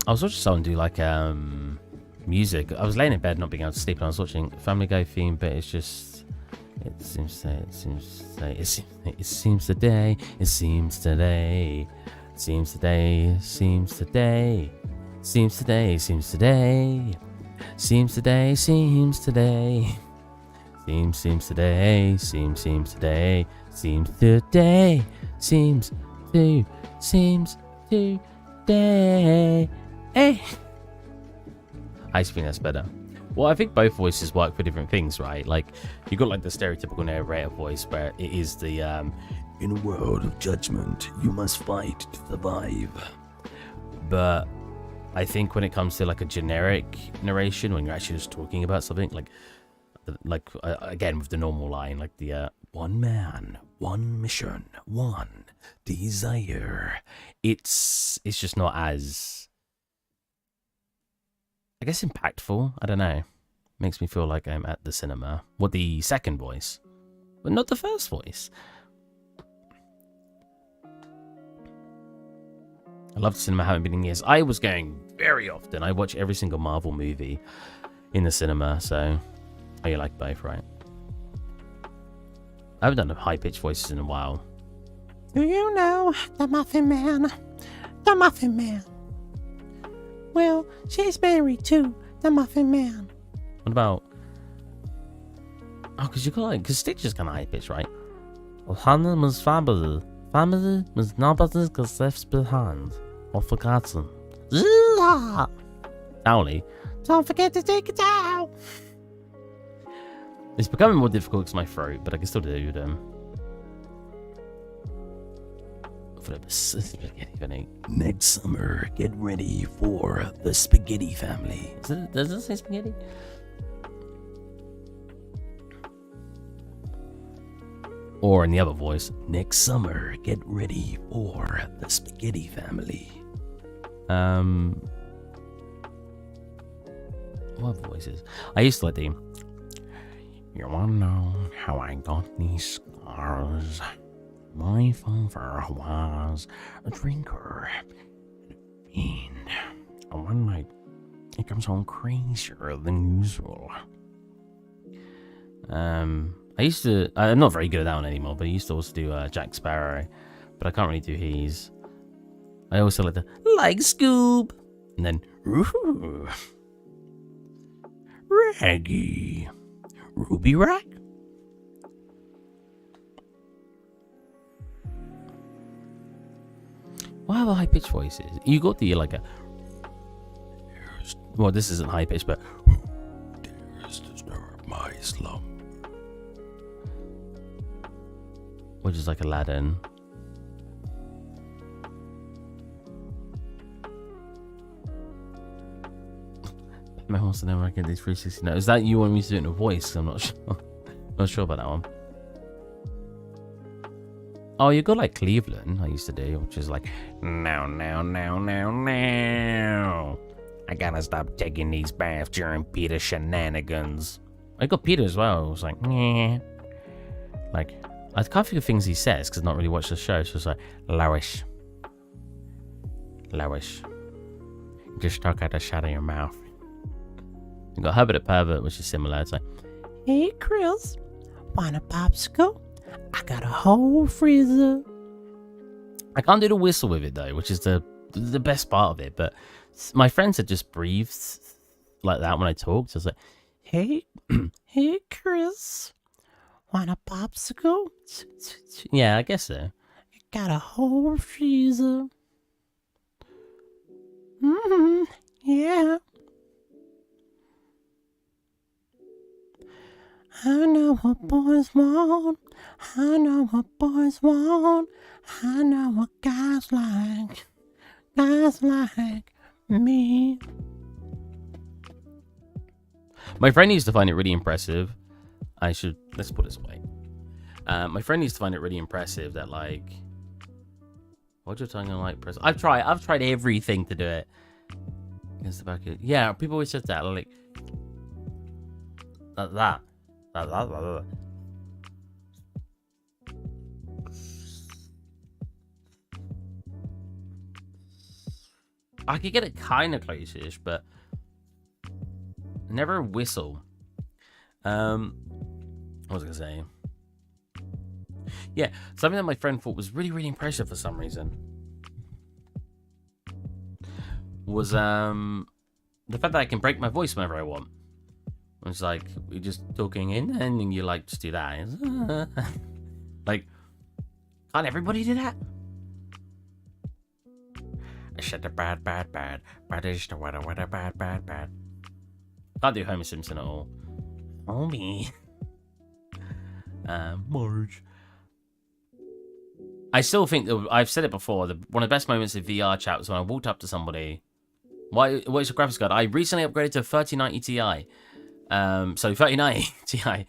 I was watching someone do like music. I was laying in bed not being able to sleep, and I was watching Family Guy theme, but it's just it seems today, it seems today, seems today, seems today, seems today, seems today, seems today, seems today, seems today, seems today, seems today, seems today, seems today. Hey. I just think that's better. Well, I think both voices work for different things, right? Like, you got like the stereotypical narrator voice where it is the in a world of judgment, you must fight to survive. But I think when it comes to like a generic narration, when you're actually just talking about something, like again with the normal line, like the one man, one mission, one desire. It's just not as, I guess, impactful. I don't know. Makes me feel like I'm at the cinema. What, the second voice, but not the first voice. I love the cinema. Haven't been in years. I was going very often. I watch every single Marvel movie in the cinema. So, oh, you like both, right? I haven't done the high-pitched voices in a while. Do you know the Muffin Man? The Muffin Man. Well, she's married to the Muffin Man. What about? Oh, because you got like, because Stitch is kind of high-pitched, right? Hannah was family. Family was nobody gets left behind or forgotten. Dowley. Don't forget to take it out. It's becoming more difficult because my throat, but I can still do them. For the spaghetti. Next summer, get ready for the spaghetti family. Does it say spaghetti? Or in the other voice, next summer, get ready for the spaghetti family. What voices? I used to like the, you wanna know how I got these scars? My father was a drinker and a fiend. And one night, he comes home crazier than usual. I used to, I'm not very good at that one anymore, but I used to also do Jack Sparrow, but I can't really do his. I also like the, like Scoob, and then, ooh, Raggy, Ruby Rack. What other high pitched voices? You got the like a. Well, this isn't high pitched, but who dares disturb my slump? Which is like Aladdin. My horse and never get these 360. Now, is that you want me to do it in a voice? I'm not sure. Not sure about that one. Oh, you got like Cleveland, I used to do, which is like, now. I gotta stop taking these baths during Peter's shenanigans. I got Peter as well. It was like, nah. Like, I can't think of things he says because I've not really watched the show. So it's like, Lois. Just talk out the side of your mouth. You got Herbert the Pervert, which is similar. It's like, Hey, Chris, want a popsicle? I got a whole freezer. I can't do the whistle with it though, which is the best part of it. But my friends had just breathed like that when I talked. So I was like, Hey, hey, Chris, want a popsicle? yeah, I guess so. I got a whole freezer. Yeah. I know what boys want. I know what boys want. I know what guys like. Guys like me. My friend used to find it really impressive. Let's put this away. My friend used to find it really impressive that like, what's your tongue like press? I've tried everything to do it. Against the back of, yeah, people always said that like that. I could get it kind of close-ish, but never whistle. What was I gonna say? Yeah, something that my friend thought was really, really impressive for some reason was the fact that I can break my voice whenever I want. It's like we're just talking in, and you like just do that. Like, can't everybody do that? I said the bad is the weather bad. Can't do Homer Simpson at all. Homie. Marge. I still think that I've said it before. One of the best moments of VR chat was when I walked up to somebody. What is your graphics card? I recently upgraded to 3090 Ti. So 3090 Ti.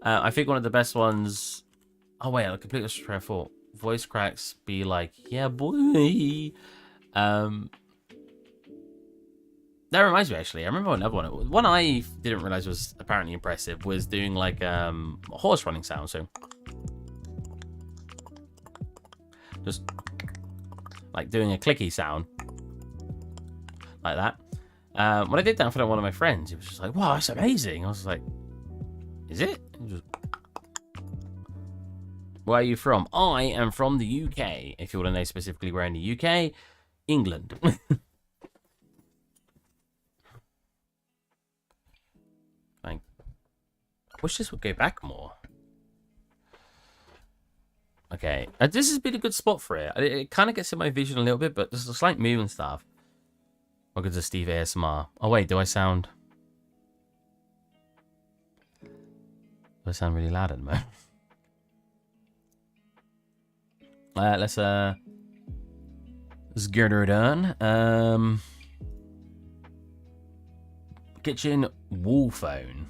I think one of the best ones. Oh wait, I completely lost train of thought. Voice cracks be like, yeah, boy. That reminds me, actually. I remember another one. One I didn't realize was apparently impressive was doing like a horse running sound. So just like doing a clicky sound like that. When I did that in front of one of my friends, he was just like, wow, that's amazing. I was like, is it? Where are you from? I am from the UK. If you want to know specifically where in the UK, England. I wish this would go back more. Okay, this has been a good spot for it. It kind of gets in my vision a little bit, but there's a slight move and stuff. Welcome to Steve ASMR. Oh wait, do I sound really loud at the moment? Let's get her done. Kitchen wall phone.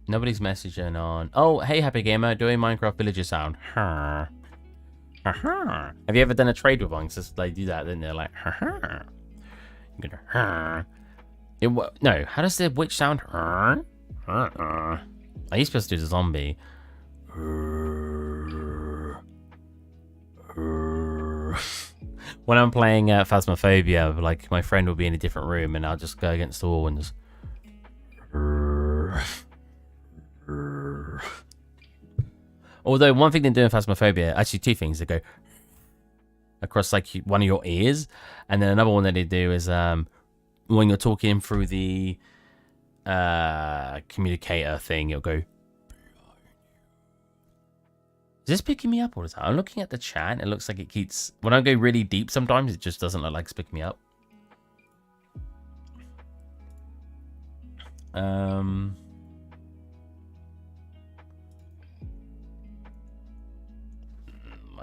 Nobody's messaging on. Oh, hey, Happy Gamer, doing Minecraft villager sound. Have you ever done a trade with one? Because they do that, then they're like, no, how does the witch sound? I used to do the zombie. When I'm playing Phasmophobia, like my friend will be in a different room and I'll just go against the wall and just. Although one thing they do in Phasmophobia, actually two things, they go across like one of your ears, and then another one that they do is when you're talking through the communicator thing, you'll go. Is this picking me up all the time? I'm looking at the chat. It looks like it keeps... When I go really deep sometimes, it just doesn't look like it's picking me up. I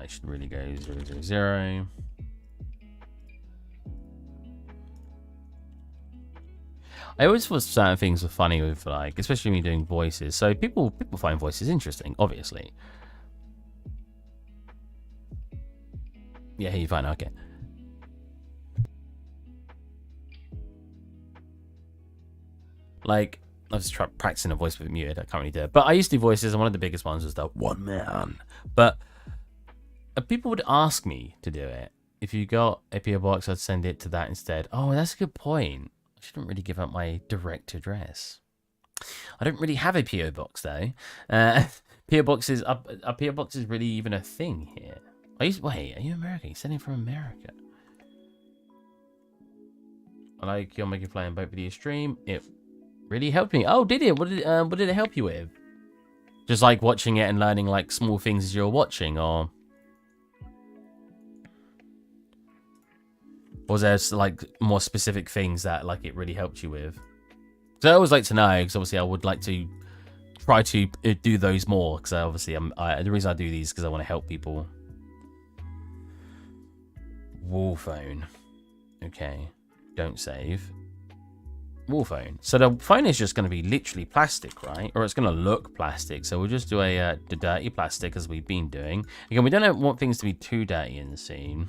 should really go 000. I always thought certain things were funny with, like, especially when you're doing voices. So people find voices interesting, obviously. Yeah, you're fine. Okay. Like, I was practicing a voice with it muted. I can't really do it. But I used to do voices, and one of the biggest ones was the one man. But people would ask me to do it. If you got a PO box, I'd send it to that instead. Oh, that's a good point. I shouldn't really give up my direct address. I don't really have a PO box though. PO boxes are PO boxes really even a thing here? Wait, are you American? You're sending from America. I like your making flying boat video stream. It really helped me. Oh, did it? What did it help you with? Just like watching it and learning like small things as you're watching, or was there like more specific things that like it really helped you with? So I always like to know, because obviously I would like to try to do those more, because obviously the reason I do these is because I want to help people. Wall phone. Okay. Don't save. Wall phone. So the phone is just going to be literally plastic, right? Or it's going to look plastic. So we'll just do the dirty plastic as we've been doing. Again, we don't want things to be too dirty in the scene.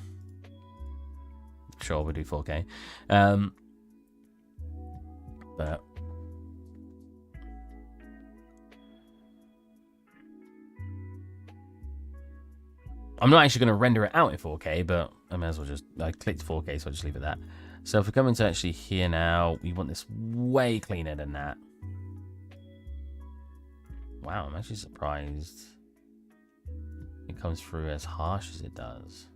Sure, we'll do 4K. But I'm not actually going to render it out in 4K, but I may as well just... I clicked 4K, so I'll just leave it that. So if we come into actually here now, we want this way cleaner than that. Wow, I'm actually surprised it comes through as harsh as it does.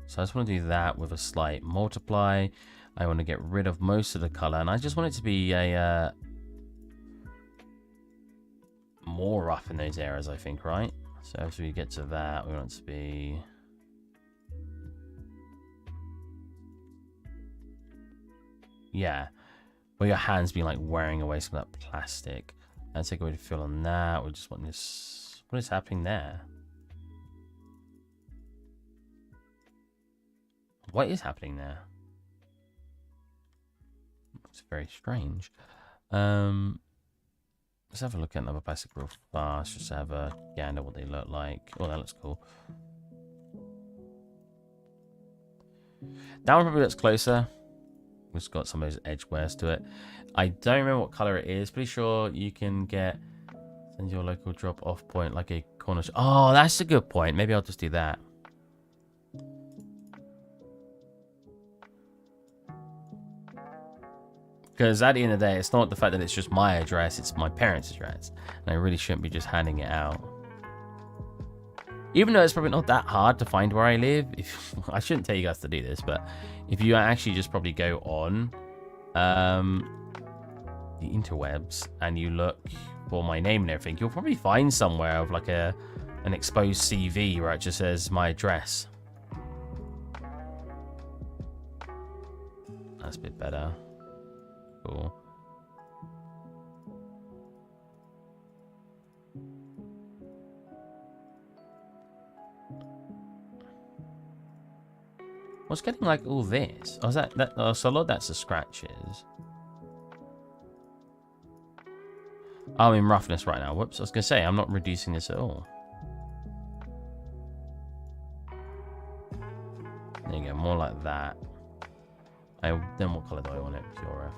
So I just want to do that with a slight multiply. I want to get rid of most of the color, and I just want it to be a more rough in those areas, I think, right? So as we get to that, we want it to be... Yeah. Where your hands be like wearing away some of that plastic. And take away the feel on that. We just want this... What is happening there? What is happening there? It's very strange. Let's have a look at another plastic real fast, just to have a gander what they look like. Oh, that looks cool. That one probably looks closer. It's got some of those edge wears to it. I don't remember what color it is. Pretty sure you can get... Send your local drop off point like a corner... Oh, that's a good point. Maybe I'll just do that. Because at the end of the day, it's not the fact that it's just my address, it's my parents' address. And I really shouldn't be just handing it out. Even though it's probably not that hard to find where I live. I shouldn't tell you guys to do this, but if you actually just probably go on the interwebs and you look for my name and everything, you'll probably find somewhere of like an exposed CV where it just says my address. That's a bit better. Cool. What's getting like all this? Oh, is that oh, so a lot of that's the scratches. I'm in roughness right now. Whoops, I was gonna say I'm not reducing this at all. There you go, more like that. Then what color do I want it? Pure F.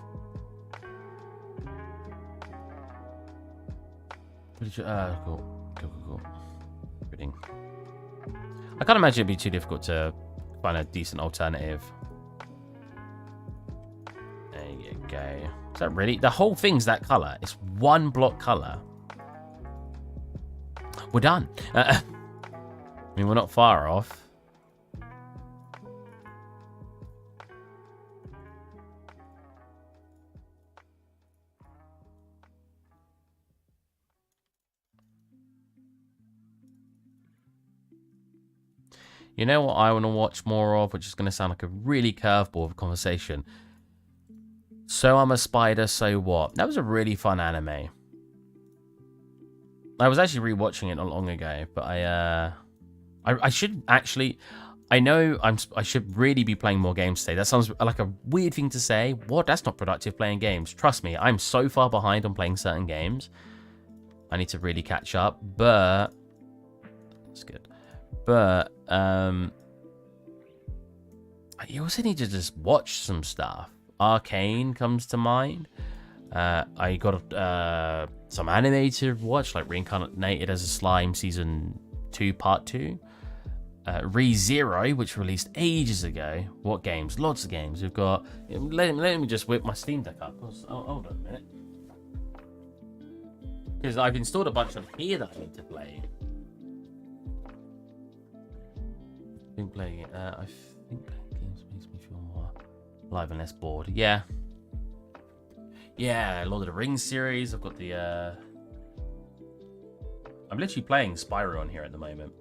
Cool. Reading. I can't imagine it'd be too difficult to find a decent alternative. There you go. Is that really? The whole thing's that color. It's one block color. We're done. I mean, we're not far off. You know what I want to watch more of, which is going to sound like a really curveball of a conversation. So I'm a Spider, So What? That was a really fun anime. I was actually rewatching it not long ago, but I should actually... I know I should really be playing more games today. That sounds like a weird thing to say. What? That's not productive playing games. Trust me, I'm so far behind on playing certain games. I need to really catch up, but... That's good. But you also need to just watch some stuff. Arcane comes to mind. I got some anime to watch, like Reincarnated as a Slime Season 2 Part 2. ReZero, which released ages ago. What games? Lots of games. We've got... Let me just whip my Steam Deck up. Hold on a minute. Because I've installed a bunch of here that I need to play. I think playing games makes me feel more alive and less bored. Yeah, Lord of the Rings series. I've got the I'm literally playing Spyro on here at the moment.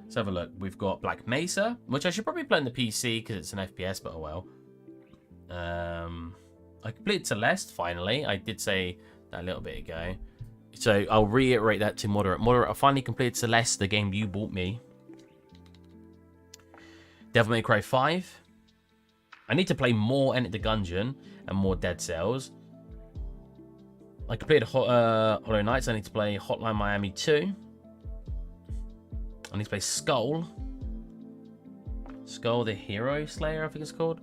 Let's have a look. We've got Black Mesa, which I should probably play on the PC because it's an FPS, but oh well. I completed Celeste finally. I did say that a little bit ago. So I'll reiterate that to Moderate. Moderate, I finally completed Celeste, the game you bought me. Devil May Cry 5. I need to play more Enter the Gungeon and more Dead Cells. I completed Hollow Knights. I need to play Hotline Miami 2. I need to play Skull. Skull the Hero Slayer, I think it's called.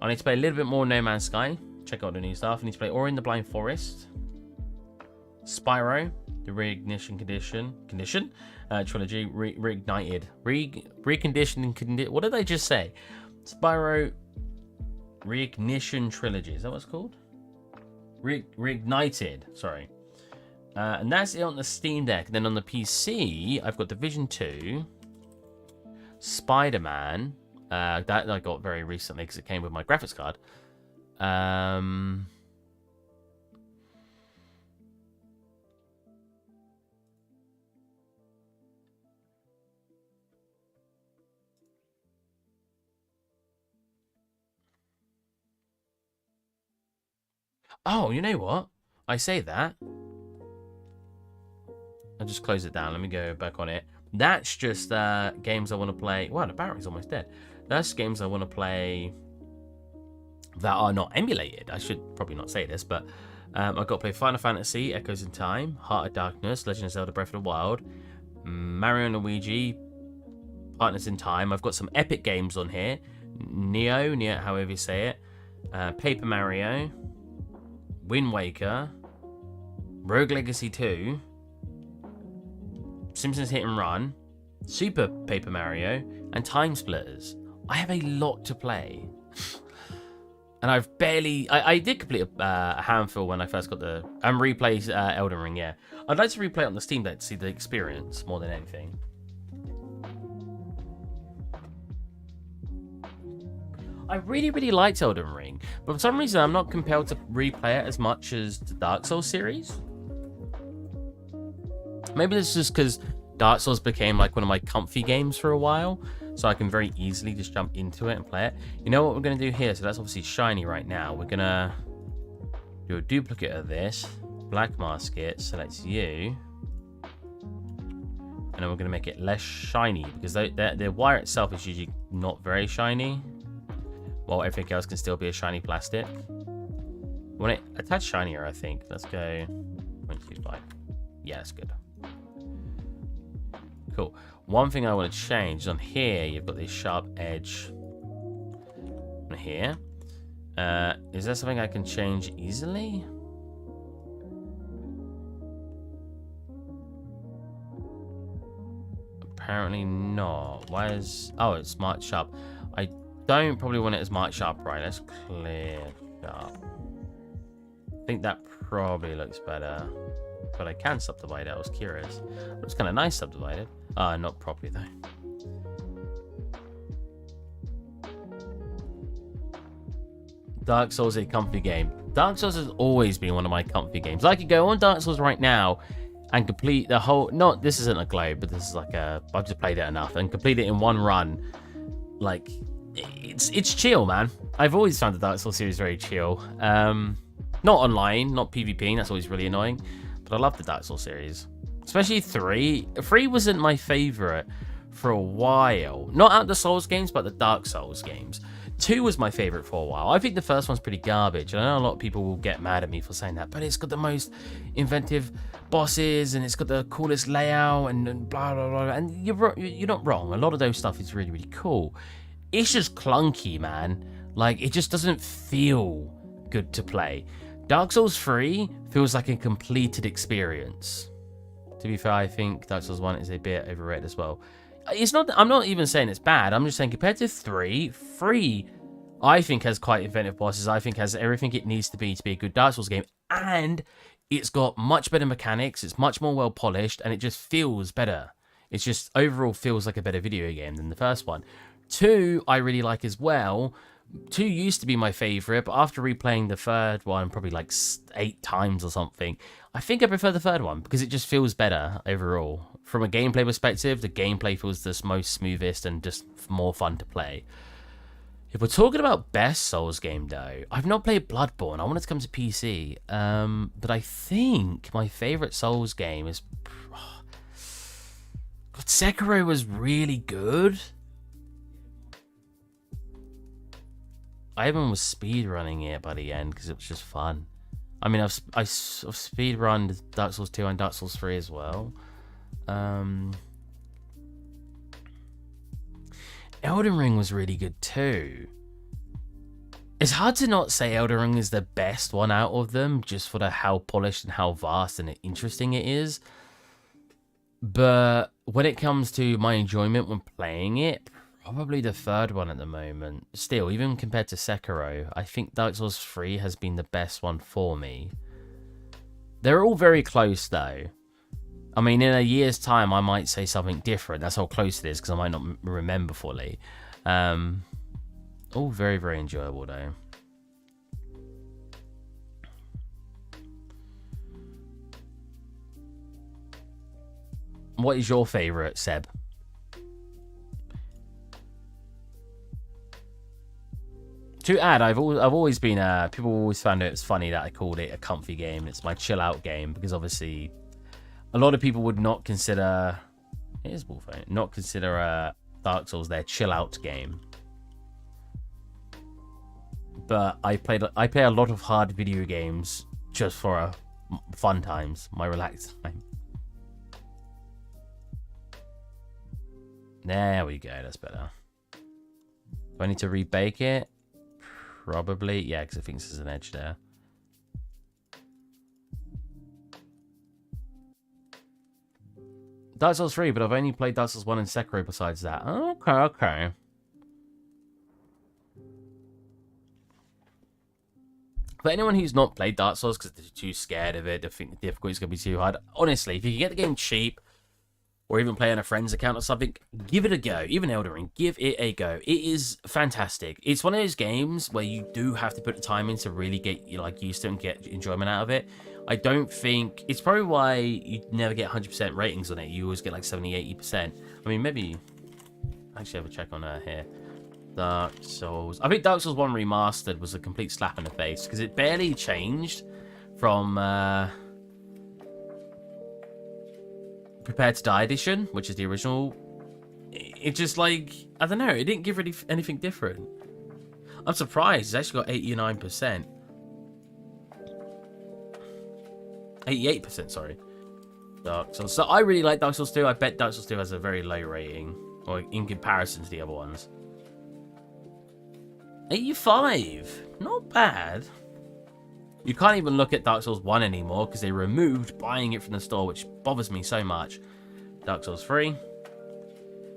I need to play a little bit more No Man's Sky. check out the new stuff. I need to play Ori in the Blind Forest, Spyro, the Reignition Condition trilogy, Reignited, Reconditioning. What did I just say? Spyro Reignition trilogy. Is that what it's called? Reignited. Sorry. And that's it on the Steam Deck. And then on the PC, I've got Division 2, Spider-Man. That I got very recently because it came with my graphics card. Oh, you know what? I say that. I'll just close it down. Let me go back on it. That's just games I want to play. Wow, the battery's almost dead. That's games I want to play that are not emulated. I should probably not say this, but I've got to play Final Fantasy, Echoes in Time, Heart of Darkness, Legend of Zelda Breath of the Wild, Mario and Luigi, Partners in Time. I've got some epic games on here. Neo, however you say it. Paper Mario, Wind Waker, Rogue Legacy 2, Simpsons Hit and Run, Super Paper Mario, and Time Splitters. I have a lot to play. And I've barely... I did complete a handful when I first got the... And replay Elden Ring, yeah. I'd like to replay it on the Steam Deck to see the experience more than anything. I really liked Elden Ring, but for some reason I'm not compelled to replay it as much as the Dark Souls series. Maybe this is just because Dark Souls became like one of my comfy games for a while, so I can very easily just jump into it and play it. You know what we're going to do here? So that's obviously shiny right now. We're going to do a duplicate of this, black mask it, select you, and then we're going to make it less shiny because the wire itself is usually not very shiny, while everything else can still be a shiny plastic. We want it a touch shinier, I think. Let's go 0.25. Yeah, that's good. Cool. One thing I want to change is on here, you've got this sharp edge on here. Is that something I can change easily? Apparently not. Why is... Oh, it's Smart Sharp. I don't probably want it as Smart Sharp, right? Let's clear sharp. I think that probably looks better. But I can subdivide it. I was curious. It looks kind of nice subdivided. Not properly though. Dark Souls is a comfy game. Dark Souls has always been one of my comfy games. I could go on Dark Souls right now and complete the whole... Not, this isn't a globe, but this is like a... I've just played it enough and complete it in one run. Like, it's chill, man. I've always found the Dark Souls series very chill. Not online, not PvP, that's always really annoying. But I love the Dark Souls series. Especially 3. 3 wasn't my favorite for a while. Not out the Souls games, but the Dark Souls games. 2 was my favorite for a while. I think the first one's pretty garbage. And I know a lot of people will get mad at me for saying that, but it's got the most inventive bosses and it's got the coolest layout and blah, blah, blah. And you're not wrong. A lot of those stuff is really, really cool. It's just clunky, man. Like, it just doesn't feel good to play. Dark Souls 3 feels like a completed experience. To be fair, I think Dark Souls 1 is a bit overrated as well. It's not. I'm not even saying it's bad. I'm just saying compared to 3, I think has quite inventive bosses. I think has everything it needs to be a good Dark Souls game. And it's got much better mechanics. It's much more well polished. And it just feels better. It just overall feels like a better video game than the first one. 2, I really like as well. 2 used to be my favorite, but after replaying the third one probably like 8 times or something, I think I prefer the third one because it just feels better overall. From a gameplay perspective, the gameplay feels the most smoothest and just more fun to play. If we're talking about best Souls game though, I've not played Bloodborne. I want it to come to PC, but I think my favorite Souls game is... God, Sekiro was really good. I even was speedrunning it by the end because it was just fun. I mean, I've speedrun Dark Souls 2 and Dark Souls 3 as well. Elden Ring was really good too. It's hard to not say Elden Ring is the best one out of them, just for how polished and how vast and interesting it is. But when it comes to my enjoyment when playing it, probably the third one at the moment. Still, even compared to Sekiro, I think Dark Souls 3 has been the best one for me. They're all very close, though. I mean, in a year's time, I might say something different. That's how close it is, because I might not remember fully. All very, very enjoyable, though. What is your favourite, Seb? To add, I've always been people always found it funny that I called it a comfy game. It's my chill out game because obviously a lot of people would not consider Dark Souls their chill out game. But I play a lot of hard video games just for fun times, my relaxed time. There we go, that's better. Do I need to rebake it? Probably, yeah, because I think there's an edge there. Dark Souls 3, but I've only played Dark Souls 1 and Sekiro besides that. Okay. For anyone who's not played Dark Souls because they're too scared of it, they think the difficulty is going to be too hard, honestly, if you can get the game cheap, or even play on a friend's account or something, give it a go. Even Elden Ring, give it a go. It is fantastic. It's one of those games where you do have to put the time in to really get used to it and get enjoyment out of it. I don't think... It's probably why you never get 100% ratings on it. You always get like 70-80%. I mean, maybe... Actually, have a check on here. Dark Souls. I think Dark Souls 1 Remastered was a complete slap in the face because it barely changed from... Prepare to Die edition, which is the original. It just like, I don't know, it didn't give anything different. I'm surprised. It's actually got 89%. 88%, sorry. Dark Souls. So I really like Dark Souls 2. I bet Dark Souls 2 has a very low rating, or in comparison to the other ones. 85. Not bad. You can't even look at Dark Souls 1 anymore because they removed buying it from the store, which bothers me so much. Dark Souls 3.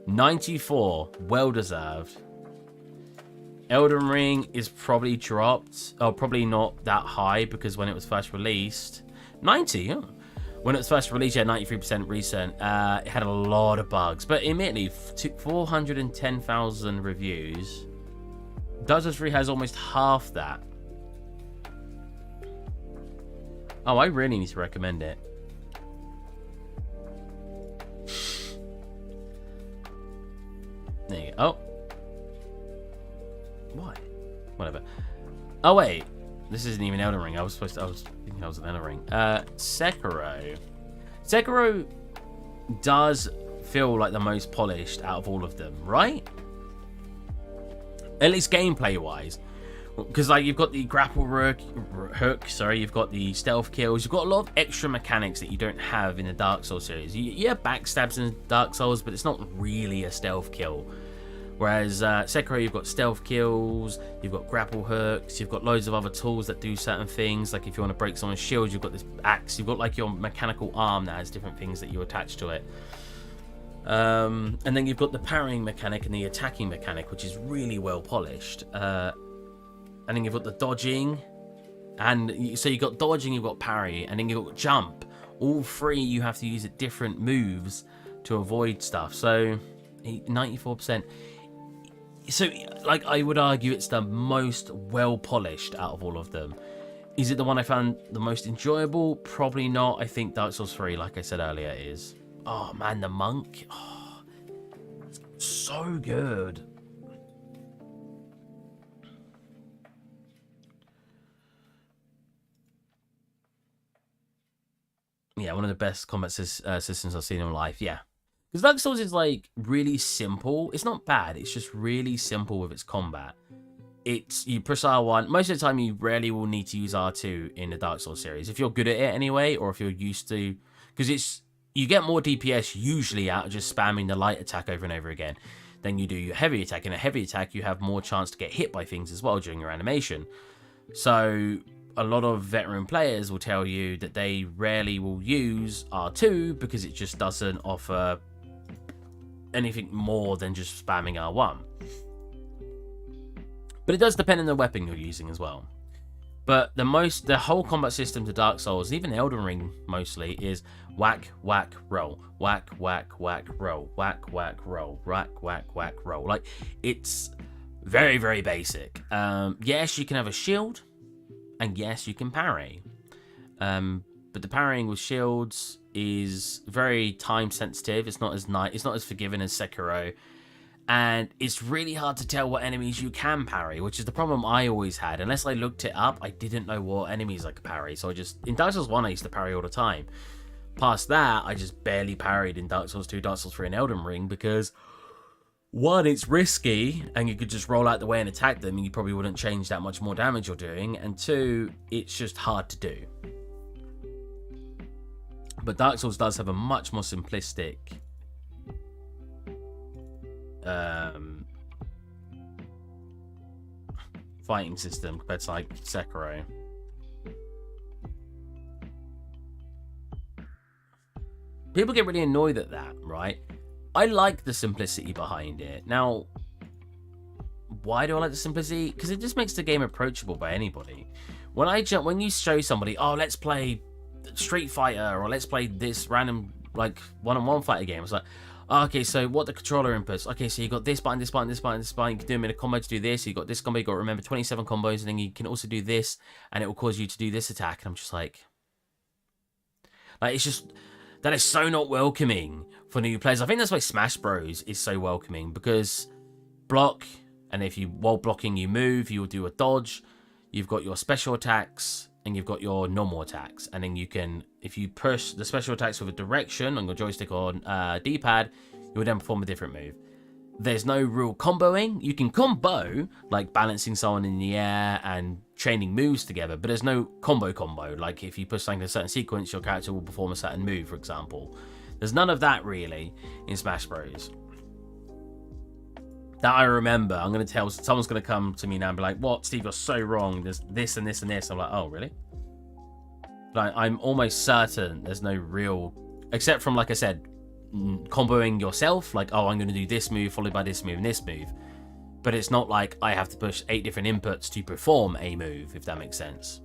94. Well deserved. Elden Ring is probably dropped. Oh, probably not that high because when it was first released... 90, oh. When it was first released, yeah, 93% recent. It had a lot of bugs. But admittedly, 410,000 reviews. Dark Souls 3 has almost half that. Oh, I really need to recommend it. There you go. Oh. Why? Whatever. Oh, wait. This isn't even Elden Ring. I was thinking I was an Elden Ring. Sekiro. Sekiro does feel like the most polished out of all of them, right? At least gameplay-wise. Because like you've got the grapple hook, you've got the stealth kills, you've got a lot of extra mechanics that you don't have in the Dark Souls series. You have backstabs in Dark Souls, but it's not really a stealth kill. Whereas Sekiro, you've got stealth kills, you've got grapple hooks, you've got loads of other tools that do certain things. Like if you want to break someone's shield, you've got this axe, you've got like your mechanical arm that has different things that you attach to it. And then you've got the parrying mechanic and the attacking mechanic, which is really well polished. And then you've got the dodging, and so you've got dodging, you've got parry, and then you've got jump. All three you have to use at different moves to avoid stuff. So 94%. So like I would argue it's the most well polished out of all of them. Is it the one I found the most enjoyable? Probably not. I think Dark Souls 3, like I said earlier, is. Oh man, the monk. Oh, so good. Yeah, one of the best combat systems I've seen in my life, yeah. Because Dark Souls is, like, really simple. It's not bad, it's just really simple with its combat. You push R1. Most of the time, you rarely will need to use R2 in the Dark Souls series. If you're good at it anyway, or if you're used to... Because you get more DPS usually out of just spamming the light attack over and over again. then you do your heavy attack. In a heavy attack, you have more chance to get hit by things as well during your animation. So a lot of veteran players will tell you that they rarely will use R2 because it just doesn't offer anything more than just spamming R1. But it does depend on the weapon you're using as well. But the whole combat system to Dark Souls, even Elden Ring mostly, is whack, whack, roll, whack, whack, whack, roll, whack, whack, roll, whack, whack, whack, roll. Like, it's very, very basic. Yes, you can have a shield, and yes, you can parry. But the parrying with shields is very time sensitive. It's not as forgiving as Sekiro. And it's really hard to tell what enemies you can parry, which is the problem I always had. Unless I looked it up, I didn't know what enemies I could parry. So in Dark Souls 1, I used to parry all the time. Past that, I just barely parried in Dark Souls 2, Dark Souls 3, and Elden Ring because, one, it's risky, and you could just roll out the way and attack them, and you probably wouldn't change that much more damage you're doing. And two, it's just hard to do. But Dark Souls does have a much more simplistic fighting system compared to like Sekiro. People get really annoyed at that, right? I like the simplicity behind it. Now, why do I like the simplicity? Because it just makes the game approachable by anybody. When you show somebody, oh, let's play Street Fighter, or let's play this random like one-on-one fighter game, it's like, okay, so what the controller inputs? Okay, so you got this button, this button, this button, this button. You can do them in a combo to do this. You got this combo. You got to remember 27 combos, and then you can also do this, and it will cause you to do this attack. And I'm just like, it's just that is so not welcoming for new players. I think that's why Smash Bros is so welcoming, because block, and if you while blocking you move, you'll do a dodge. You've got your special attacks, and you've got your normal attacks, and then you can, if you push the special attacks with a direction on your joystick or D-pad, you will then perform a different move. There's no real comboing. You can combo, like balancing someone in the air and chaining moves together, but there's no combo. Like if you push something in a certain sequence, your character will perform a certain move, for example. There's none of that really in Smash Bros. That I remember. I'm going to tell, someone's going to come to me now and be like, what, Steve, you're so wrong. There's this and this and this. I'm like, oh, really? But I'm almost certain there's no real, except from, like I said, comboing yourself. Like, oh, I'm going to do this move followed by this move and this move. But it's not like I have to push 8 different inputs to perform a move, if that makes sense.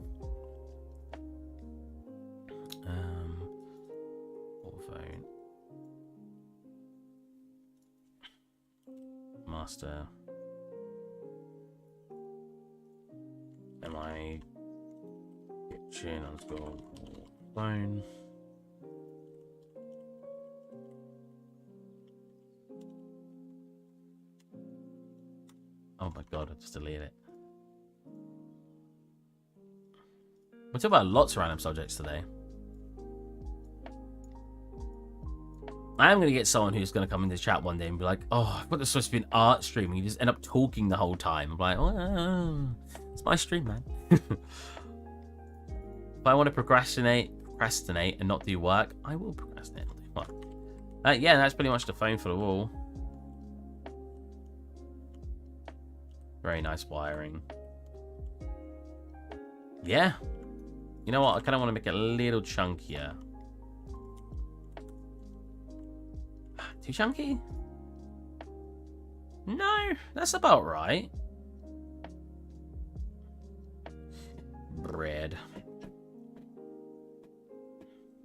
Phone. Master. Am I kitchen? Let's go phone. Oh my god, I just deleted it. We're talking about lots of random subjects today. I am going to get someone who's going to come in the chat one day and be like, oh, I thought this was supposed to be an art stream, and you just end up talking the whole time. I'm like, oh, it's my stream, man. If I want to procrastinate and not do work, I will procrastinate and not do work. Yeah, that's pretty much the phone for the wall. Very nice wiring. Yeah. You know what? I kind of want to make it a little chunkier. Too chunky? No, that's about right. Bread.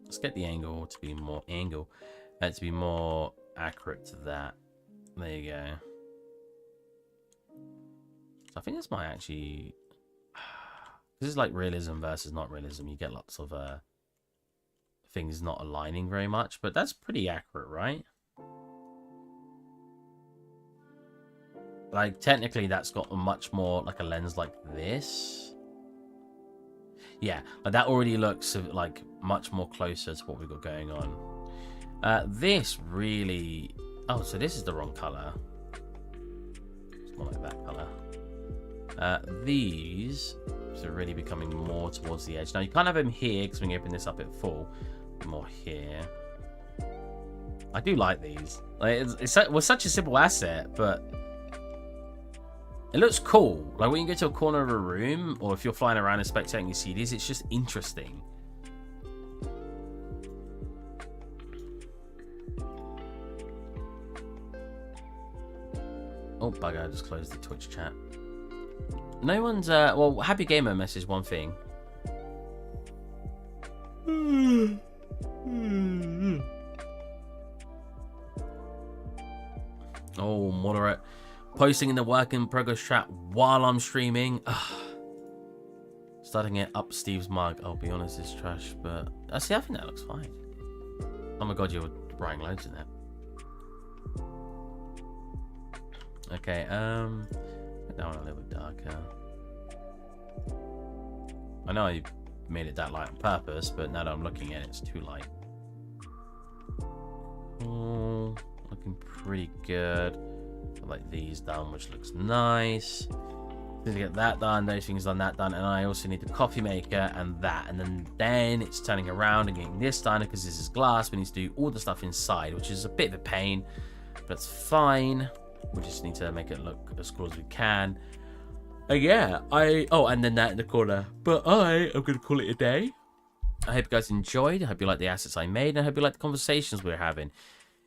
Let's get the angle to be more to be more accurate to that. There you go. So I think this might actually, this is like realism versus not realism. You get lots of things not aligning very much, but that's pretty accurate, right? Like, technically, that's got a much more, like, a lens like this. Yeah, like, that already looks, like, much more closer to what we've got going on. This really... Oh, so this is the wrong color. It's more like that color. These are really becoming more towards the edge. Now, you can't have them here, because we can open this up at full. More here. I do like these. Like, it was such a simple asset, but it looks cool. Like when you get to a corner of a room, or if you're flying around and spectating your CDs, it's just interesting. Oh, bugger, I just closed the Twitch chat. No one's, well, Happy Gamer messaged one thing. Oh, moderate. Posting in the work in progress chat while I'm streaming. Starting it up Steve's mug. I'll be honest, it's trash, but I think that looks fine. Oh my god, you're writing loads in there. Okay, make that one a little bit darker. I know I made it that light on purpose, but now that I'm looking at it, it's too light. Oh, looking pretty good. I like these done, which looks nice. Need to get that done, those things done, that done, and I also need the coffee maker and that, and then it's turning around and getting this done because this is glass. We need to do all the stuff inside, which is a bit of a pain, but it's fine. We just need to make it look as cool as we can. Yeah, and then that in the corner. But I am going to call it a day. I hope you guys enjoyed. I hope you like the assets I made, and I hope you like the conversations we're having.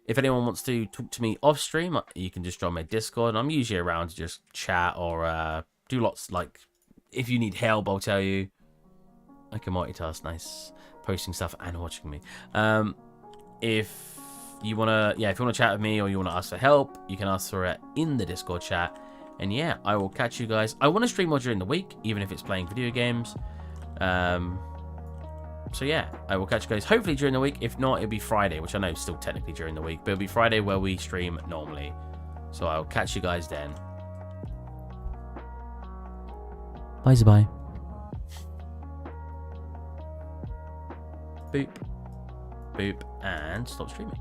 If anyone wants to talk to me off stream, you can just join my Discord. I'm usually around to just chat or do lots, like, if you need help, I'll tell you. I can multitask, nice. Posting stuff and watching me. If you want to chat with me or you want to ask for help, you can ask for it in the Discord chat. And yeah, I will catch you guys. I want to stream more during the week, even if it's playing video games. So yeah, I will catch you guys hopefully during the week. If not, it'll be Friday, which I know is still technically during the week, but it'll be Friday where we stream normally. So I'll catch you guys then. Bye. Boop. Boop. And stop streaming.